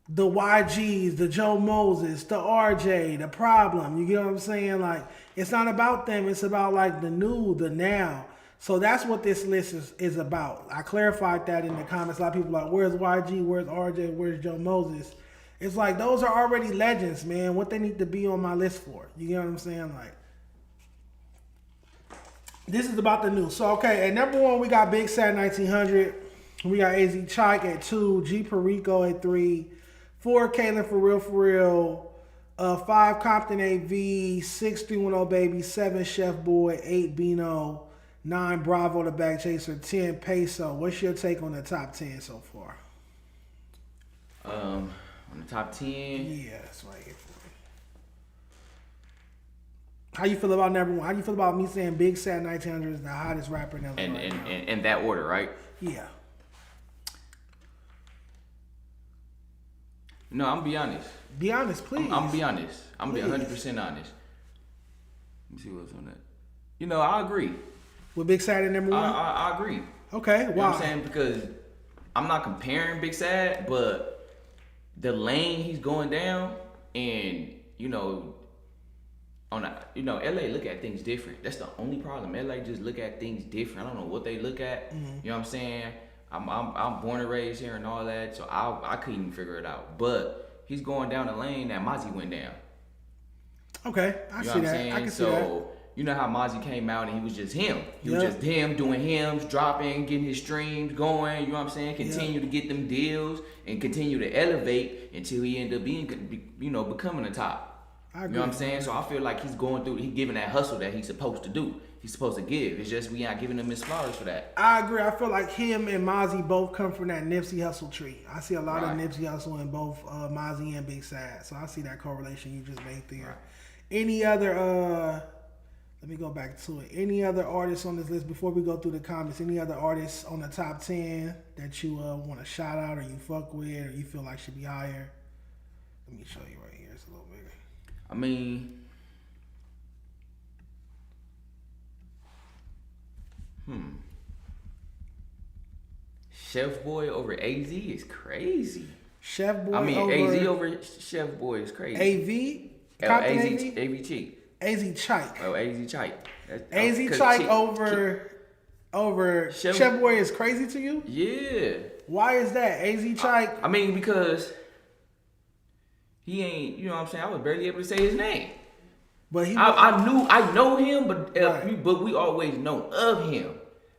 the YGs, the Joe Moses, the RJ, the Problem. You get what I'm saying? Like, it's not about them. It's about like the new, the now. So that's what this list is about. I clarified that in the comments. A lot of people are like, where's YG? Where's RJ? Where's Joe Moses? It's like, those are already legends, man. What they need to be on my list for? You get what I'm saying? Like, this is about the new. So, okay, at number one, we got Big Sad 1900. We got AZ Chike at 2, G Perico at 3, 4 Kalen For Real, 5 Compton AV, 6 310 Baby, 7 Chef Boy, 8 Bino, 9 Bravo the Back Chaser, 10 Peso. What's your take on the top 10 so far? On the top 10. Yeah, that's right here for How you feel about number one? How you feel about me saying Big Sad 1900 is the hottest rapper in LA And right now? in that order, right? Yeah. No, I'm gonna be honest. Be honest, please. I'm gonna be honest. I'm gonna be 100% honest. Let me see what's on that. You know, I agree. With Big Sad at number one? I agree. Okay, You know why? what I'm saying? Because I'm not comparing Big Sad, but the lane he's going down, and you know, LA look at things different. That's the only problem. LA just look at things different. I don't know what they look at. Mm-hmm. You know what I'm saying? I'm born and raised here and all that, so I couldn't even figure it out. But he's going down the lane that Mozzie went down. Okay, I see that. I can see that. So you know how Mozzie came out and he was just him. He was just him doing hymns, dropping, getting his streams going. You know what I'm saying? Continue to get them deals and continue to elevate until he ended up being, becoming the top. I agree. You know what I'm saying? So I feel like he's going through, he's giving that hustle that he's supposed to do. He's supposed to give. It's just we not giving him his flowers for that. I agree. I feel like him and Mozzie both come from that Nipsey Hussle tree. I see a lot of Nipsey Hussle in both Mozzie and Big Sad. So I see that correlation you just made there. Right. Any other, let me go back to it. Any other artists on this list before we go through the comments? Any other artists on the top 10 that you want to shout out or you fuck with or you feel like should be higher? Let me show you right here. It's a little bigger. I mean, Chef Boy over AZ is crazy. Chef Boy AZ over Chef Boy is crazy. AV? AV cheek. AZ Chike. Oh, AZ Chike. AZ Chike over Chef Boy is crazy to you? Yeah. Why is that? AZ Chike? I mean, because he ain't, you know what I'm saying? I was barely able to say his name. But I know him, but we always know of him.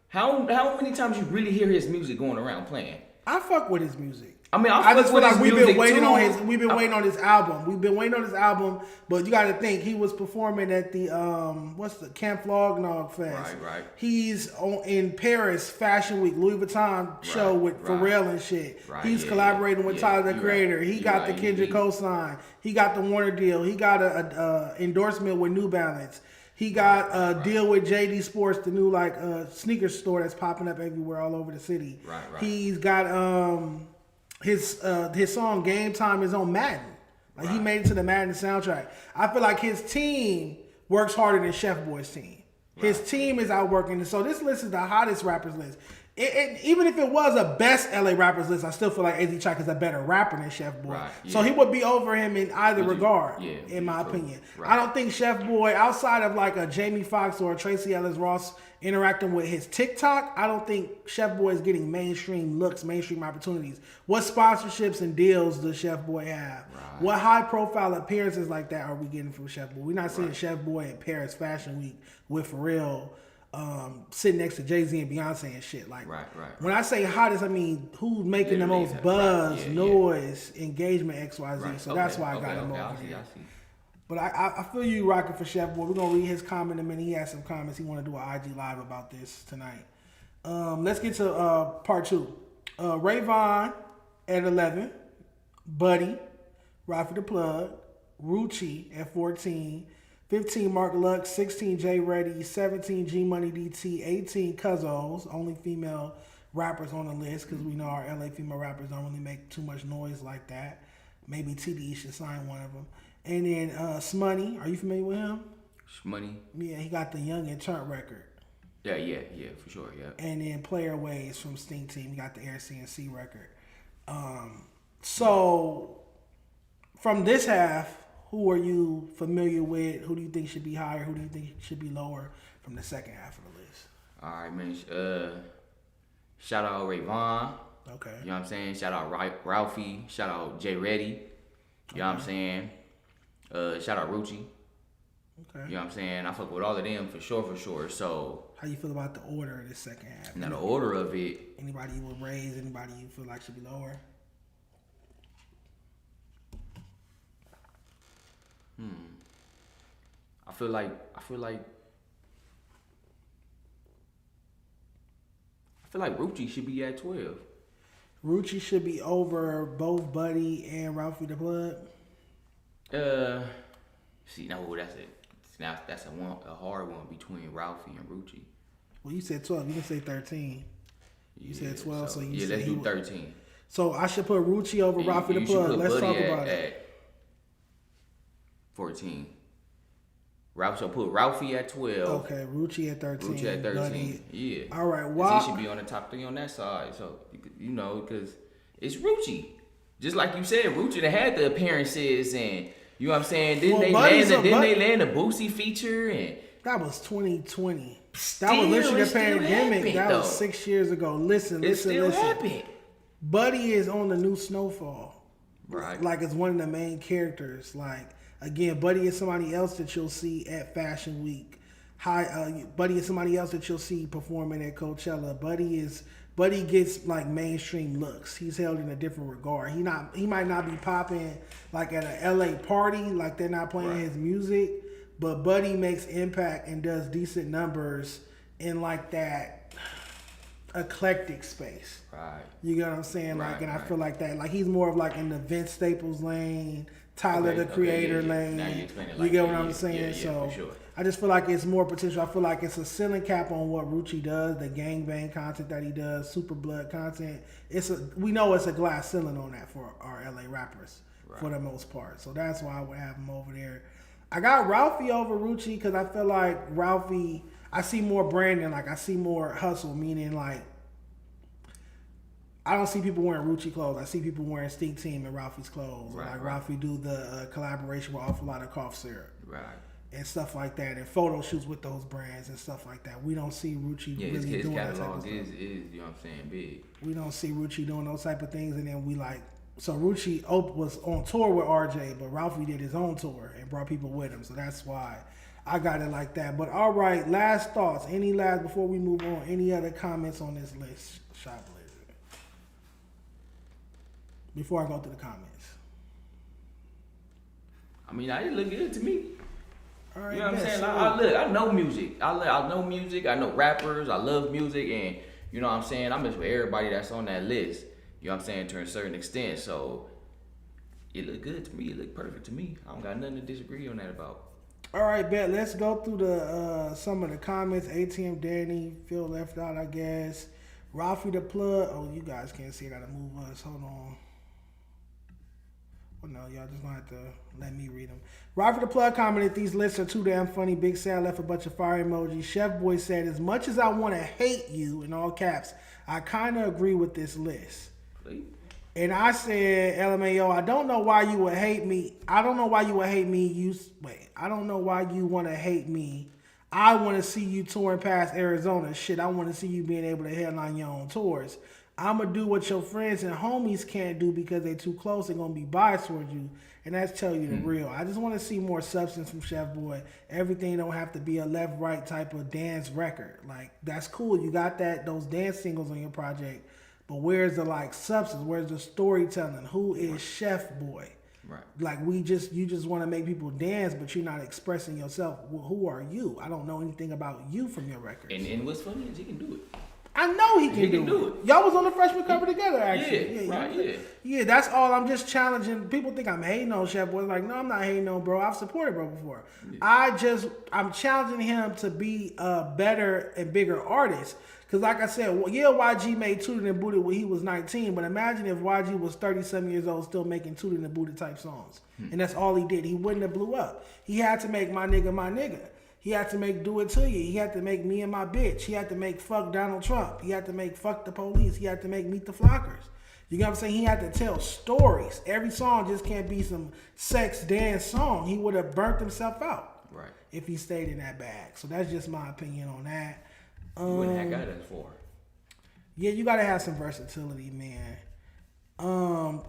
How many times you really hear his music going around playing? I fuck with his music. I mean, I just feel like we've been waiting on his album. We've been waiting on his album, but you got to think he was performing at the Camp Flognog Fest. Right. He's in Paris Fashion Week, Louis Vuitton show with Pharrell and shit. He's collaborating with Tyler the Creator. He got the Kendrick cosign. He got the Warner deal. He got a endorsement with New Balance. He got a deal with JD Sports, the new sneaker store that's popping up everywhere all over the city. Right. He's got his song Game Time is on Madden. He made it to the Madden soundtrack. I feel like his team works harder than Chef Boy's team. His team is outworking. So this list is the hottest rappers list. Even if it was a best LA rappers list, I still feel like AZ Chike is a better rapper than Chef Boy. So he would be over him in either regard, in my opinion. I don't think Chef Boy, outside of like a Jamie Foxx or a Tracy Ellis Ross interacting with his TikTok, I don't think Chef Boy is getting mainstream looks, mainstream opportunities. What sponsorships and deals does Chef Boy have? What high profile appearances like that are we getting from Chef Boy? We're not seeing Chef Boy at Paris Fashion Week with Pharrell sitting next to Jay-Z and Beyonce and shit. When I say hottest, I mean who's making the most buzz, noise, engagement, XYZ. So that's why I got him over here. But I feel you rocking for Chef Boy. We're going to read his comment in a minute. He has some comments. He want to do an IG live about this tonight. Let's get to part 2. Ray Vaughn at 11. Buddy. Rafi the Plug. Rucci at 14. 15 Mark Lux. 16 J Reddy. 17 G Money DT. 18 Cuzzos. Only female rappers on the list because we know our LA female rappers don't really make too much noise like that. Maybe TDE should sign one of them. And then Smoney, are you familiar with him? Smoney? Yeah, he got the Young and Turnt record. Yeah, for sure, yeah. And then Player Ways from Sting Team, he got the Air CNC record. So, from this half, who are you familiar with? Who do you think should be higher? Who do you think should be lower from the second half of the list? All right, man. Shout out Ray Vaughn. Okay. You know what I'm saying? Shout out Ralphie. Shout out J Reddy. You know what I'm saying? Shout out Rucci. Okay. You know what I'm saying? I fuck with all of them for sure. So how you feel about the order of the second half? Now the order of it. Anybody you would raise? Anybody you feel like should be lower? I feel like Rucci should be at 12. Rucci should be over both Buddy and Ralphie the Plug. See, no, that's it. That's a hard one between Ralphie and Rucci. Well, you said 12. You didn't say 13. You said 12, so you said let's do 13. So I should put Rucci over Ralphie the Plug. Let's talk about it. 14. So put Ralphie at 12. Okay, Rucci at 13. Rucci at 13. Buddy. Yeah. All right. Why? He should be on the top 3 on that side. So because it's Rucci. Just like you said, Rucci that had the appearances and you know what I'm saying. Then they land a Boosie feature and that was 2020. That was literally the pandemic. That was 6 years ago. Listen. Happened. Buddy is on the new Snowfall. Right. Like it's one of the main characters. Like again, Buddy is somebody else that you'll see at Fashion Week. Buddy is somebody else that you'll see performing at Coachella. Buddy gets like mainstream looks. He's held in a different regard. He might not be popping like at a LA party, like they're not playing his music, but Buddy makes impact and does decent numbers in like that eclectic space. Right. You get what I'm saying? Like, and I feel like that. Like he's more of like in the Vince Staples lane, Tyler the Creator lane. You get what I'm saying? So for sure. I just feel like it's more potential. I feel like it's a ceiling cap on what Rucci does, the gangbang content that he does, super blood content. We know it's a glass ceiling on that for our LA rappers for the most part. So that's why I would have him over there. I got Ralphie over Rucci because I feel like Ralphie, I see more branding, like I see more hustle, meaning like I don't see people wearing Rucci clothes. I see people wearing Stink Team and Ralphie's clothes. Ralphie do the collaboration with Awful Lot of Cough Syrup. Right. And stuff like that, and photo shoots with those brands and stuff like that. We don't see Rucci really doing that type of stuff. Is, you know what I'm saying, big. We don't see Rucci doing those type of things, and then we like, so Rucci was on tour with RJ, but Ralphie did his own tour and brought people with him, so that's why I got it like that. But all right, last thoughts. Before we move on, any other comments on this list, Shop Blizzard? Before I go through the comments. I mean, it look good to me. All right, you know what I'm saying? I know music. I know music. I know rappers. I love music, and you know what I'm saying. I'm just with everybody that's on that list. You know what I'm saying, to a certain extent. So it look good to me. It look perfect to me. I don't got nothing to disagree on that about. All right, bet. Let's go through the some of the comments. ATM Danny, Phil left out, I guess. Ralphie the Plug. Oh, you guys can't see it. I gotta move us. Hold on. Well, no, y'all just gonna have to let me read them. Ralphie the Plug commented, "These lists are too damn funny. Big Sad left a bunch of fire emojis. Chef Boy said, as much as I want to hate you, in all caps, I kind of agree with this list. And I said, LMAO, I don't know why you would hate me. I don't know why you would hate me. I don't know why you want to hate me. I want to see you touring past Arizona. Shit, I want to see you being able to headline your own tours. I'm going to do what your friends and homies can't do because they too close. They're going to be biased towards you. And that's tell you the real. I just want to see more substance from Chef Boy. Everything don't have to be a left-right type of dance record. Like, that's cool. You got those dance singles on your project. But where's the, substance? Where's the storytelling? Who is Chef Boy? Right. Like, you just want to make people dance, but you're not expressing yourself. Well, who are you? I don't know anything about you from your records. And what's funny is he can do it. I know he can do it. Y'all was on the freshman cover together, actually. Yeah, that's all. I'm just challenging. People think I'm hating on Chef Boy. Like, no, I'm not hating on bro. I've supported bro before. Yeah. I'm challenging him to be a better and bigger artist. Because like I said, YG made Tooted and Booted when he was 19, but imagine if YG was 30-some years old still making Tooted and Booted type songs. And that's all he did. He wouldn't have blew up. He had to make My Nigga, My Nigga. He had to make Do It To You. He had to make Me and My Bitch. He had to make Fuck Donald Trump. He had to make Fuck the Police. He had to make Meet the Flockers. You know what I'm saying? He had to tell stories. Every song just can't be some sex dance song. He would have burnt himself out if he stayed in that bag. So that's just my opinion on that. You wouldn't have got that for. Yeah, you got to have some versatility, man.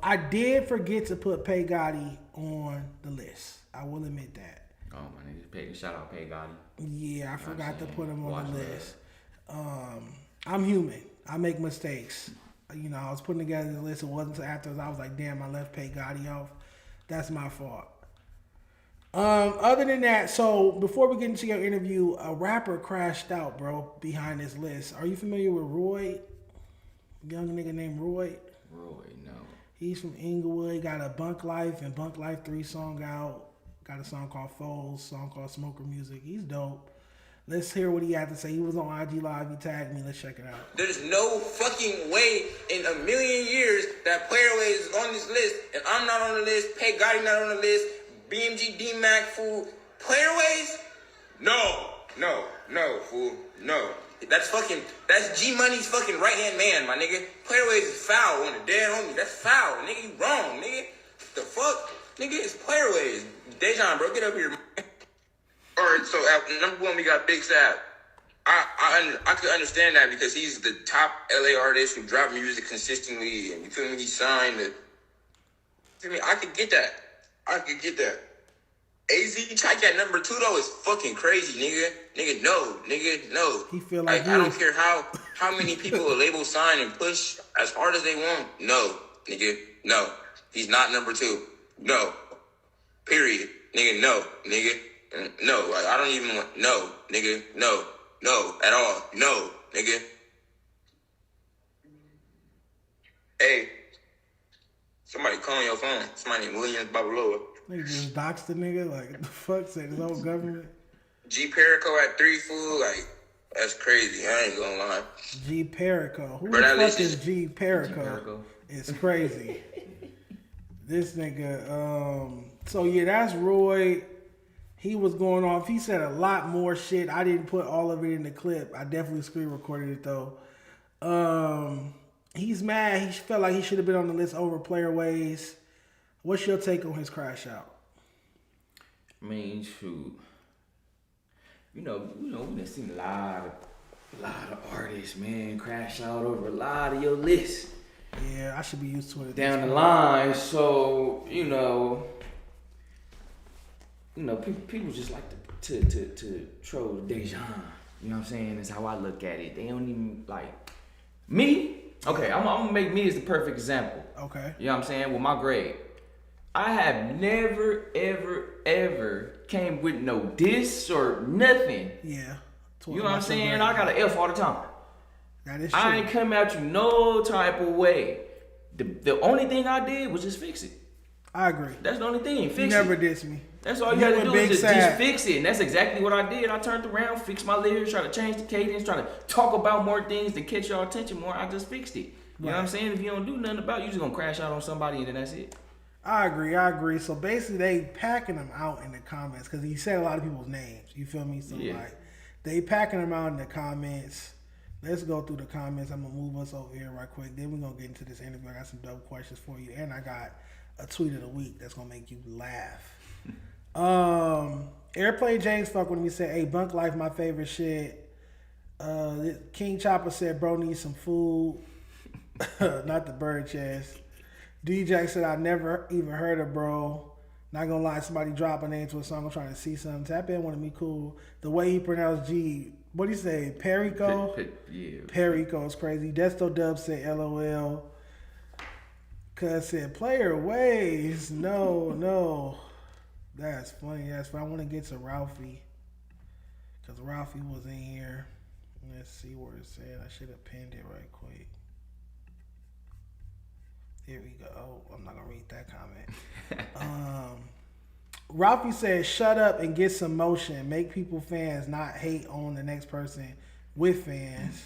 I did forget to put Pay Gotti on the list. I will admit that. Oh, my nigga, shout out Pay Gotti. Yeah, I forgot to put him on the list. I'm human. I make mistakes. You know, I was putting together the list. It wasn't until afterwards I was like, damn, I left Pay Gotti off. That's my fault. Other than that, so before we get into your interview, a rapper crashed out, bro, behind this list. Are you familiar with Roy? Young nigga named Roy? Roy, no. He's from Inglewood. Got a Bunk Life and Bunk Life 3 song out. Got a song called Foles, song called Smoker Music. He's dope. Let's hear what he had to say. He was on IG Live. He tagged me. Let's check it out. There's no fucking way in a million years that Playerways is on this list and I'm not on the list, Pay Gotti not on the list, BMG, D-Mac, fool. Playerways? No, fool. No. That's G Money's fucking right-hand man, my nigga. Playerways is foul on the dead homie. That's foul. Nigga, you wrong, nigga. The fuck? Nigga, it's Playerways. Dejon, bro, get up here. Alright, so at number one, we got Big Sav. I could understand that because he's the top LA artist who dropped music consistently, and you feel me? He signed it. I mean, I could get that. AZ Chike at number 2 though is fucking crazy, nigga. Nigga, no. He feel like I don't care how many people a label sign and push as hard as they want. No, nigga, no. He's not number 2. No. Period. Nigga, no. Nigga. No. Like, I don't even want no, nigga. No. No. At all. No, nigga. Hey. Somebody calling your phone. Somebody named Williams Babaloa. Nigga just doxed the nigga. Like, what the fuck? Said his own government. G Perico at 3, fool. Like, that's crazy. I ain't gonna lie. G Perico. Who Bro, the fuck is G Perico? It's crazy. This nigga. So yeah, that's Roy. He was going off. He said a lot more shit. I didn't put all of it in the clip. I definitely screen recorded it though. He's mad. He felt like he should have been on the list over Playerways. What's your take on his crash out? I mean, shoot. We done seen a lot of artists, man, crash out over a lot of your lists. Yeah, I should be used to it. Down the line, so people just like to troll Dejon. You know what I'm saying? That's how I look at it. They don't even like me. Okay, I'm gonna make me as the perfect example. Okay. You know what I'm saying? With my grade, I have never, ever came with no diss or nothing. Yeah. You know what I'm saying? I got an F all the time. That is true. I ain't come at you no type of way. The only thing I did was just fix it. I agree. That's the only thing. Fix it. You never dissed me. That's all you had to do is just fix it. And that's exactly what I did. I turned around, fixed my lyrics, tried to change the cadence, try to talk about more things to catch y'all attention more. I just fixed it. You know what I'm saying? If you don't do nothing about it, you just gonna crash out on somebody and then that's it. I agree. So basically they packing them out in the comments because he said a lot of people's names. You feel me? So like they packing them out in the comments. Let's go through the comments. I'm gonna move us over here right quick. Then we're gonna get into this interview. I got some dope questions for you. And I got a tweet of the week that's gonna make you laugh. Airplane James fuck with me, said, hey, Bunk Life my favorite shit. King Chopper said, bro needs some food. Not the bird chest. D-Jack said, I never even heard of bro. Not gonna lie, somebody drop a name to a song. I'm trying to see something. Tap in, want to be cool. The way he pronounced G, what do you say? Perico? Yeah. Perico is crazy. Desto Dub said LOL. Cuz said Playerways. No. That's funny. I want to get to Ralphie. Because Ralphie was in here. Let's see where it said. I should have pinned it right quick. Here we go. Oh, I'm not going to read that comment. Ralphie said, shut up and get some motion. Make people fans, not hate on the next person with fans.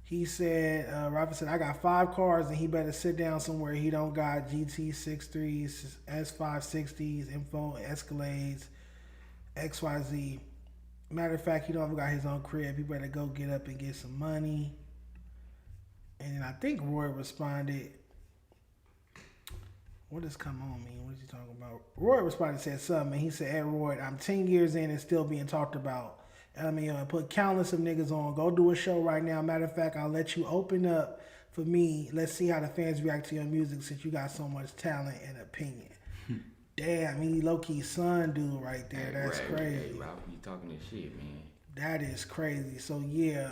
He said, Ralphie said, I got 5 cars and he better sit down somewhere he don't got GT63s, S560s, Info, Escalades, XYZ. Matter of fact, he don't even got his own crib. He better go get up and get some money. And then I think Roy responded, what does come on mean? What is he talking about? Roy responded and said something. And he said, hey, Roy, I'm 10 years in and still being talked about. I mean, put countless of niggas on. Go do a show right now. Matter of fact, I'll let you open up for me. Let's see how the fans react to your music since you got so much talent and opinion. Damn, he low-key son dude right there. That's crazy. Hey, Ralph, you talking this shit, man. That is crazy. So, yeah.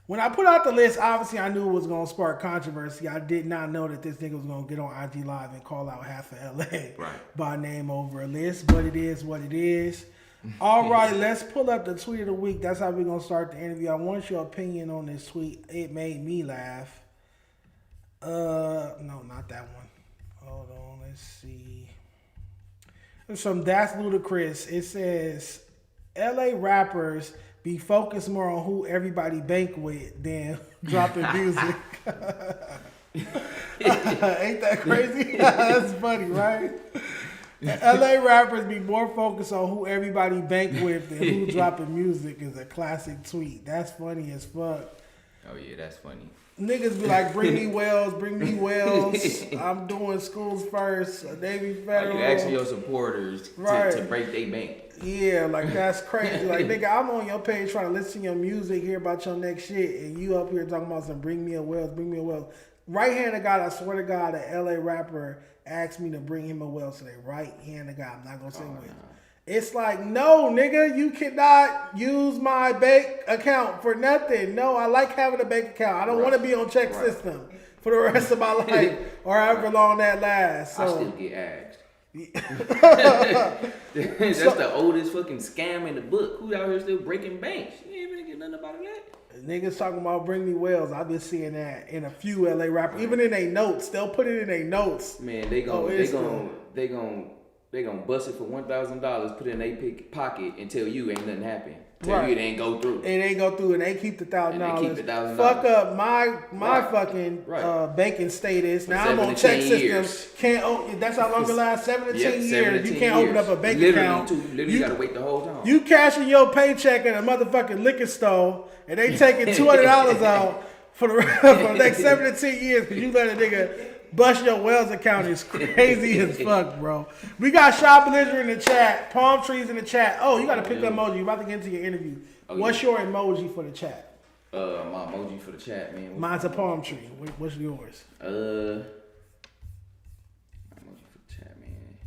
When I put out the list, obviously I knew it was going to spark controversy. I did not know that this nigga was going to get on IG Live and call out half of LA by name over a list. But it is what it is. All right, let's pull up the tweet of the week. That's how we're going to start the interview. I want your opinion on this tweet. It made me laugh. No, not that one. Hold on, let's see. It's from That's Ludacris. It says, LA rappers be focused more on who everybody bank with than dropping music. Ain't that crazy? That's funny, right? LA rappers be more focused on who everybody bank with than who dropping music is a classic tweet. That's funny as fuck. Oh yeah, that's funny. Niggas be like, bring me Wells, bring me Wells. I'm doing schools first. Navy Federal. Like you asking your supporters to break their bank. Yeah, like that's crazy. Like, nigga, I'm on your page trying to listen to your music, hear about your next shit, and you up here talking about some bring me a Wells, bring me a Wells. Right hand of God, I swear to God, an LA rapper asked me to bring him a Wells today. Right hand of God, I'm not gonna say which. No. It's like, no, nigga, you cannot use my bank account for nothing. No, I like having a bank account. I don't want to be on check system for the rest of my life or however long that lasts. So. I still get asked. That's the oldest fucking scam in the book. Who out here still breaking banks? You ain't really get nothing about that. Niggas talking about bring me Wells. I've been seeing that in a few LA rappers. Even in their notes. They'll put it in their notes. Man, they gon' bust it for $1,000, put it in their pocket and tell you ain't nothing happened. Tell you it ain't go through. It ain't go through and they keep the $1,000. Fuck up my fucking banking status. Now I'm on check systems. Can't that's how long it lasts? 7 to 10 years. You can't open up a bank account. You gotta wait the whole time. You cashing your paycheck at a motherfucking liquor store and they taking $200 out for the next 7 to 10 years because you let a nigga bust your Wells account. Is crazy as fuck, bro. We got Shy Belligerent in the chat. Palm trees in the chat. Oh, you got to pick the emoji. You're about to get into your interview. What's your emoji for the chat? My emoji for the chat, man. Mine's a palm tree. What's yours? My emoji for the chat, man.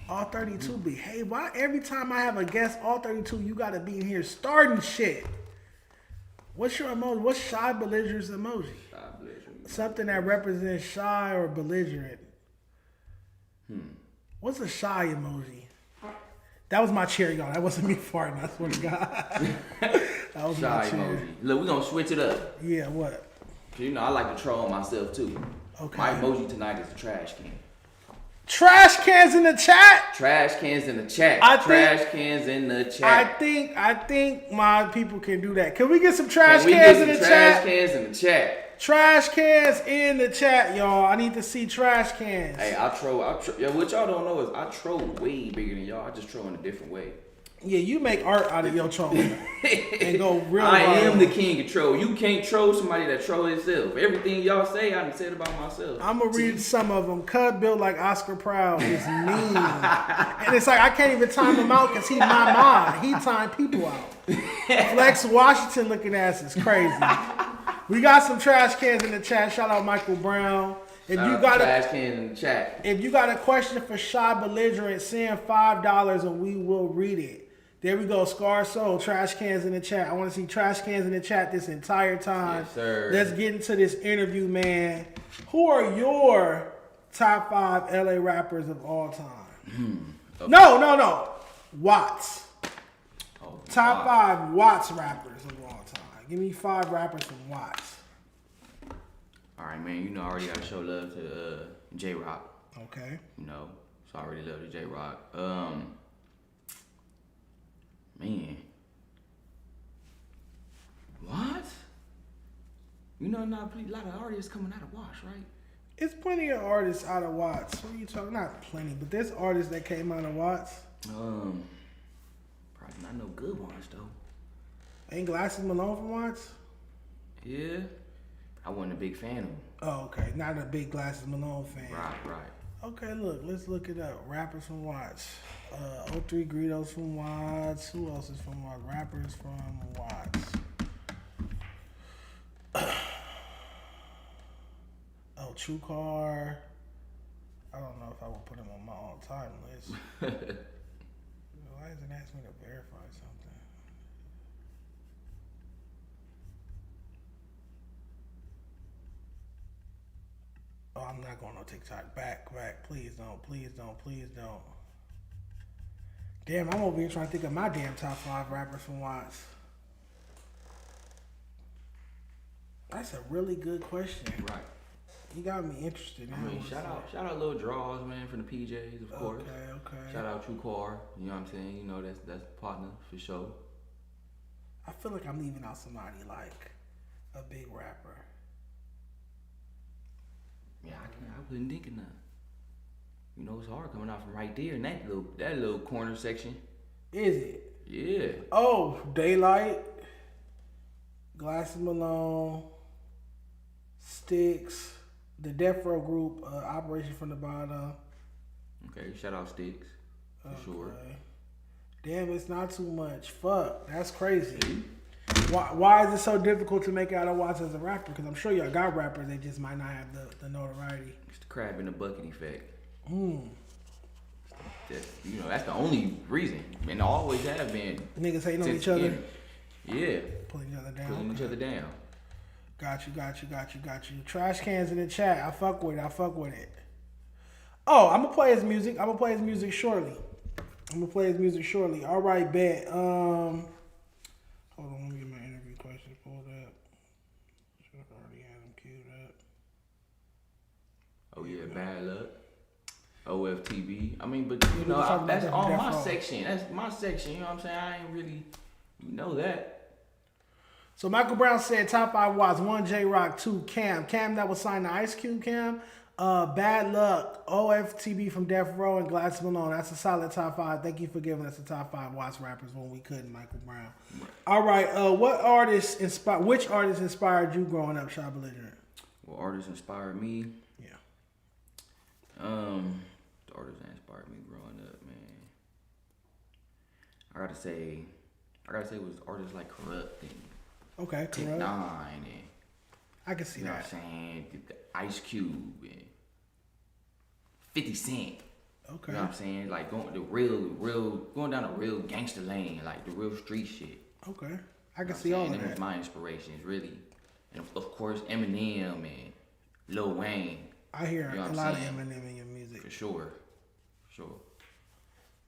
All 32 be. Hey, why every time I have a guest, all 32, you got to be in here starting shit? What's your emoji? What's Shy Belligerent's emoji? Something that represents shy or belligerent. What's a shy emoji? That was my chair, y'all. That wasn't me farting, I swear to God. That was shy my chair. Emoji. Look, we're going to switch it up. Yeah, what? Cause you know, I like to troll myself too. Okay. My emoji tonight is a trash can. Trash cans in the chat. Trash cans in the chat. Trash cans in the chat. I think my people can do that. Can we get some trash cans in the chat? Trash cans in the chat. Trash cans in the chat, y'all. I need to see trash cans. Hey, I troll. Yeah, what y'all don't know is I troll way bigger than y'all. I just troll in a different way. Yeah, you make art out of your troll and go real. I am the king of troll. You can't troll somebody that troll himself. Everything y'all say, I done said about myself. I'm gonna read some of them. Cud built like Oscar Proud is mean, and it's like I can't even time him out because he my mind. He time people out. Flex Washington looking ass is crazy. We got some trash cans in the chat. Shout out Michael Brown. If you got trash cans in the chat. If you got a question for Shy Belligerent, send $5 and we will read it. There we go, Scar Soul, trash cans in the chat. I want to see trash cans in the chat this entire time. Yes, sir. Let's get into this interview, man. Who are your top 5 LA rappers of all time? Okay. No. Watts. Oh, top 5 Watts rappers of all time. Give me 5 rappers from Watts. All right, man. You know I already got to show love to J-Rock. Okay. You know, so I already love the J-Rock. Man. What? You know, not a lot of artists coming out of Watts, right? It's plenty of artists out of Watts. What are you talking? Not plenty, but there's artists that came out of Watts. Probably not no good ones though. Ain't Glasses Malone from Watts? Yeah. I wasn't a big fan of him. Oh, okay. Not a big Glasses Malone fan. Right. Okay, look, let's look it up. Rappers from Watts. 03 Greedos from Watts. Who else is from Watts? Rappers from Watts. True Car. I don't know if I would put him on my all-time list. Why does it ask me to verify something? Oh, I'm not going on TikTok. Back. Please don't. Damn, I'm over here trying to think of my damn top 5 rappers from Watts. That's a really good question. Right. You got me interested. I mean, shout out Lil Draws, man, from the PJs, of course. Okay. Shout out True Car. You know what I'm saying? You know that's partner for sure. I feel like I'm leaving out somebody like a big rapper. Yeah, I couldn't think of none. You know, it's hard coming out from right there in that little corner section. Is it? Yeah. Oh, Daylight, Glasses Malone, Sticks, the Death Row Group, Operation from the Bottom. Okay, shout out Sticks, for sure. Damn, it's not too much. Fuck, that's crazy. Why is it so difficult to make out a watch as a rapper? Because I'm sure y'all got rappers, they just might not have the notoriety. It's the crab in the bucket effect. That's the only reason. And always have been. Niggas hating on each other. Yeah. Pulling each other down. Pulling each other down. Got you. Trash cans in the chat. I fuck with it. Oh, I'm gonna play his music. Shortly. All right, bet. Hold on, let me get my interview questions pulled up. Should have already had them queued up. Oh yeah, bad luck. OFTB. I mean, but that's all my section. That's my section. You know what I'm saying? I ain't really that. So Michael Brown said top 5 watts, 1 J-Rock, 2 Cam. Cam that was signed to Ice Cube, Cam. Bad Luck, OFTB from Death Row, and Glasses Malone. That's a solid top 5. Thank you for giving us the top 5 watts rappers when we couldn't, Michael Brown. Right. All right, which artist inspired you growing up, Shy Belligerent? What artist inspired me? Yeah. The artist that inspired me growing up, man. I gotta say it was artists like Corrupt and okay, Tech Corrupt. 9 and I can see you know that. what I'm saying? The Ice Cube and 50 Cent. Okay. You know what I'm saying? Like going down a real gangster lane, like the real street shit. Okay. I can see all of that. That's my inspirations, really. And of course, Eminem and Lil Wayne. I hear a lot of Eminem in your music. For sure.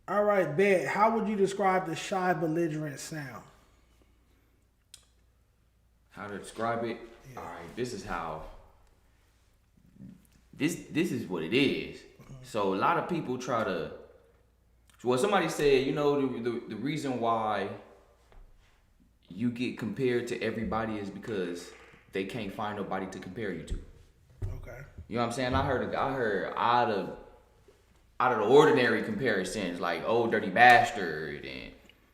All right, bet. How would you describe the Shy Belligerent sound? How to describe it? Yeah. All right, this is how. This is what it is. Mm-hmm. So a lot of people try to. Well, somebody said, the reason why you get compared to everybody is because they can't find nobody to compare you to. Okay. You know what I'm saying? I heard out of the ordinary comparisons, like Old Dirty Bastard, and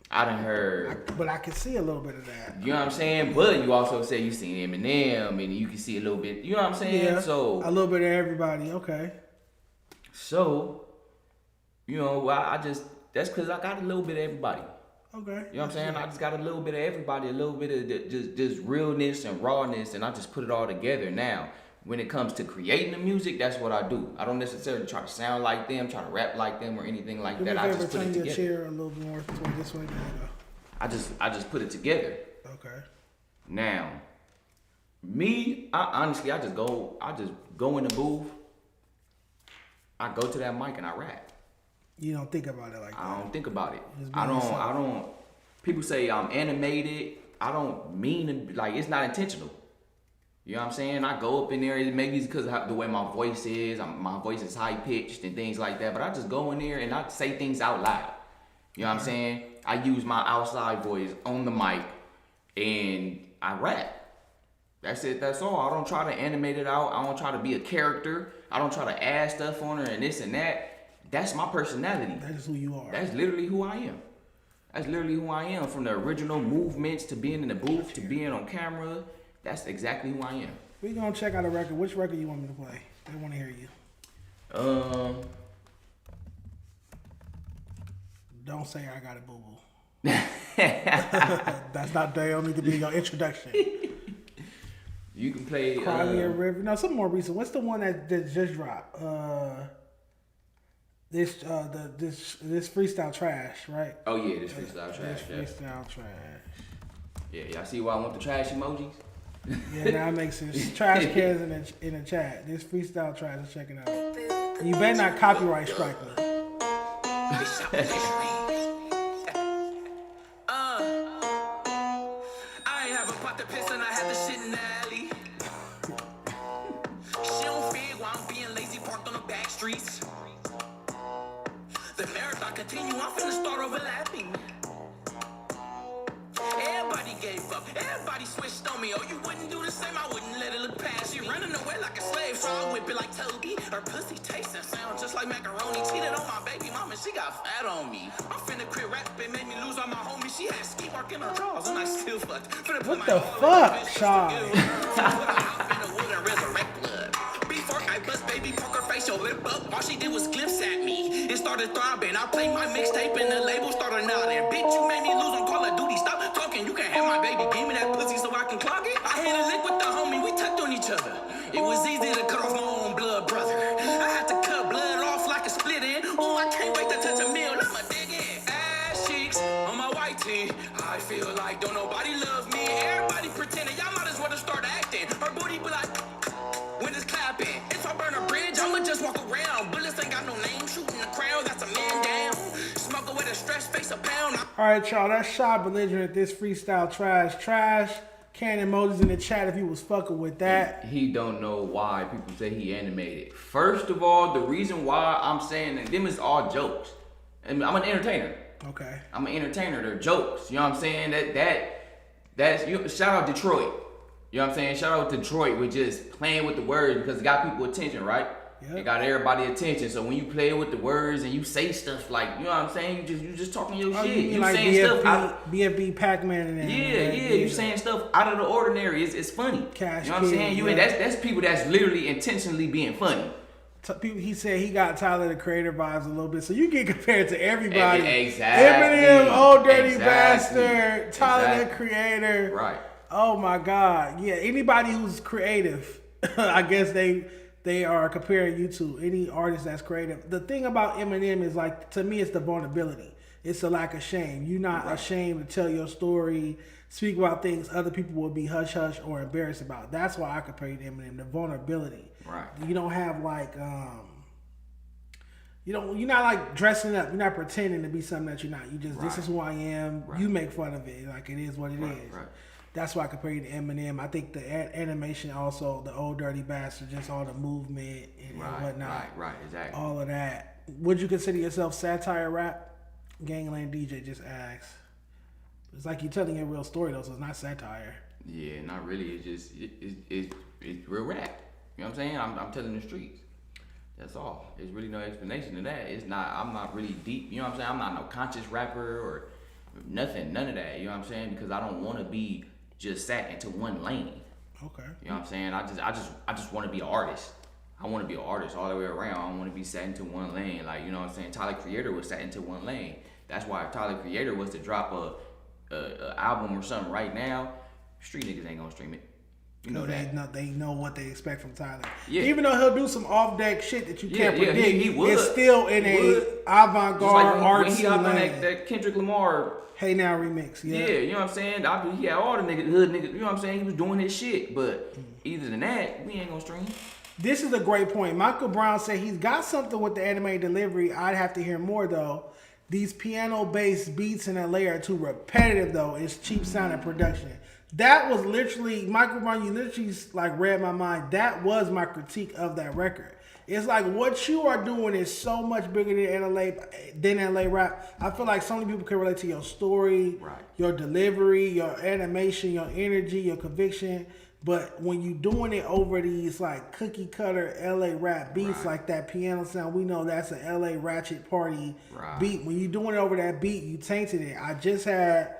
I done heard. But I can see a little bit of that. You know what I'm saying? But you also say you seen Eminem, and you can see a little bit. You know what I'm saying? Yeah. So a little bit of everybody. Okay. So, I just that's because I got a little bit of everybody. Okay. You know what I'm saying? I just got a little bit of everybody, a little bit of just realness and rawness, and I just put it all together. Now, when it comes to creating the music, that's what I do. I don't necessarily try to sound like them, try to rap like them, or anything like that. I just put it together. Your chair a little bit more toward this way. I just put it together. Okay. Now, me, I just go in the booth. I go to that mic and I rap. You don't think about it like that. I don't think about it. I don't. People say I'm animated. I don't mean to, like, it's not intentional. You know what I'm saying? I go up in there, maybe it's because of the way my voice is. My voice is high pitched and things like that. But I just go in there and I say things out loud. You know what I'm saying? I use my outside voice on the mic and I rap. That's it. That's all. I don't try to animate it out. I don't try to be a character. I don't try to add stuff on her and this and that. That's my personality. That is who you are. That's literally who I am. That's literally who I am. From the original movements to being in the booth to being on camera. That's exactly who I am. We're going to check out a record. Which record you want me to play? They want to hear you. Don't say I got it, boo-boo. That's not, they don't need to be your introduction. You can play Cry Me a River. No, something more recent. What's the one that just dropped? This freestyle trash, right? Oh yeah, this freestyle trash. This freestyle trash. Yeah, y'all see why I want the trash emojis? Yeah, now it makes sense. Trash cans in the chat. This freestyle trash. Let's check it out. You better not copyright strike me. I ain't have a pot to piss and I had the shit in the alley. She don't on me. Oh, you wouldn't do the same, I wouldn't let it look past you. Running away like a slave, so I whip it like Toby. Her pussy tastes and sound just like macaroni. Cheated on my baby mama, she got fat on me. I'm finna quit rapping, made me lose all my homies. She had ski mark in her drawers, and I still fucked. What the fuck, Sean? Before I bust baby poker face, your lip up. All she did was glimpse at me. It started throbbing. I played my mixtape and the label started nodding. Bitch, you made me lose on Call of Duty. Stop talking. You can't have my baby. Give me that pussy so I can clog it. I hit a lick with the homie. We tucked on each other. It was easy to cut off my own blood brother. I had to cut blood off like a split in. Oh, I can't wait to touch a meal. I'm a dig in. Ass cheeks on my white tee. I feel like don't nobody love me. Everybody pretending. Y'all might as well just start acting. Her booty be like, when it's clapping. If I burn a bridge, I'ma just walk around. Bullets ain't got no name. Shooting the crowd, that's a man down. Smoking with a stress face a pound. All right, y'all. That's Shot Belligerent. This freestyle trash. Can emojis in the chat if you was fucking with that. He don't know why people say he animated. First of all, the reason why I'm saying that them is all jokes. And I'm an entertainer. Okay. I'm an entertainer. They're jokes. You know what I'm saying? That's shout out Detroit. You know what I'm saying? Shout out to Detroit with just playing with the words because it got people attention, right? Yep. It got everybody attention. So when you play with the words and you say stuff like, you know what I'm saying? You just talking your shit. You like saying BFB, stuff out BFB Pac-Man and that. Yeah. You saying stuff out of the ordinary. It's funny. Cash you know what I'm saying? yeah. That's people that's literally intentionally being funny. He said he got Tyler the Creator vibes a little bit, so you get compared to everybody. Exactly. Eminem, Old Dirty Bastard, Tyler the Creator. Right. Oh my God. Yeah, anybody who's creative, I guess they are comparing you to any artist that's creative. The thing about Eminem is like, to me, it's the vulnerability. It's the lack of shame. You're not ashamed to tell your story, speak about things other people will be hush hush or embarrassed about. That's why I compare you to Eminem, the vulnerability. Right. You don't have like you're not like dressing up. You're not pretending to be something that you're not. You just this is who I am. Right. You make fun of it. Like it is what it is. Right. That's why I compare you to Eminem. I think the animation also, the Old Dirty Bastard, just all the movement and whatnot. Right, exactly. All of that. Would you consider yourself satire rap? Gangland DJ just asked. It's like you're telling a real story though, so it's not satire. Yeah, not really. It's just it's real rap. You know what I'm saying? I'm telling the streets. That's all. There's really no explanation to that. I'm not really deep. You know what I'm saying? I'm not no conscious rapper or nothing, none of that. You know what I'm saying? Because I don't want to be just sat into one lane. Okay. You know what I'm saying? I just want to be an artist. I want to be an artist all the way around. I don't want to be sat into one lane. Like, you know what I'm saying? Tyler Creator was sat into one lane. That's why if Tyler Creator was to drop a album or something right now, street niggas ain't gonna stream it. You know that. They know what they expect from Tyler. Yeah. Even though he'll do some off-deck shit that you can't predict, he would. It's still in a avant-garde artsy when he hopped on lane. that Kendrick Lamar Hey Now remix. Yeah, you know what I'm saying? He had all the hood niggas, you know what I'm saying? He was doing his shit, but either than that, we ain't gonna stream. This is a great point. Michael Brown said he's got something with the anime delivery. I'd have to hear more though. These piano-based beats in LA are too repetitive though. It's cheap sounding production. That was literally, Michael Brown, you literally like read my mind. That was my critique of that record. It's like what you are doing is so much bigger than LA rap. I feel like so many people can relate to your story, your delivery, your animation, your energy, your conviction. But when you doing it over these like cookie cutter LA rap beats, like that piano sound, we know that's a LA ratchet party beat. When you doing it over that beat, you tainted it. I just had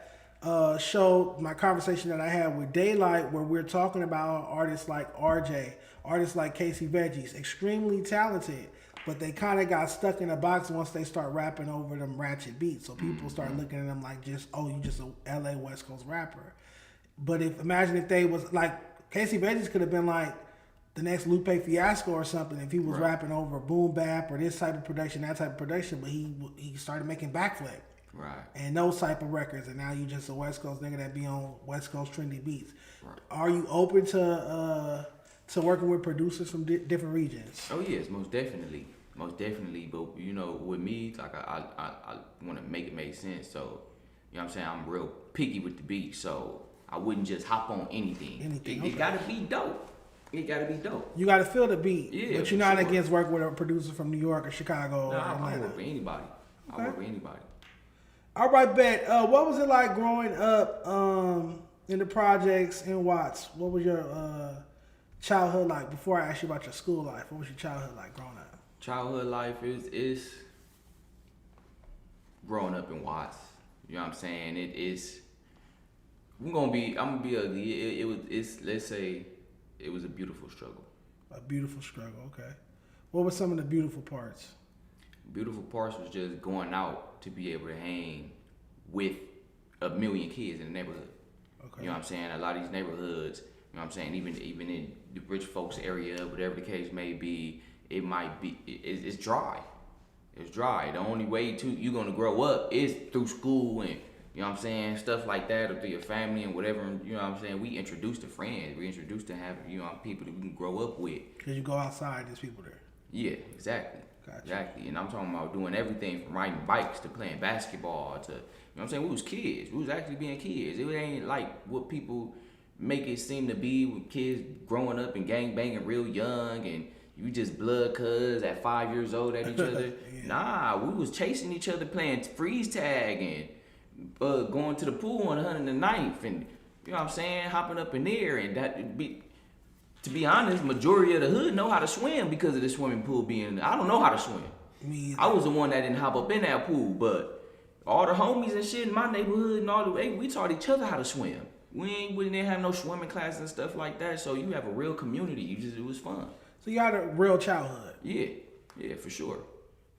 showed my conversation that I had with Daylight where we're talking about artists like RJ, artists like Casey Veggies, extremely talented, but they kind of got stuck in a box once they start rapping over them ratchet beats. So people start looking at them like you just a LA West Coast rapper. But imagine if they was like, Casey Veggies could have been like the next Lupe Fiasco or something if he was rapping over boom bap or this type of production, that type of production, but he started making backflip. Right. And those type of records, and now you just a West Coast nigga that be on West Coast trendy beats. Right. Are you open to working with producers from different regions? Oh yes, most definitely. But you know, with me, like I want to make it make sense. So you know what I'm saying, I'm real picky with the beat. So I wouldn't just hop on anything. It gotta be dope. It gotta be dope. You gotta feel the beat. Yeah, but you're not against working with a producer from New York or Chicago or Atlanta. I work with anybody. Okay. I work with anybody. All right, bet. What was it like growing up in the projects in Watts, what was your childhood like? Before I ask you about your school life, what was your childhood like growing up? Childhood life is growing up in Watts. You know what I'm saying? It is. I'm gonna be ugly. Let's say it was a beautiful struggle. A beautiful struggle. Okay. What were some of the beautiful parts? Beautiful parts was just going out to be able to hang with a million kids in the neighborhood. Okay. You know what I'm saying? A lot of these neighborhoods, you know what I'm saying, even in the rich folks area, whatever the case may be, it's dry. It's dry. The only way you're gonna grow up is through school and, you know what I'm saying, stuff like that, or through your family and whatever. You know what I'm saying? We introduced to friends. We introduced to having, you know, people that we can grow up with. Because you go outside, there's people there. Yeah, exactly. Gotcha. Exactly. And I'm talking about doing everything from riding bikes to playing basketball to, you know what I'm saying? We was kids. We was actually being kids. It ain't like what people make it seem to be with kids growing up and gang banging real young and you just blood cuz at 5 years old at each other. Yeah. Nah, we was chasing each other playing freeze tag and going to the pool on 109th and, you know what I'm saying, hopping up in there. And to be honest, majority of the hood know how to swim because of the swimming pool being. I don't know how to swim. Me either. I was the one that didn't hop up in that pool, but all the homies and shit in my neighborhood and all the way, we taught each other how to swim. We didn't have no swimming classes and stuff like that, so you have a real community. It was fun. So you had a real childhood. Yeah, for sure.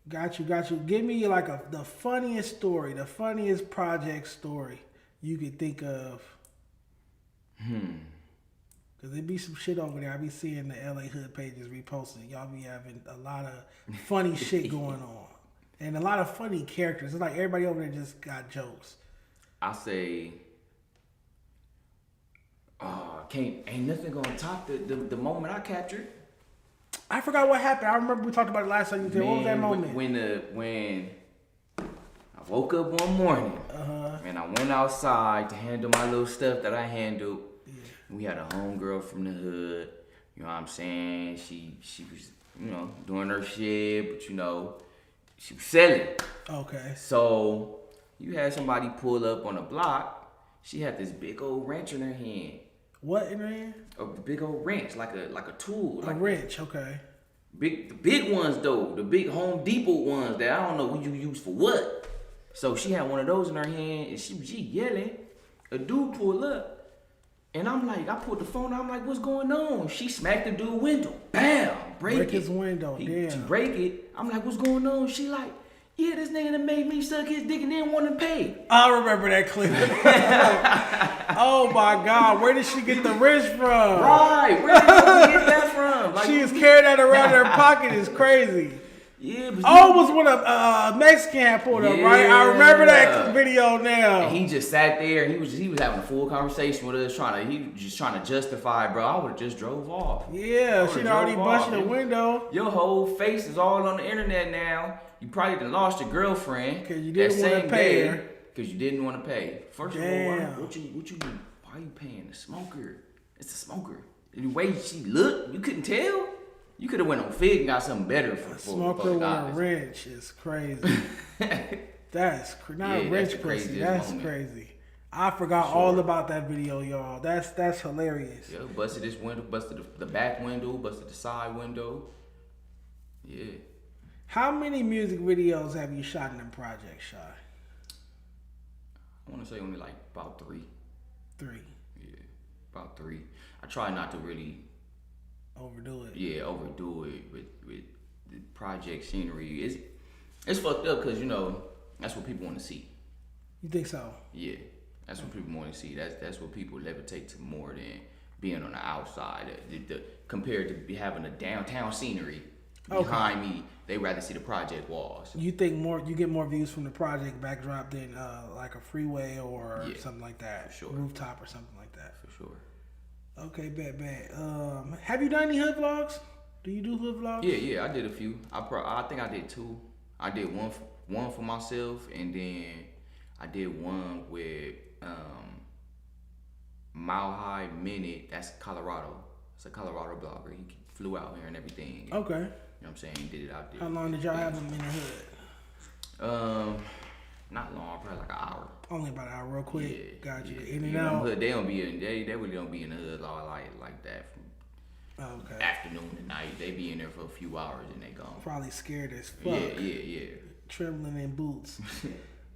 Got you. Give me like the funniest story, the funniest project story you could think of. Cause there be some shit over there. I be seeing the LA Hood pages reposting. Y'all be having a lot of funny shit going on. And a lot of funny characters. It's like everybody over there just got jokes. I say, ain't nothing gonna top the moment I captured. I forgot what happened. I remember we talked about it last time you did. What was that moment? When I woke up one morning and I went outside to handle my little stuff that I handled. We had a homegirl from the hood, you know what I'm saying? She was, you know, doing her shit, but you know, she was selling. Okay. So you had somebody pull up on the block. She had this big old wrench in her hand. What in her hand? A big old wrench, like a tool. A wrench, okay. The big ones though, the big Home Depot ones that I don't know what you use for what. So she had one of those in her hand and she yelling. A dude pulled up. And I'm like, I pulled the phone out, I'm like, what's going on? She smacked the dude's window. Bam! Break his window, damn. She break it. I'm like, what's going on? She like, yeah, this nigga that made me suck his dick and didn't want to pay. I remember that clip. Oh my God, where did she get the wrench from? Right, where did she get that from? Like, she was carrying that around her pocket, it's crazy. Yeah, but was when a Mexican had pulled up, right? I remember that video now. And he just sat there and he was having a full conversation with us, he was just trying to justify, bro. I would have just drove off. Yeah, she'd already busted the window. Your whole face is all on the internet now. You probably done lost your girlfriend. Cause you didn't want to pay her. Cause you didn't want to pay. First of all, what you why are you paying the smoker? It's the smoker. The way she looked, you couldn't tell. You could have went on Fig and got something better for smoker with a wrench is crazy. That's not a wrench pussy. That's crazy. I forgot all about that video, y'all. That's hilarious. Yeah, busted this window, busted the back window, busted the side window. Yeah. How many music videos have you shot in them projects, Shy? I want to say only like about 3. 3. Yeah, about 3. I try not to really overdo it. Yeah, overdo it with the project scenery. It's fucked up because, you know, that's what people want to see. You think so? Yeah, that's what people want to see. That's what people levitate to more than being on the outside. Compared to having a downtown scenery behind me, they rather see the project walls. You think you get more views from the project backdrop than like a freeway or something like that? For sure. Rooftop or something like that. For sure. Okay, bet. Have you done any hood vlogs? Do you do hood vlogs? Yeah, I did a few. I think I did 2. I did one for myself, and then I did one with Mile High Minute. That's Colorado. It's a Colorado blogger. He flew out here and everything. Okay. You know what I'm saying? He did it out there. How long did y'all have him in the hood? Not long, probably like an hour. Only about an hour, real quick. Yeah, Got you. yeah. In and You know, out. hood, they really don't be in the hood all like that from afternoon to night. They be in there for a few hours and they gone. Probably scared as fuck. Yeah. Trembling in boots.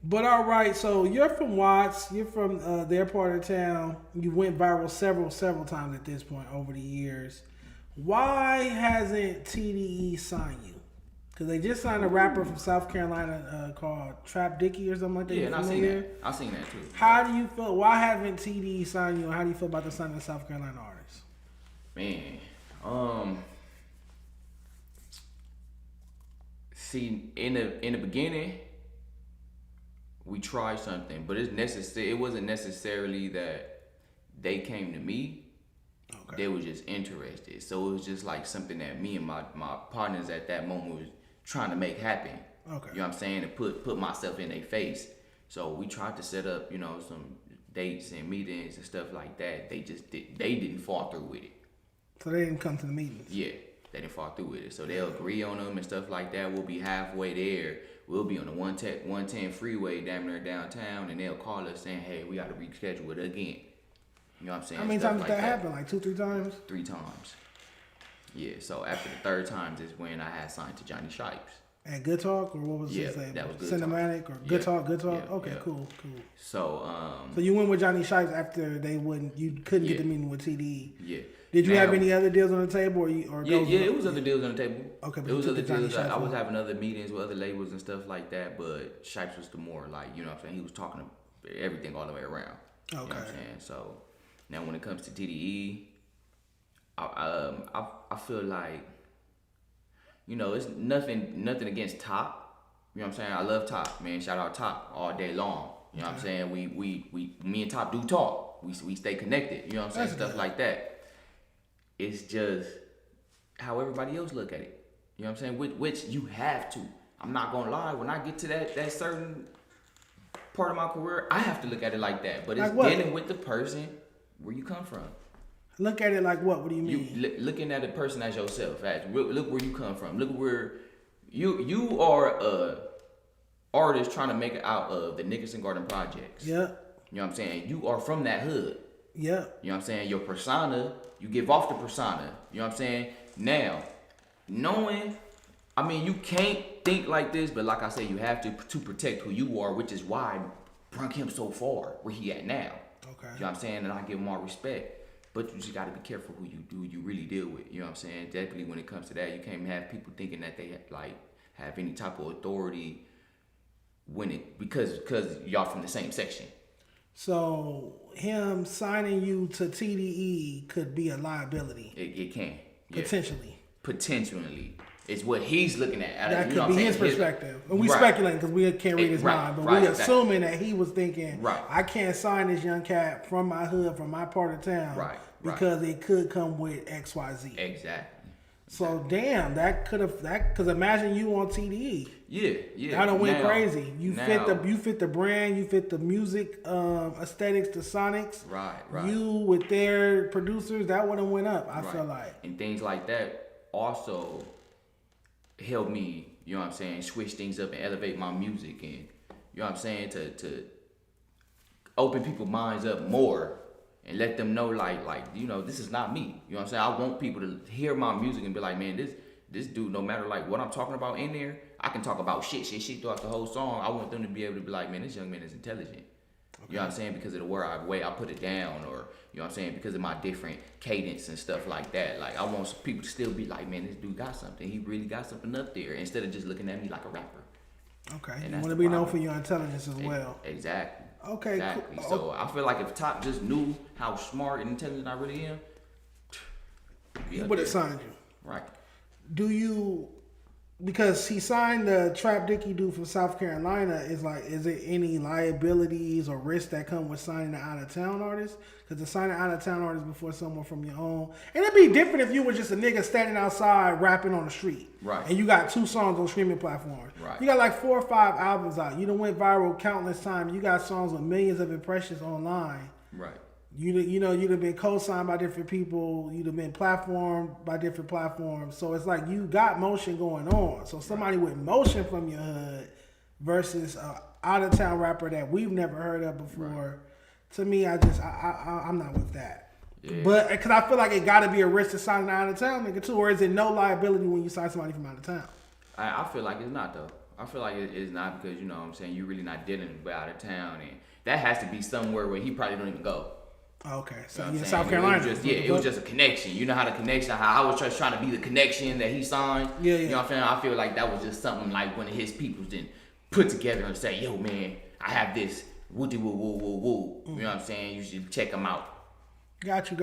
But all right, so you're from Watts. You're from their part of town. You went viral several times at this point over the years. Why hasn't TDE signed you? Because they just signed a rapper from South Carolina called Trap Dicky or something like that. Yeah, and I seen that. I seen that too. How do you feel? Why haven't TDE signed you? And how do you feel about the signing of South Carolina artists? Man, see, in the beginning, we tried something, but it wasn't necessarily that they came to me. Okay. They were just interested. So it was just like something that me and my partners at that moment was trying to make happen. Okay. You know what I'm saying? To put myself in their face. So we tried to set up, some dates and meetings and stuff like that. They didn't fall through with it. So they didn't come to the meetings? Yeah, they didn't fall through with it. So they'll agree on them and stuff like that. We'll be halfway there. We'll be on the 110 freeway damn near downtown, and they'll call us saying, hey, we got to reschedule it again. You know what I'm saying? How many times did that happen? Like 2-3 times? 3 times. Yeah, so after the third time is when I had signed to Johnny Shipes. At Good Talk, or what was his name? That was Good Cinematic Talk. Or Good Talk? Good Talk? Yeah, okay, cool. So, so you went with Johnny Shipes after you couldn't get the meeting with TDE. Yeah. Did you have any other deals on the table, it was other deals on the table. Okay, but it was other deals. I was having other meetings with other labels and stuff like that, but Shipes was the more like, you know what I'm saying? He was talking to everything all the way around. Okay. You know what I'm saying? So now when it comes to TDE, I feel like, it's nothing against Top. You know what I'm saying? I love Top, man. Shout out Top all day long. You know what I'm saying? Me and Top do talk. We stay connected. You know what I'm saying? Stuff good. Like that. It's just how everybody else look at it. You know what I'm saying? Which you have to. I'm not gonna lie. When I get to that certain part of my career, I have to look at it like that. But it's dealing with the person where you come from. Look at it like what? What do you mean? Looking at a person as yourself. Look where you come from. Look where you are a artist trying to make it out of the Nickerson Garden Projects. Yeah. You know what I'm saying? You are from that hood. Yeah. You know what I'm saying? Your persona, you give off the persona. You know what I'm saying? Now, you can't think like this, but like I said, you have to protect who you are, which is why I brung him so far where he at now. Okay. You know what I'm saying? And I give him all respect. But you just got to be careful who you really deal with. You know what I'm saying? Definitely when it comes to that, you can't have people thinking that they have any type of authority because y'all from the same section. So him signing you to TDE could be a liability. It can. Potentially. Potentially. It's what he's looking at. That could be his perspective. And we speculating because we can't read his mind. But we assuming that he was thinking, I can't sign this young cat from my hood, from my part of town. Because it could come with XYZ. Exactly. So damn, because imagine you on TDE. Yeah. That done went crazy. You fit the brand, you fit the music aesthetics, the sonics. Right. You with their producers, that would have went up. I feel like. And things like that also help me, you know what I'm saying, switch things up and elevate my music, and you know what I'm saying, to open people's minds up more and let them know like this is not me. You know what I'm saying? I want people to hear my music and be like, man, this dude, no matter like what I'm talking about in there, I can talk about shit throughout the whole song. I want them to be able to be like, man, this young man is intelligent. Okay. You know what I'm saying? Because of the way I put it down, or you know what I'm saying, because of my different cadence and stuff like that. Like I want people to still be like, man, this dude got something. He really got something up there, instead of just looking at me like a rapper. Okay. And you want to be known for your intelligence as well. Exactly. Okay. Exactly. Cool. So I feel like if Top just knew how smart and intelligent I really am, he would have signed you. Right. Because he signed the Trap Dicky dude from South Carolina, is there any liabilities or risks that come with signing an out-of-town artist? Because to sign an out-of-town artist before someone from your own, and it'd be different if you were just a nigga standing outside rapping on the street. Right. And you got 2 songs on streaming platforms. Right. You got like 4 or 5 albums out. You done went viral countless times. You got songs with millions of impressions online. Right. You'd have been co-signed by different people. You'd have been platformed by different platforms. So it's like you got motion going on. So somebody with motion from your hood versus out of town rapper that we've never heard of before. Right. To me, I'm not with that. Yeah. But because I feel like it got to be a risk to sign an out of town nigga too, or is it no liability when you sign somebody from out of town? I feel like it's not though. I feel like it's not because you know what I'm saying you're really not dealing with out of town, and that has to be somewhere where he probably don't even go. Okay, so you know South Carolina. It was just a connection. You know how the connection, how I was just trying to be the connection that he signed. Yeah. You know what I'm saying? I feel like that was just something like one of his people didn't put together and say, yo man, I have this woody woo woo woo woo. You know what I'm saying? You should check him out. Got you.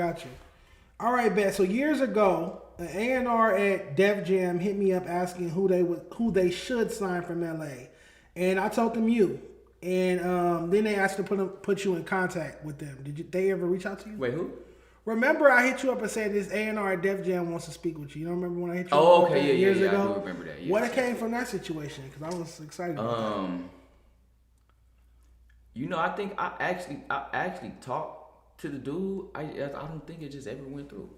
All right, bet. So years ago, an A&R at Def Jam hit me up asking who they should sign from LA, and I told them you. And then they asked to put you in contact with them. They ever reach out to you? Wait, who? Remember, I hit you up and said this A&R at Def Jam wants to speak with you. You don't remember when I hit you up? Oh, okay, years ago? I do remember that. Yes. What came from that situation? Because I was excited about that. You know, I think I actually talked to the dude. I don't think it just ever went through.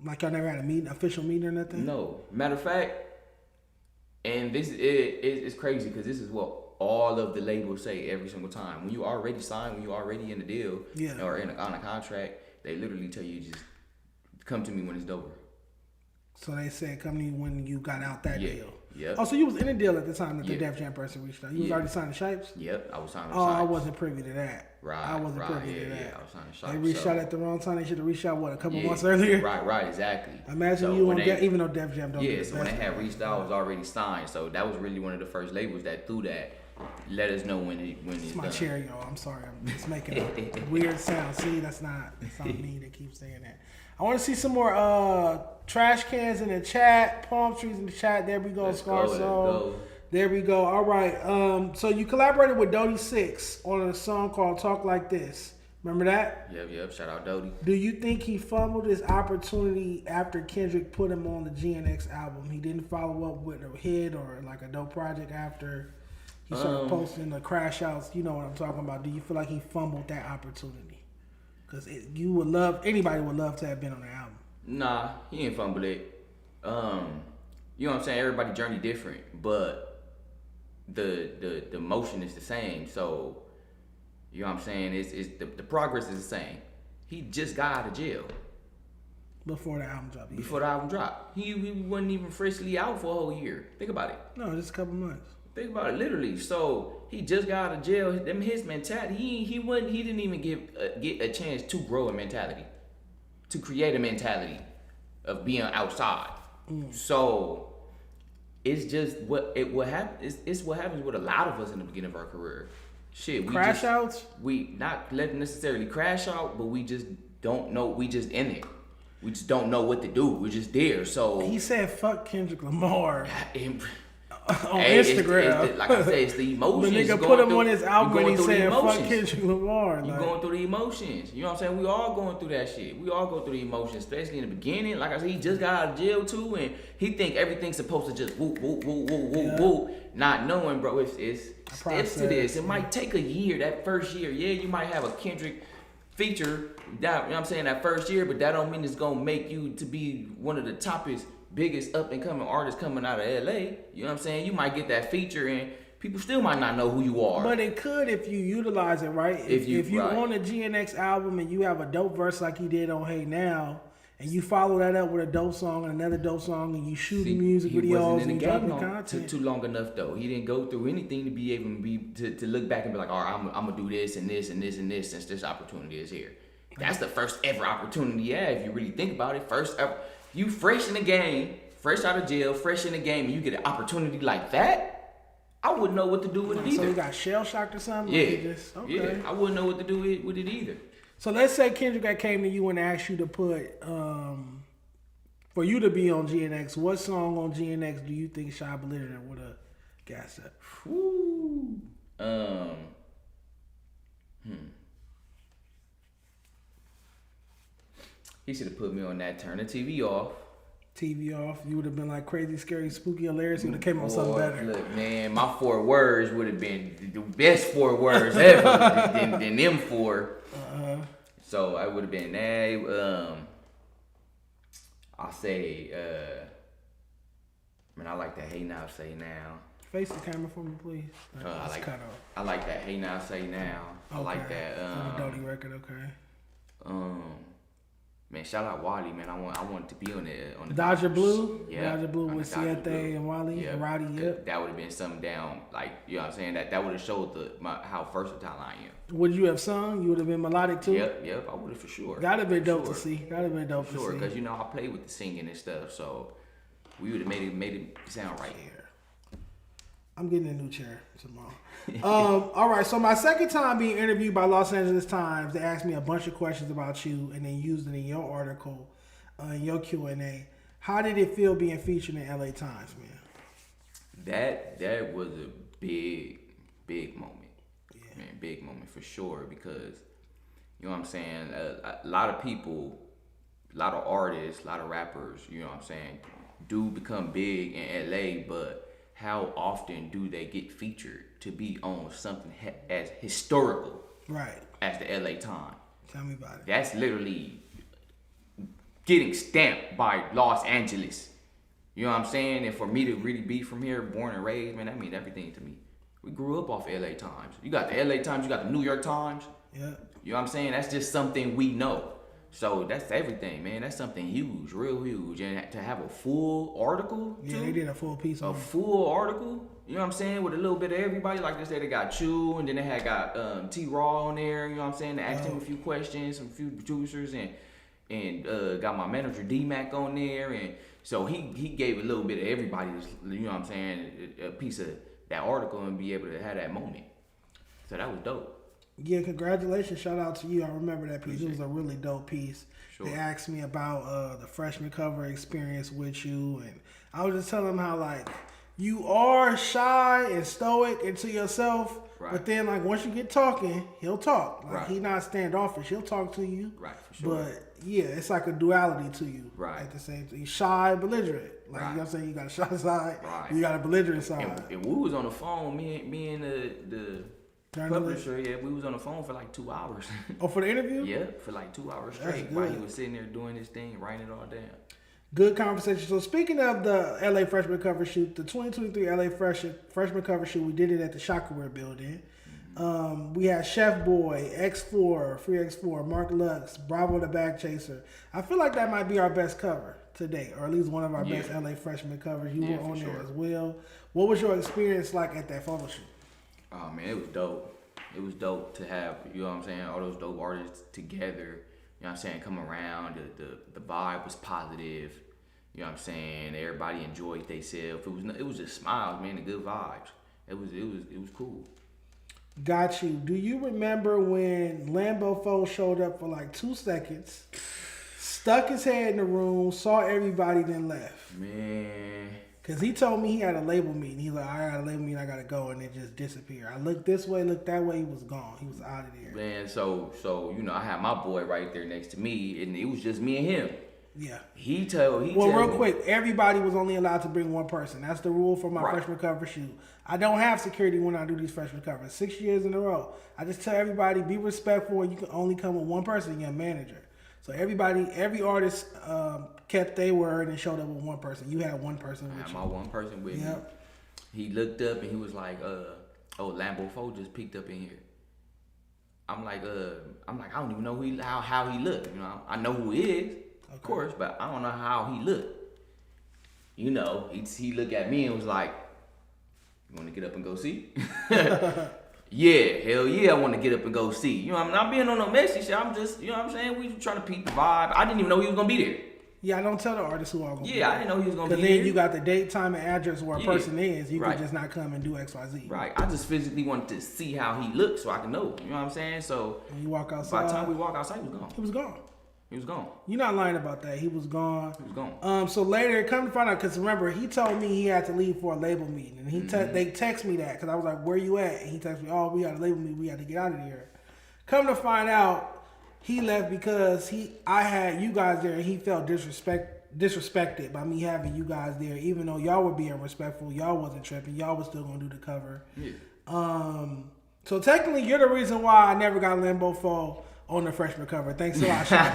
Like y'all never had a official meeting or nothing? No. Matter of fact, and this it's crazy because this is what all of the labels say every single time. When you already signed, when you already in the deal, or on a contract, they literally tell you just come to me when it's over. So they said come to you when you got out that deal. Yep. Oh, so you was in a deal at the time that the Def Jam person reached out. You was already signing Shipes? Yep, I was signing Shipes. Oh, I wasn't privy to that. Right. I wasn't privy to that. Yeah, I was signing Shipes. They reached out at the wrong time. They should have reached out, a couple months earlier? Right, exactly. Imagine you on even though Def Jam don't do the so when they had reached out, I was already signed. So that was really one of the first labels that threw that. Let us know when it's my done. chair, y'all. I'm sorry. I'm just making a weird sound. See, that's not me that keeps saying that. I want to see some more trash cans in the chat, palm trees in the chat. There we go, Scarso. There we go. All right. So you collaborated with Dodie 6 on a song called Talk Like This. Remember that? Yep. Shout out Dodie. Do you think he fumbled his opportunity after Kendrick put him on the GNX album? He didn't follow up with a hit or like a dope project after he started posting the crash outs. You know what I'm talking about. Do you feel like he fumbled that opportunity? Because anybody would love to have been on the album. Nah, he didn't fumble it. You know what I'm saying? Everybody's journey different, but the motion is the same. So, you know what I'm saying? It's the progress is the same. He just got out of jail. Before the album dropped. Before the album dropped. He wasn't even freshly out for a whole year. Think about it. No, just a couple months. Think about it, literally. So he just got out of jail. His mentality, he didn't even get a chance to grow a mentality, to create a mentality of being outside. So it's just what happens. It's what happens with a lot of us in the beginning of our career. Shit, crash outs. We not letting necessarily crash out, but we just don't know. We just in it. We just don't know what to do. We're just there. So he said, "Fuck Kendrick Lamar." On Instagram. It's like I said, it's the emotions. The nigga put him on his album and he said, fuck Kendrick Lamar. You going through the emotions. You know what I'm saying? We all going through that shit. We all go through the emotions, especially in the beginning. Like I said, he just got out of jail too, and he think everything's supposed to just whoop, whoop, whoop, whoop, whoop, whoop. Not knowing, bro, it's steps to this. It might take a year, that first year. Yeah, you might have a Kendrick feature, that, you know what I'm saying, that first year, but that don't mean it's going to make you to be one of the biggest up and coming artists coming out of LA. You know what I'm saying? You might get that feature and people still might not know who you are. But it could if you utilize it, right? If you on a GNX album and you have a dope verse like he did on Hey Now, and you follow that up with a dope song and another dope song, and you shoot music videos and you drop the content. Too long enough though. He didn't go through anything to be able to look back and be like, all right, I'm gonna do this and this and this and this since this opportunity is here. That's the first ever opportunity you have, if you really think about it. First ever. You fresh in the game, fresh out of jail, fresh in the game, and you get an opportunity like that, I wouldn't know what to do with it either. So you got shell shocked or something? Yeah. Yeah, I wouldn't know what to do with it either. So let's say Kendrick came to you and asked you to put, for you to be on GNX, what song on GNX do you think Shy Belligerent would have gassed up? He should have put me on that Turn the TV Off. TV Off. You would have been like crazy, scary, spooky, hilarious. You would have came on something better. Look, man, my 4 words would have been the best 4 words ever than them 4. So I would have been that. I'll say, I like that Hey Now, Say Now. Face the camera for me, please. I like cut off. I like that. Hey now, say now. I like that. From the Dodie record, okay. Man, shout out Wally, man. I wanted to be on the Dodger Blue. Yeah, Dodger Blue on with the Dodger Siete Blue. and Wally and Roddy. Yep. That would have been something down, like, you know what I'm saying? That would have showed how versatile I am. Would you have sung? You would have been melodic too. Yep, I would have for sure. That'd have been dope to see. That'd have been dope to see. Sure, because you know I play with the singing and stuff, so we would have made it sound right. I'm getting a new chair tomorrow. All right, so my second time being interviewed by Los Angeles Times, they asked me a bunch of questions about you and then used it in your article, in your Q&A. How did it feel being featured in LA Times, man? That was a big moment. Yeah. Man, big moment for sure, because, you know what I'm saying, a lot of people, a lot of artists, a lot of rappers, you know what I'm saying, do become big in LA, but how often do they get featured to be on something as historical as the LA Times? Tell me about it. That's literally getting stamped by Los Angeles. You know what I'm saying? And for me to really be from here, born and raised, man, that means everything to me. We grew up off LA Times. You got the LA Times, you got the New York Times. Yeah. You know what I'm saying? That's just something we know. So that's everything, man. That's something huge, real huge. And to have a full article, yeah, they did a full piece on a full article. You know what I'm saying? With a little bit of everybody. Like they said, they got Chew, and then they had got T-Raw on there. You know what I'm saying? They asked him a few questions, some few producers, and got my manager D-Mac on there. And so he gave a little bit of everybody, you know what I'm saying, a piece of that article and be able to have that moment. So that was dope. Yeah, congratulations. Shout out to you. I remember that piece. It was a really dope piece. Sure. They asked me about the freshman cover experience with you, and I was just telling them how, like, you are shy and stoic and to yourself, but then, like, once you get talking, he'll talk. Like, he not standoffish. He'll talk to you. Right, for sure. But, yeah, it's like a duality to you. Right. At the same time. He's shy, belligerent. Like, you know what I'm saying? You got a shy side. Right. You got a belligerent side. And we was on the phone, me and the publisher, yeah, we was on the phone for like 2 hours. Oh, for the interview? Yeah, for like 2 hours straight while he was sitting there doing his thing, writing it all down. Good conversation. So speaking of the LA freshman cover shoot, the 2023 LA freshman cover shoot, we did it at the Shockerware building. We had Chef Boy, X4, Free X4, Mark Lux, Bravo the Bag Chaser. I feel like that might be our best cover today, or at least one of our best LA freshman covers. You were on there as well. What was your experience like at that photo shoot? Oh man, it was dope. It was dope to have, you know what I'm saying, all those dope artists together, you know what I'm saying, come around. The vibe was positive, you know what I'm saying, everybody enjoyed themselves. It was just smiles, man, and good vibes. It was cool. Got you. Do you remember when Lambo Foe showed up for like 2 seconds, stuck his head in the room, saw everybody, then left? Man. Because he told me he had a label meeting. He's like, I got a label meeting, I got to go, and it just disappeared. I looked this way, looked that way, he was gone. He was out of there. Man, so you know, I had my boy right there next to me, and it was just me and him. Yeah. Real quick, everybody was only allowed to bring one person. That's the rule for my freshman cover shoot. I don't have security when I do these freshman covers. 6 years in a row. I just tell everybody, be respectful, and you can only come with one person, your manager. So every artist kept their word and showed up with one person. You had one person with you. I had my one person with me. He looked up and he was like, Lambo 4 just peeked up in here. I'm like, I don't even know how he looked. You know, I know who he is, of course, but I don't know how he looked. You know, he looked at me and was like, "You want to get up and go see?" Yeah, hell yeah, I want to get up and go see. You know, I'm not being on no messy shit. I'm just, you know what I'm saying? We trying to peep the vibe. I didn't even know he was going to be there. Yeah, I don't tell the artists who are going to be there. Yeah, I didn't know he was going to be there. Because then you got the date, time, and address where a person is. You can just not come and do XYZ. Right. I just physically wanted to see how he looked so I can know. You know what I'm saying? So when you walk outside. By the time we walk outside, he was gone. He was gone. He was gone. You're not lying about that. He was gone. He was gone. So later, come to find out, because remember, he told me he had to leave for a label meeting. And they text me that, because I was like, where you at? And he texted me, oh, we got a label meeting. We got to get out of here. Come to find out, he left because I had you guys there, and he felt disrespected by me having you guys there, even though y'all were being respectful. Y'all wasn't tripping. Y'all was still going to do the cover. Yeah. So technically, you're the reason why I never got Lambo 4 on the freshman cover. Thanks a lot, Sean.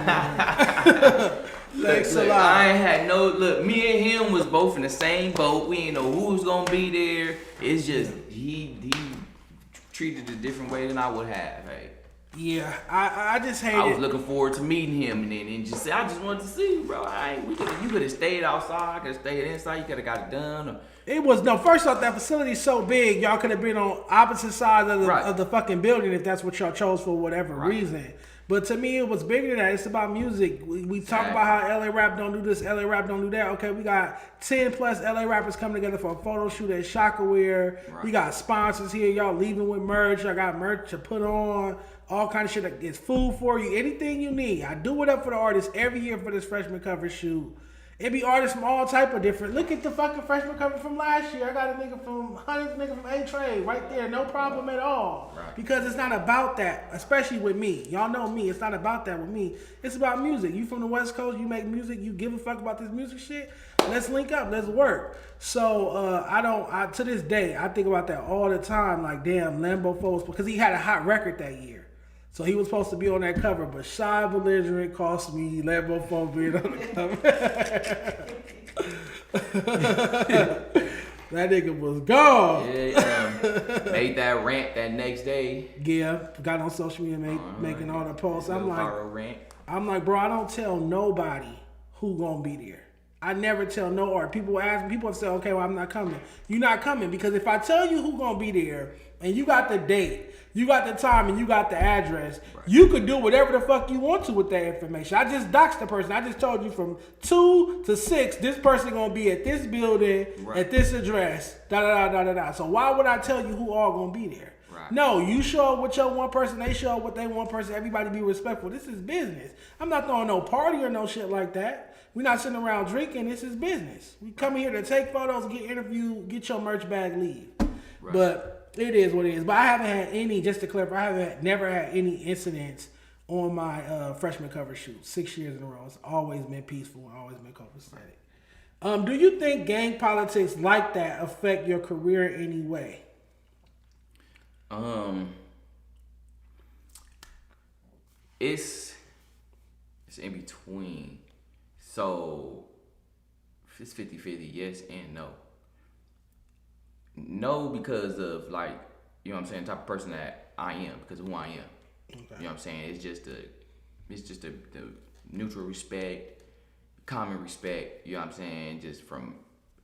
Thanks a lot. I ain't had no look. Me and him was both in the same boat. We ain't know who was gonna be there. It's just he treated it a different way than I would have. Hey. Yeah, I just hated. I was looking forward to meeting him, and just I just wanted to see you, bro. You could have stayed outside, could have stayed inside. You could have got it done. Or, it was no. First off, that facility's so big, y'all could have been on opposite sides of the fucking building if that's what y'all chose for whatever reason. But to me, it was bigger than that. It's about music. We talk about how LA rap don't do this, LA rap don't do that. Okay, we got 10 plus LA rappers coming together for a photo shoot at Shockaware. Right. We got sponsors here. Y'all leaving with merch. Y'all got merch to put on. All kind of shit. Like, it's food for you. Anything you need. I do it up for the artists every year for this freshman cover shoot. It be artists from all type of different. Look at the fucking freshman cover from last year. I got a nigga from A-Trade right there. No problem at all. Right. Because it's not about that, especially with me. Y'all know me. It's not about that with me. It's about music. You from the West Coast, you make music, you give a fuck about this music shit. Let's link up. Let's work. So to this day, I think about that all the time. Like, damn, Lambo Foes, because he had a hot record that year. So he was supposed to be on that cover, but Shy Belligerent cost me Lambophobia on the cover. That nigga was gone. Yeah, made that rant that next day. Yeah, got on social media making all the posts. I'm rant. Bro, I don't tell nobody who gonna be there. I never tell no art. People ask me, people say, okay, well, I'm not coming. You're not coming because if I tell you who gonna be there and you got the date, you got the time, and you got the address, you could do whatever the fuck you want to with that information. I just doxed the person. I just told you from 2 to 6, this person gonna be at this building, at this address, da-da-da-da-da-da. So why would I tell you who all gonna be there? Right. No, you show up with your one person, they show up with their one person, everybody be respectful. This is business. I'm not throwing no party or no shit like that. We're not sitting around drinking. This is business. We come here to take photos, get interviewed, get your merch bag, leave. Right. But it is what it is. But I haven't had any, just to clarify, never had any incidents on my freshman cover shoot. 6 years in a row. It's always been peaceful and always been copacetic. Do you think gang politics like that affect your career in any way? It's in between. So it's 50-50, yes and no. No, because of like, you know what I'm saying, the type of person that I am, because of who I am. Okay. You know what I'm saying? It's just the neutral respect, common respect, you know what I'm saying, just from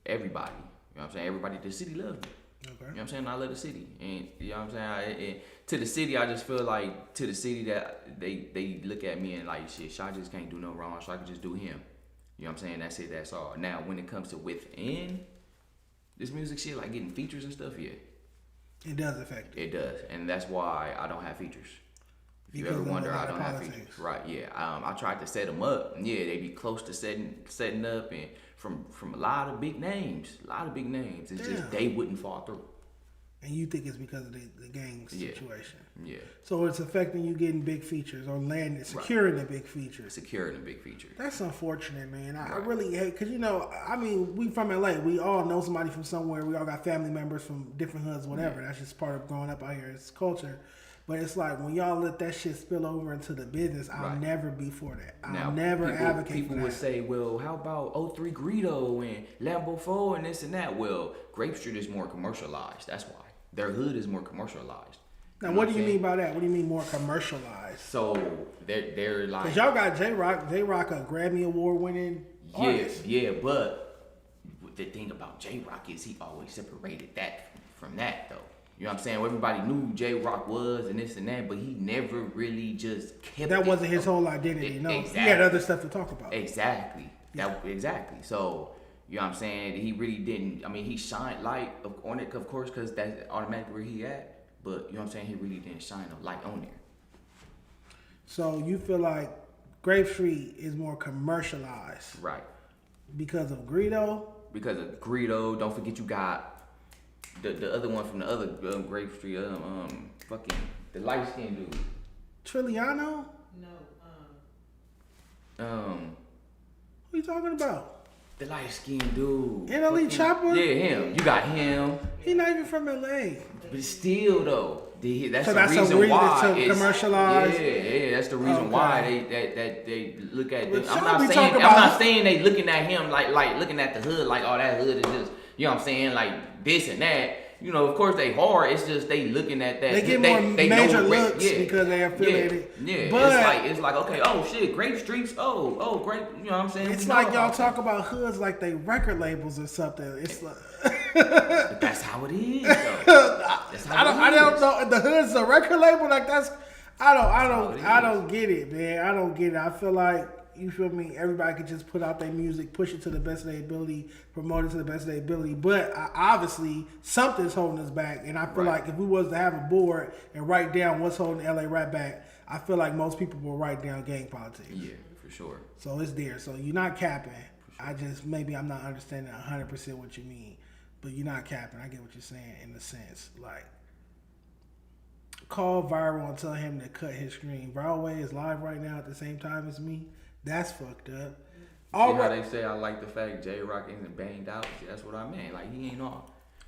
everybody. You know what I'm saying? Everybody in the city loves me. Okay. You know what I'm saying? I love the city. And you know what I'm saying? To the city, I just feel like to the city that they look at me and like, shit, Shy just can't do no wrong. Shy can just do him. You know what I'm saying? That's it, that's all. Now, when it comes to within this music shit, like getting features and stuff, yeah. It does affect it. It does. And that's why I don't have features. If you ever wonder, I don't have features. Right, yeah. I tried to set them up. Yeah, they be close to setting up and from a lot of big names. It's just they wouldn't fall through. And you think it's because of the gang situation? Yeah. So it's affecting you getting big features or securing the big features. Securing the big features. That's unfortunate, man. I really hate, because, you know, I mean, we from LA. We all know somebody from somewhere. We all got family members from different hoods, whatever. Yeah. That's just part of growing up out here. It's culture. But it's like, when y'all let that shit spill over into the business, I'll never be for that. I'll never advocate for that. People would say, well, how about 03 Greedo and Lambo 4 and this and that? Well, Grape Street is more commercialized. That's why. Their hood is more commercialized. Now, what do you mean by that? What do you mean more commercialized? So, they're like... Because y'all got J-Rock. J-Rock, a Grammy Award winning artist. Yeah, but the thing about J-Rock is he always separated that from that, though. You know what I'm saying? Everybody knew who J-Rock was and this and that, but he never really just kept that wasn't his whole identity, no. Exactly. He had other stuff to talk about. Exactly. Exactly. So... You know what I'm saying? He really didn't. I mean, he shined light on it, of course, because that's automatically where he at. But, you know what I'm saying? He really didn't shine a light on there. So you feel like Grape Street is more commercialized. Right. Because of Greedo? Because of Greedo. Don't forget you got the other one from the other Grape Street, fucking, the light-skinned dude. Trilliano? No. Who you talking about? The light skinned dude. NLE Chopper? Yeah, him. You got him. He not even from LA. But still though. That's so the that's reason a reason why to commercialize. Yeah, that's the reason why they look at them. I'm not saying they looking at him like looking at the hood like that hood is just, you know what I'm saying, like this and that. You know, of course they hard. It's just they looking at that. They get more major looks because they affiliated. Yeah, but it's like okay, oh shit, great streets. Oh great. You know what I'm saying? It's like y'all talk about hoods like they record labels or something. It's like but that's how it is. I don't know. The hood's a record label. Like that's I don't get it, man. I don't get it. I feel like, you feel me, everybody could just put out their music, push it to the best of their ability, promote it to the best of their ability. But obviously, something's holding us back. And I feel like if we was to have a board and write down what's holding LA rap back, I feel like most people will write down gang politics. Yeah, for sure. So it's there. So you're not capping. Sure. Maybe I'm not understanding 100% what you mean. But you're not capping. I get what you're saying in the sense. Like, call Viral and tell him to cut his stream. Viral Way is live right now at the same time as me. That's fucked up. How they say I like the fact J-Rock isn't banged out? That's what I meant. Like, he ain't on.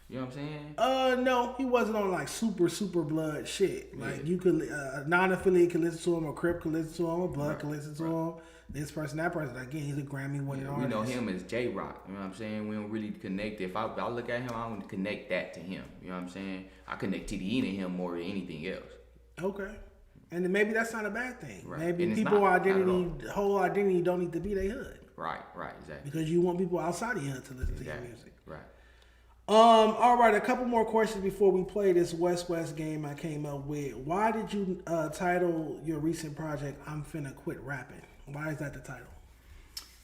You know what I'm saying? No, he wasn't on like super blood shit. Like you could, a non-affiliate could listen to him, a Crip could listen to him, a Blood could listen to him. This person, that person. Again, he's a Grammy-winning artist. We know him as J-Rock. You know what I'm saying? We don't really connect. If I look at him, I don't connect that to him. You know what I'm saying? I connect TDE to him more than anything else. Okay. And then maybe that's not a bad thing. Right. Maybe people's whole identity don't need to be their hood. Right, exactly. Because you want people outside of your hood to listen to your music. Right. All right, a couple more questions before we play this West game I came up with. Why did you title your recent project "I'm Finna Quit Rapping"? Why is that the title?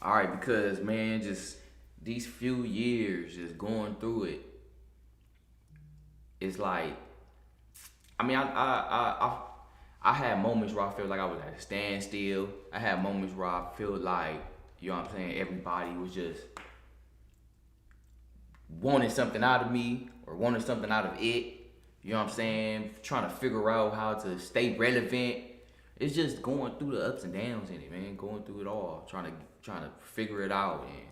All right, because man, just these few years, just going through it, it's like, I mean, I had moments where I feel like I was at a standstill. I had moments where I feel like, you know what I'm saying, everybody was just wanting something out of me or wanting something out of it. You know what I'm saying? Trying to figure out how to stay relevant. It's just going through the ups and downs in it, man. Going through it all, trying to figure it out. And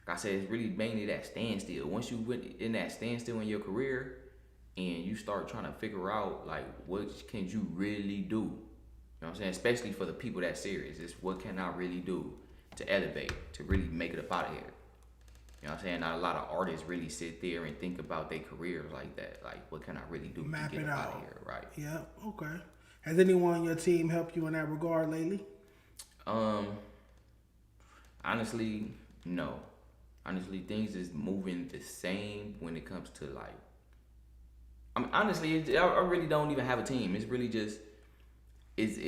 like I said, it's really mainly that standstill. Once you went in that standstill in your career, and you start trying to figure out like what can you really do. You know what I'm saying? Especially for the people that serious. It's what can I really do to elevate, to really make it up out of here. You know what I'm saying? Not a lot of artists really sit there and think about their careers like that. Like, what can I really do to get up out of here? Right. Yeah, okay. Has anyone on your team helped you in that regard lately? Honestly, no. Honestly, things is moving the same when it comes to like, I mean, honestly, I really don't even have a team. It's really just, it's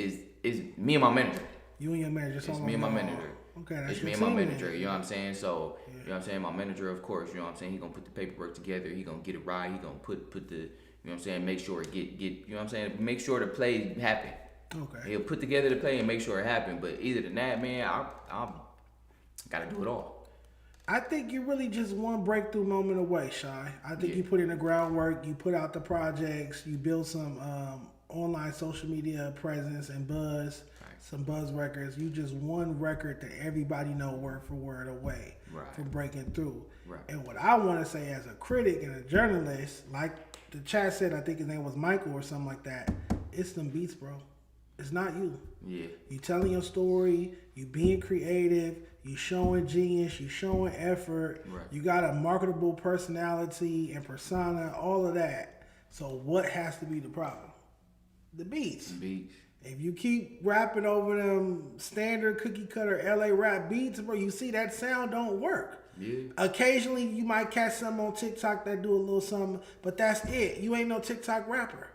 me and my manager. You and your manager. It's me and my manager. Okay, that's it's your me and team, my manager. man. You know what I'm saying? So, you know what I'm saying? My manager, of course, you know what I'm saying? He gonna put the paperwork together. He gonna get it right. He gonna put the, you know what I'm saying? Make sure it get, you know what I'm saying? Make sure the play happen. Okay. He'll put together the play and make sure it happen. But either than that, man, I gotta do it all. I think you're really just one breakthrough moment away, Shy. I think you put in the groundwork, you put out the projects, you build some online social media presence and buzz, some buzz records. You just one record that everybody know word for word away from breaking through. Right. And what I want to say as a critic and a journalist, like the chat said, I think his name was Michael or something like that, it's them beats, bro. It's not you. Yeah. You telling your story, you being creative, you showing genius, you showing effort, you got a marketable personality and persona, all of that. So what has to be the problem? The beats. The beats. If you keep rapping over them standard cookie cutter LA rap beats, bro, you see that sound don't work. Yeah. Occasionally you might catch some on TikTok that do a little something, but that's it. You ain't no TikTok rapper.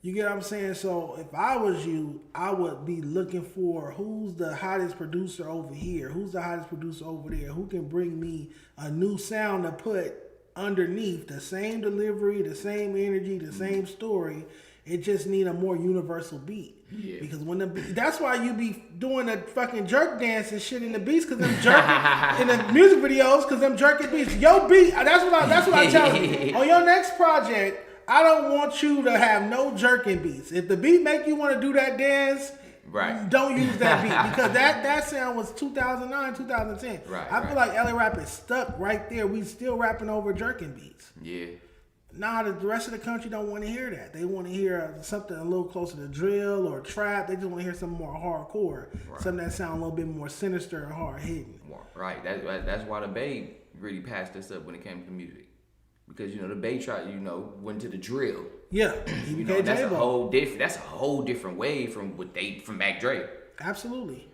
You get what I'm saying? So if I was you, I would be looking for who's the hottest producer over here, who's the hottest producer over there, who can bring me a new sound to put underneath the same delivery, the same energy, the same story. It just need a more universal beat. Yeah. Because when that's why you be doing the fucking jerk dance and shit in the beats, because them jerking in the music videos, because them jerking beats. Yo beat, that's what I tell you. On your next project, I don't want you to have no jerking beats. If the beat make you want to do that dance, Right. Don't use that beat because that sound was 2009, 2010. Right. I feel like LA rap is stuck right there. We still rapping over jerking beats. Yeah. Nah, the rest of the country don't want to hear that. They want to hear something a little closer to drill or trap. They just want to hear something more hardcore, something that sound a little bit more sinister and hard hitting. Right. That's why the Bay really passed us up when it came to music, because the Bay tried, went to the drill. Yeah, he became that's a whole different way from Mac Dre. Absolutely.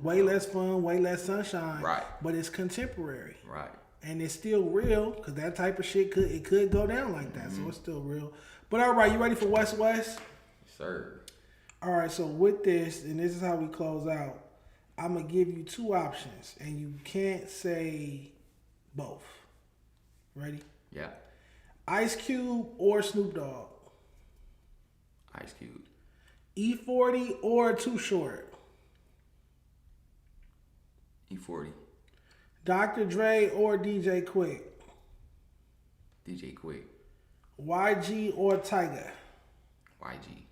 Way less fun, way less sunshine. Right. But it's contemporary. Right. And it's still real because that type of shit could go down like that. So it's still real. But all right, you ready for West West? Sir. All right, so with this, and this is how we close out, I'm going to give you two options, and you can't say both. Ready? Yeah. Ice Cube or Snoop Dogg? Ice Cube. E40 or Too Short? E40. Dr. Dre or DJ Quick? DJ Quick. YG or Tyga? YG.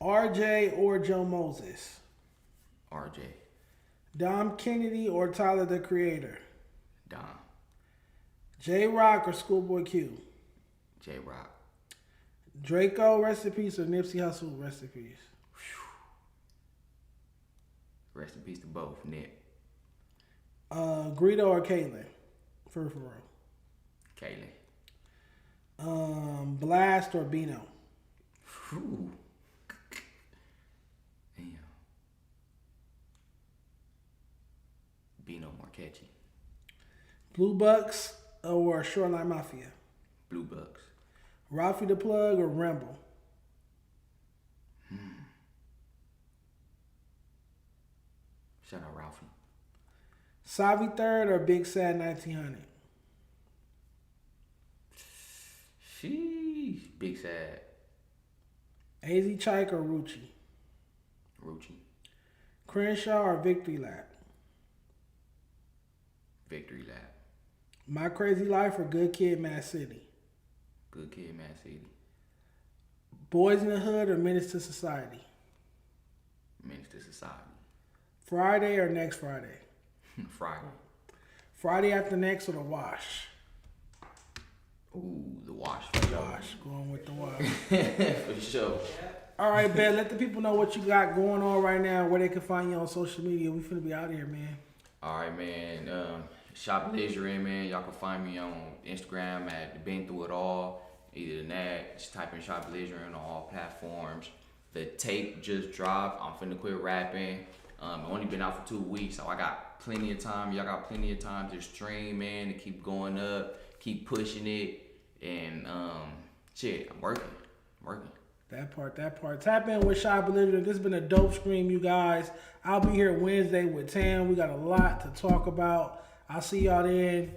RJ or Joe Moses? RJ. Dom Kennedy or Tyler the Creator? Dom. J-Rock or Schoolboy Q? J-Rock. Draco, rest in peace, or Nipsey Hussle, rest in peace? Rest in peace to both, Nip. Greedo or Caitlyn? For real. Caitlyn. Blast or Bino? Ooh. Damn. Bino more catchy. Blue Bucks or Shoreline Mafia? Blue Bucks. Ralphie the Plug or Ramble? Shout out Ralphie. Savi Third or Big Sad 1900? Sheesh. Big Sad. AZ Chike or Rucci? Rucci. Crenshaw or Victory Lap? Victory Lap. My Crazy Life or Good Kid, Mad City? Good Kid, Mad City. Boys in the Hood or Menace to Society? Menace to Society. Friday or next Friday? Friday. Friday after next or The Wash? Ooh, The Wash. Wash. Going with The Wash. For sure. All right, Ben, let the people know what you got going on right now, where they can find you on social media. We finna be out here, man. All right, man. Shop Belligerent, man. Y'all can find me on Instagram at Been Through It All. Either than that, just type in Shop Belligerent on all platforms. The tape just dropped. I'm finna quit rapping. I've only been out for 2 weeks, so I got plenty of time. Y'all got plenty of time to stream, man, to keep going up, keep pushing it, and shit, I'm working. That part. Tap in with Shop Belligerent. This has been a dope stream, you guys. I'll be here Wednesday with Tam. We got a lot to talk about. I'll see y'all then.